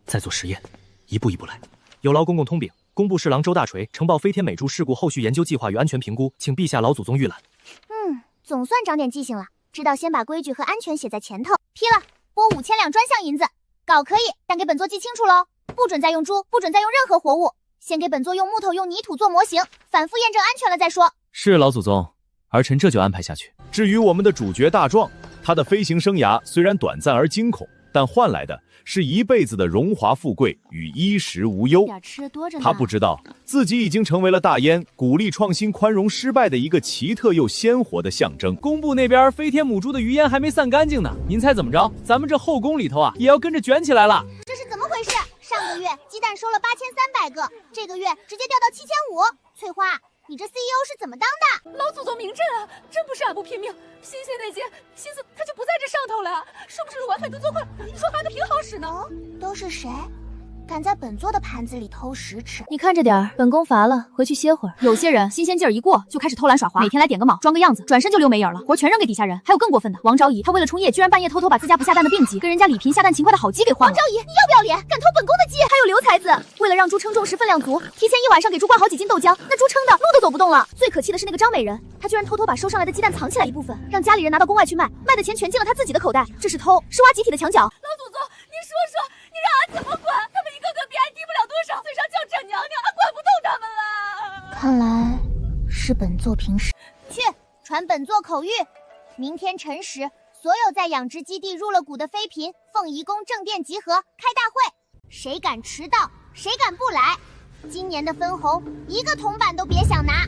再做实验，一步一步来。有劳公公通禀，工部侍郎周大锤呈报飞天美珠事故后续研究计划与安全评估，请陛下老祖宗预览。总算长点记性了，知道先把规矩和安全写在前头。批了，拨5000两专项银子。稿可以，但给本座记清楚喽，不准再用猪，不准再用任何活物。先给本座用木头、用泥土做模型，反复验证安全了再说。是老祖宗，儿臣这就安排下去。至于我们的主角大壮，他的飞行生涯虽然短暂而惊恐，但换来的是一辈子的荣华富贵与衣食无忧。吃的多着呢。他不知道自己已经成为了大燕鼓励创新、宽容失败的一个奇特又鲜活的象征。工部那边飞天母猪的余烟还没散干净呢，您猜怎么着？咱们这后宫里头啊，也要跟着卷起来了。这是怎么回事？上个月鸡蛋收了8300个，这个月直接掉到7500。翠花，你这 CEO 是怎么当的？老祖宗明鉴啊，真不是俺不拼命，新鲜那些心思他就不在这上头了，是不是玩很多做快，说还的挺好使呢？都是谁敢在本座的盘子里偷食吃？你看着点儿，本宫乏了，回去歇会儿。有些人新鲜劲儿一过，就开始偷懒耍滑，每天来点个卯，装个样子，转身就溜没影了，活全扔给底下人。还有更过分的，王昭仪，她为了冲业，居然半夜偷偷把自家不下蛋的病鸡跟人家李嫔下蛋勤快的好鸡给换了。王昭仪，你要不要脸？敢偷本宫的鸡？还有刘才子，为了让猪称重时分量足，提前1晚上给猪灌好几斤豆浆，那猪称的路都走不动了。最可气的是那个张美人，她居然偷偷把收上来的鸡蛋藏起来一部分，让家里人拿到宫外去卖，卖的钱全进了她自己的口袋。这是偷，是挖集体的墙角。老祖宗，你说说，你让俺怎么管？他们一个个比俺低不了多少，嘴上叫正娘娘，俺管不动他们了。看来是本座平时去传本座口谕，明天辰时，所有在养殖基地入了股的妃嫔，凤仪宫正殿集合开大会，谁敢迟到，谁敢不来，今年的分红一个铜板都别想拿。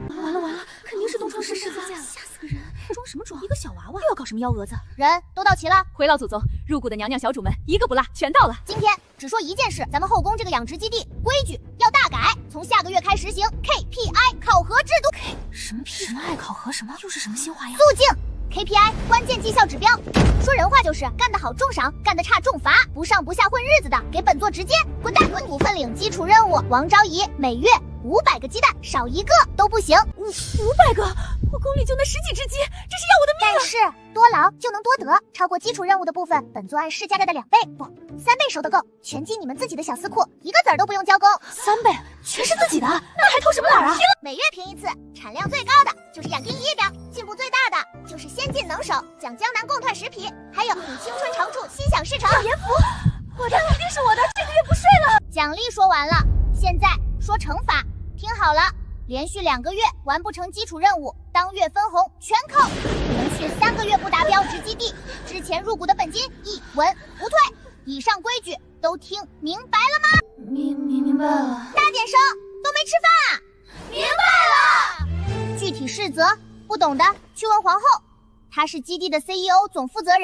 完了完了，肯定是东窗事发，吓死个人！装什么装？一个小娃娃又要搞什么幺蛾子？人都到齐了，回老祖宗，入股的娘娘小主们一个不落，全到了。今天只说一件事，咱们后宫这个养殖基地规矩要大改，从下个月开实行 KPI 考核制度。什么 PI 考核什么？又是什么新花样？肃静 ！KPI 关键绩效指标，说人话就是干得好重赏，干得差重罚，不上不下混日子的给本座直接滚蛋！股份领基础任务，王昭仪每月500个鸡蛋，少一个都不行。500个，我宫里就那10几只鸡，这是要我的命啊！但是多劳就能多得，超过基础任务的部分，本座按市价的2倍，不3倍收得够，全进你们自己的小私库，一个子儿都不用交工。3倍，全是自己的，那还偷什么懒啊？每月评一次，产量最高的就是养丁仪表，进步最大的就是先进能手，奖江南贡团10匹，还有你青春常驻，心想事成。颜福，我的一定是我的，这个月不睡了。奖励说完了，现在说惩罚，听好了。连续2个月完不成基础任务，当月分红全扣；连续3个月不达标值基地，之前入股的本金一文不退。以上规矩都听明白了吗？明白了。大点声，都没吃饭啊！明白了。具体事则不懂的去问皇后，她是基地的 CEO 总负责人，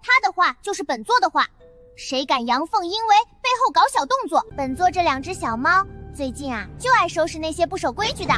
她的话就是本座的话。谁敢阳奉阴违，背后搞小动作，本座这2只小猫最近啊，就爱收拾那些不守规矩的。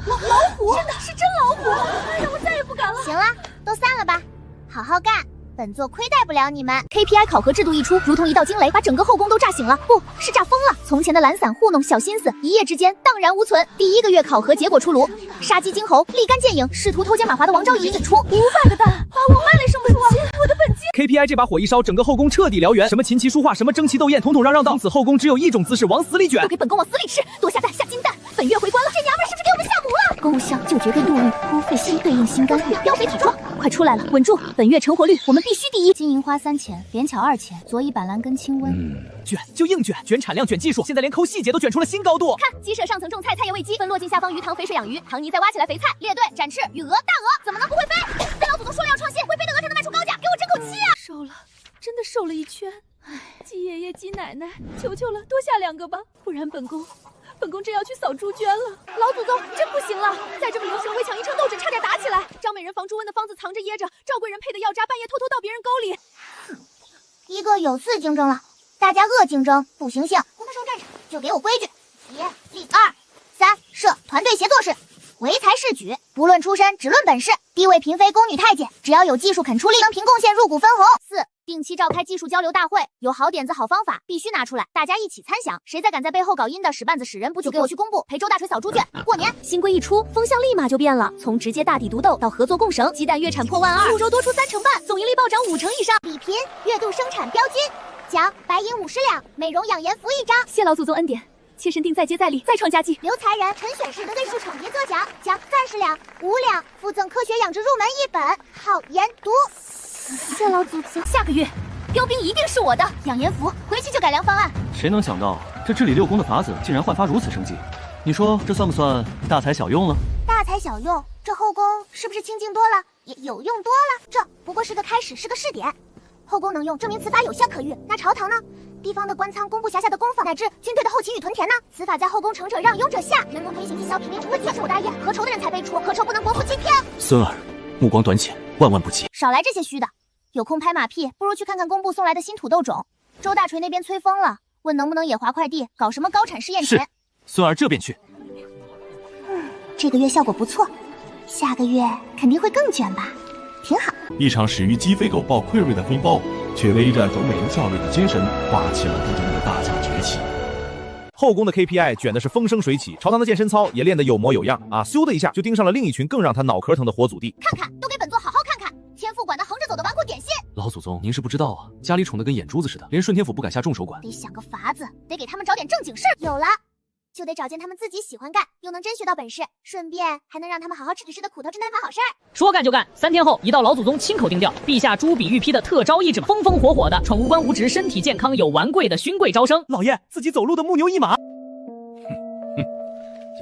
老虎，真的是真老虎！哎呀，我再也不敢了。行了，都散了吧，好好干，本座亏待不了你们。KPI 考核制度一出，如同一道惊雷，把整个后宫都炸醒了，不是炸疯了。从前的懒散糊弄小心思，一夜之间荡然无存。第1个月考核结果出炉，杀鸡儆猴，立竿见影，试图偷奸马滑的王昭仪引出500个蛋，把我卖了剩不出啊！我的本金。KPI 这把火一烧，整个后宫彻底燎原，什么琴棋书画，什么争奇斗艳，统统让道。从此后宫只有一种姿势，往死里卷，都给本宫往死里吃，多下蛋下金蛋。本月回关了，这娘们是不是给我们下蛊了？购物箱就决对路域，勾费心对应心肝月，膘肥体壮，快出来了，稳住！本月成活率我们必须第一。金银花3钱，连巧2钱，佐以板蓝根清温。卷就硬卷，卷产量卷技术，现在连抠细节都卷出了新高度。看，鸡舍上层种菜，菜叶未积，分落进下方鱼塘肥水养鱼，塘泥再挖起来肥菜。列队展翅，与鹅、大鹅怎么能不会飞？被老祖宗说了要创新，会飞的鹅才能卖出高价，给我争口气啊！瘦了，真的瘦了一圈。唉，鸡爷爷、鸡奶奶，求求了，多下2个吧，不然本宫真要去扫猪圈了。老祖宗真不行了，再这么流行会抢一秤豆枕，差点打起来。张美人防猪瘟的方子藏着掖着，赵贵人配的药渣半夜偷偷到别人沟里。一个有4竞争了，大家恶竞争不行性，公他上战场就给我规矩，1、立、2、3设团队协作式，唯才是举，不论出身，只论本事。地位嫔妃、宫女、太监，只要有技术肯出力，能凭贡献入股分红。4、定期召开技术交流大会，有好点子、好方法必须拿出来，大家一起参详。谁再敢在背后搞阴的，使绊子使人不就给我去公布，陪周大锤扫猪圈。过年新规一出，风向立马就变了，从直接大底独斗到合作共生，鸡蛋月产破12000，肉肉多出3成半，总盈利暴涨5成以上。比拼月度生产标金，奖白银50两，美容养颜服1张。谢老祖宗恩典。切身定再接再厉，再创佳绩。刘才然、陈选士的内数宠蝶作奖，奖30两，5两附赠科学养殖入门1本，好研读。谢老祖宗。下个月标兵一定是我的，养颜服回去就改良方案。谁能想到这治理6宫的法子竟然焕发如此生机？你说这算不算大材小用了？大材小用，这后宫是不是清静多了，也有用多了？这不过是个开始，是个试点。后宫能用，证明此法有效可遇。那朝堂呢？地方的官仓、工部辖下的工坊，乃至军队的后勤与屯田呢？此法在后宫成者让，庸者下，能够推行地消平民除问题，是我大业。何愁的人才辈出，何愁不能国富金平？孙儿目光短浅，万万不及。少来这些虚的，有空拍马屁，不如去看看工部送来的新土豆种。周大锤那边催疯了，问能不能也划块地，搞什么高产试验田。是，孙儿这便去。这个月效果不错，下个月肯定会更卷吧？挺好。一场始于鸡飞狗报溃锐的风暴，却为一战走美人效率的精神，刮起了不争的大奖崛起。后宫的 KPI 卷的是风生水起，朝堂的健身操也练得有模有样啊！咻的一下就盯上了另一群更让他脑壳疼的活祖弟。看看，都给本座好好看看，天父管的横着走的纨绔点心。老祖宗，您是不知道啊，家里宠得跟眼珠子似的，连顺天府不敢下重手管。得想个法子，得给他们找点正经事儿。有了。就得找件他们自己喜欢干，又能真学到本事，顺便还能让他们好好吃吃的苦头侦探法好事儿。说干就干，3天后一道老祖宗亲口定调，陛下朱笔御批的特招一纸，风风火火的，闯无官无职，身体健康有完贵的勋贵招生。老爷自己走路的木牛一马。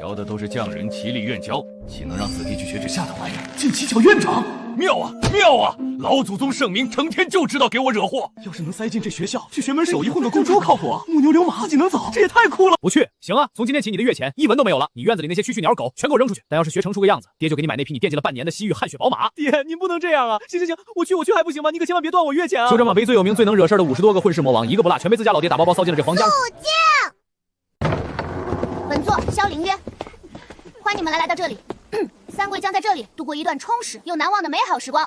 教的都是匠人齐力院教，岂能让子弟去学这下等玩意儿？进七巧院长，妙啊妙啊！老祖宗圣明，成天就知道给我惹祸。要是能塞进这学校，去学门手艺，混个公主靠谱。木牛流马自己能走，这也太酷了。不去行啊，从今天起你的月钱1文都没有了，你院子里那些蛐蛐鸟狗全给我扔出去。但要是学成出个样子，爹就给你买那匹你惦记了半年的西域汗血宝马。爹，您不能这样啊！行，我去还不行吗？你可千万别断我月钱啊！就这么为最有名、最能惹事的50多个混世魔王，一个不落全被自家老爹打包包骚进了这皇家。肃静。本座萧凌约，欢迎你们来到这里。三贵将在这里度过一段充实又难忘的美好时光。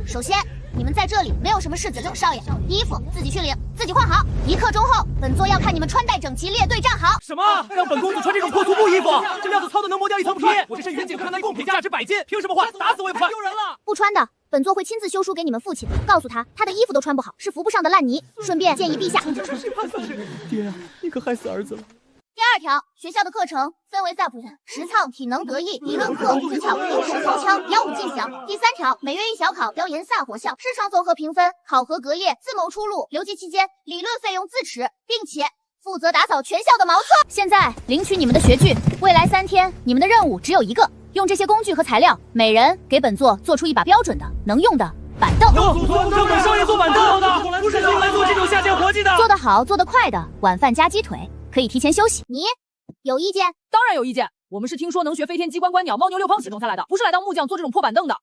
首先，你们在这里没有什么事子，少爷，衣服自己去领，自己换好。1刻钟后，本座要看你们穿戴整齐，列队站好。什么？让本公子穿这种破粗布衣服？这料子糙的能磨掉一层皮。我这身云锦客的贡品价值100金，凭什么换？打死我也不换！丢人了！不穿的，本座会亲自修书给你们父亲，告诉他的衣服都穿不好，是扶不上的烂泥。顺便建议陛下，爹，你可害死儿子了。第2条，学校的课程分为在部分：实操、体能、德艺、理论课、技巧、应试、操枪、妖舞进降。第3条，每月1小考，标研散火项，市场综合评分，考核隔夜，自谋出路。留级期间，理论费用自持，并且负责打扫全校的茅厕。现在领取你们的学具，未来3天，你们的任务只有一个，用这些工具和材料，每人给本座做出一把标准的、能用的板凳。老祖宗让本少爷做板凳的，不是用来做这种下贱活计的。做得好，做得快的，晚饭加鸡腿。可以提前休息。你有意见？当然有意见。我们是听说能学飞天机关关鸟猫牛六方启动才来的，不是来当木匠做这种破板凳的。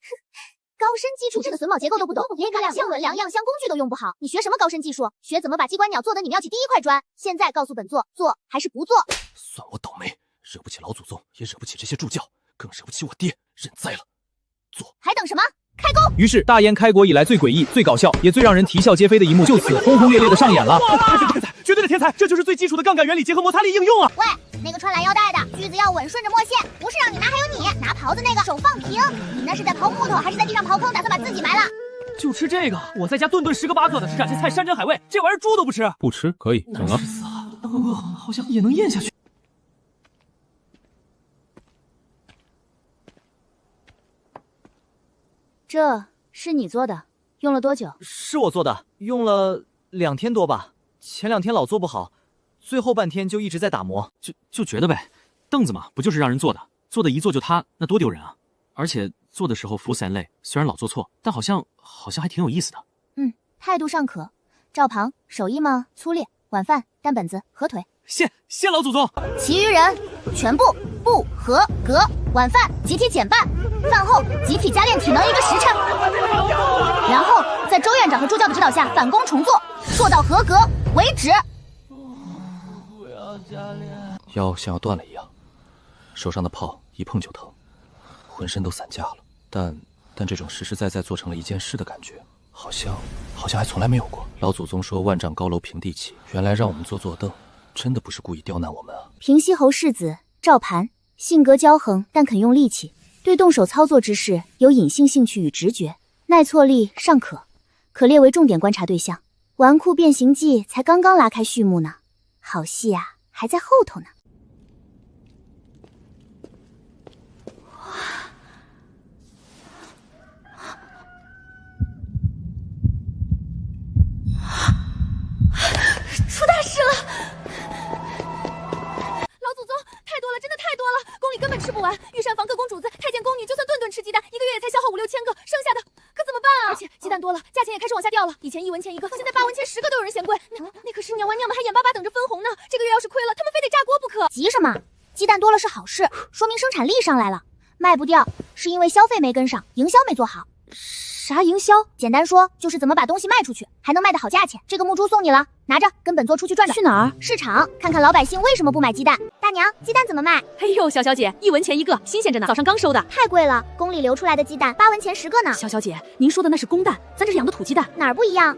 高深基础这个榫卯结构都不懂，连两相轮、两样相工具都用不好，你学什么高深技术？学怎么把机关鸟做得你瞄起第1块砖？现在告诉本座，做还是不做？算我倒霉，惹不起老祖宗，也惹不起这些助教，更惹不起我爹，认栽了。做还等什么？开工！于是大燕开国以来最诡异、最搞笑，也最让人啼笑皆非的一幕，就此轰轰烈烈的上演了。天才，绝对的天才，这就是最基础的杠杆原理结合摩擦力应用啊！喂，那个穿拦腰带的，锯子要稳，顺着墨线，不是让你拿，还有你拿刨子那个手放平，你那是在刨木头还是在地上刨坑？打算把自己埋了？就吃这个，我在家顿10个8个的吃这些菜，山珍海味，这玩意儿猪都不吃。不吃可以，整啊！吃死啊！好像也能咽下去。这是你做的，用了多久？是我做的，用了2天多吧。前2天老做不好，最后半天就一直在打磨。就觉得呗，凳子嘛，不就是让人坐的？坐的一坐就塌，那多丢人啊！而且做的时候服三累，虽然老做错，但好像还挺有意思的。态度尚可。赵庞，手艺嘛粗劣，晚饭单本子合腿。谢老祖宗。其余人全部不合格，晚饭集体减半，饭后集体加练体能1个时辰，然后在周院长和助教的指导下反攻重做，做到合格为止。不要加练，腰像要断了一样，手上的泡一碰就疼，浑身都散架了。但这种实实在在做成了一件事的感觉，好像还从来没有过。老祖宗说万丈高楼平地起，原来让我们坐凳，真的不是故意刁难我们啊。平西侯世子赵盘，性格骄横，但肯用力气，对动手操作之事有隐性兴趣与直觉，耐挫力尚可列为重点观察对象。纨绔变形记才刚刚拉开序幕呢，好戏啊还在后头呢。出大事了！老祖宗，太多了，真的太多了，宫里根本吃不完。御膳房各宫主子、太监、宫女，就算顿顿吃鸡蛋，1个月也才消耗5、6千个，剩下的可怎么办啊？而且鸡蛋多了，价钱也开始往下掉了。以前1文钱1个，现在8文钱10个都有人嫌贵。那可是娘们还眼巴巴等着分红呢。这个月要是亏了，他们非得炸锅不可。急什么？鸡蛋多了是好事，说明生产力上来了。卖不掉是因为消费没跟上，营销没做好。啥营销？简单说就是怎么把东西卖出去，还能卖得好价钱。这个木珠送你了，拿着，跟本座出去转转。去哪儿？市场，看看老百姓为什么不买鸡蛋。大娘，鸡蛋怎么卖？哎呦，小小姐，1文钱1个，新鲜着呢，早上刚收的。太贵了，宫里流出来的鸡蛋8文钱10个呢。小小姐，您说的那是公蛋，咱这是养的土鸡蛋，哪儿不一样？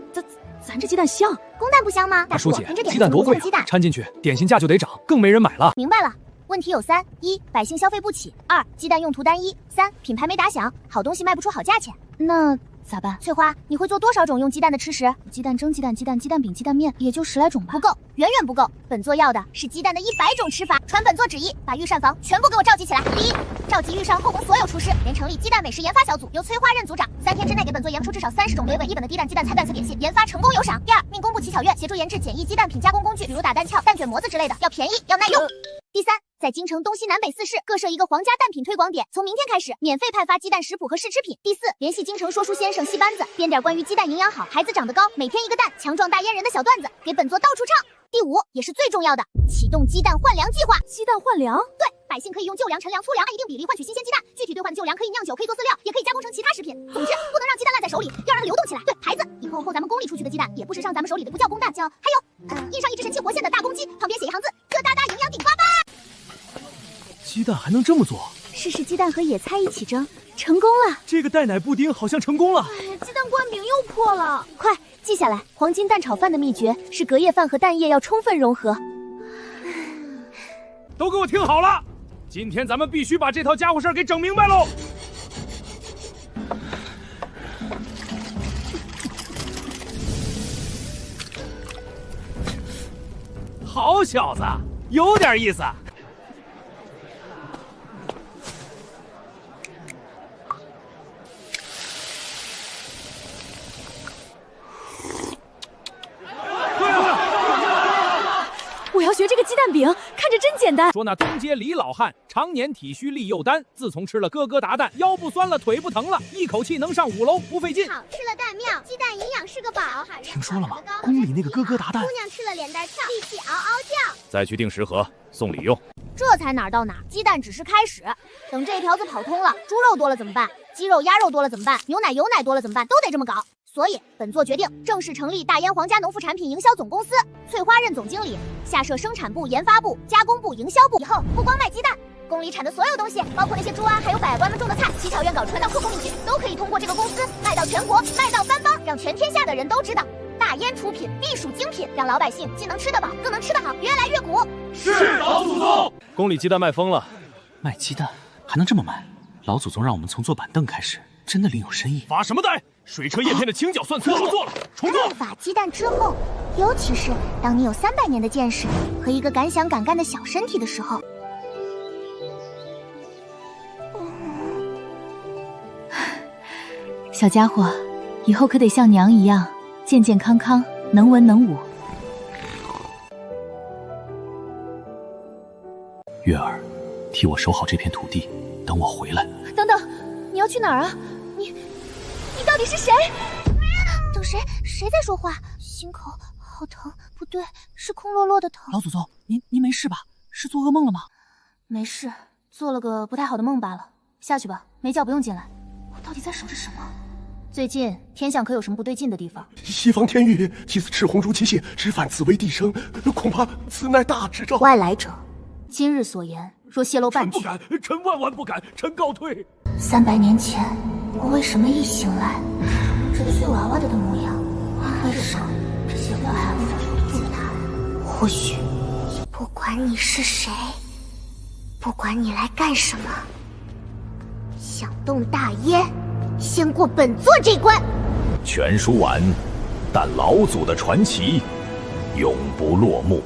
咱这鸡蛋香，公蛋不香吗？大叔姐，您这鸡蛋多贵啊！掺进去，点心价就得涨，更没人买了。明白了。问题有3：1、百姓消费不起；2、鸡蛋用途单一；3、品牌没打响，好东西卖不出好价钱。那咋办？翠花，你会做多少种用鸡蛋的吃食？鸡蛋蒸、鸡蛋饼、鸡蛋面，也就10来种吧。不够，远远不够。本座要的是鸡蛋的100种吃法。传本座旨意，把御膳房全部给我召集起来。第1，召集御膳后宫所有厨师，连成立鸡蛋美食研发小组，由催花任组长，3天之内给本座研出至少30种美味一本的低蛋鸡蛋菜蛋色点心，研发成功有赏。第2，命工部乞巧院协助研制简易鸡蛋品加工工具，比如打蛋鞘、蛋卷模子之类的，要便宜要耐用。第3，在京城东西南北4市各设一个皇家蛋品推广点，从明天开始免费派发鸡蛋食谱和试吃品。第4，联系京城说书先生戏班子，编点关于鸡蛋营养好、孩子长得高、每天1个蛋、强壮大阉人的小段子，给本座到处唱。第5，也是最重要的，启动鸡蛋换粮计划。鸡蛋换粮？对，百姓可以用旧粮、陈粮、粗粮按一定比例换取新鲜鸡蛋，具体兑换的旧粮可以酿酒，可以做饲料，也可以加工成其他食品。总之，不能让鸡蛋烂在手里，要让它流动起来。对，孩子，以后咱们宫里出去的鸡蛋，也不时尚咱们手里的不叫公蛋，叫还有，印上一只神气活现的大公鸡，旁边写一行字：个大大营养顶呱呱。鸡蛋还能这么做？试试鸡蛋和野菜一起蒸，成功了。这个带奶布丁好像成功了。鸡蛋灌饼又破了，快记下来！黄金蛋炒饭的秘诀是隔夜饭和蛋液要充分融合。都给我听好了，今天咱们必须把这套家伙事儿给整明白喽！好小子，有点意思。我要学这个鸡蛋饼，看着真简单。说那东街李老汉常年体虚力又单，自从吃了咯咯达蛋，腰不酸了，腿不疼了，一口气能上5楼不费劲。好吃了蛋妙，鸡蛋营养是个宝。听说了吗？宫里那个咯咯达蛋，姑娘吃了脸蛋翘，力气嗷嗷叫。再去订食盒送礼用。这才哪儿到哪儿，鸡蛋只是开始。等这条子跑通了，猪肉多了怎么办？鸡肉、鸭肉多了怎么办？牛奶、油奶多了怎么办？都得这么搞。所以，本座决定正式成立大燕皇家农副产品营销总公司，翠花任总经理，下设生产部、研发部、加工部、营销部。以后不光卖鸡蛋，宫里产的所有东西，包括那些猪啊，还有百官们种的菜，乞巧院搞传导客工艺品，都可以通过这个公司卖到全国，卖到三方，让全天下的人都知道，大燕出品必属精品，让老百姓既能吃得饱，更能吃得好，越来越鼓。是老祖宗。宫里鸡蛋卖疯了，卖鸡蛋还能这么卖？老祖宗让我们从坐板凳开始，真的另有深意。发什么呆？水车叶片的清搅算错了，重做。代法鸡蛋之后，尤其是当你有300年的见识和一个敢想敢干的小身体的时候，小家伙，以后可得像娘一样健健康康，能文能武。月儿，替我守好这片土地，等我回来。等等，你要去哪儿啊？你到底是谁？等谁？谁在说话？心口好疼，不对，是空落落的疼。老祖宗，您没事吧？是做噩梦了吗？没事，做了个不太好的梦罢了。下去吧，没觉不用进来。我到底在守着什么？最近天象可有什么不对劲的地方？西方天域，其子赤红如其血，直反紫微地生，恐怕此乃大之兆。外来者，今日所言若泄露半句，臣不敢，臣万万不敢，臣告退。300年前，我为什么一醒来，这碎娃娃的模样？为什么这些怪物住他？或许，不管你是谁，不管你来干什么，想动大燕，先过本座这关。全书完，但老祖的传奇永不落幕。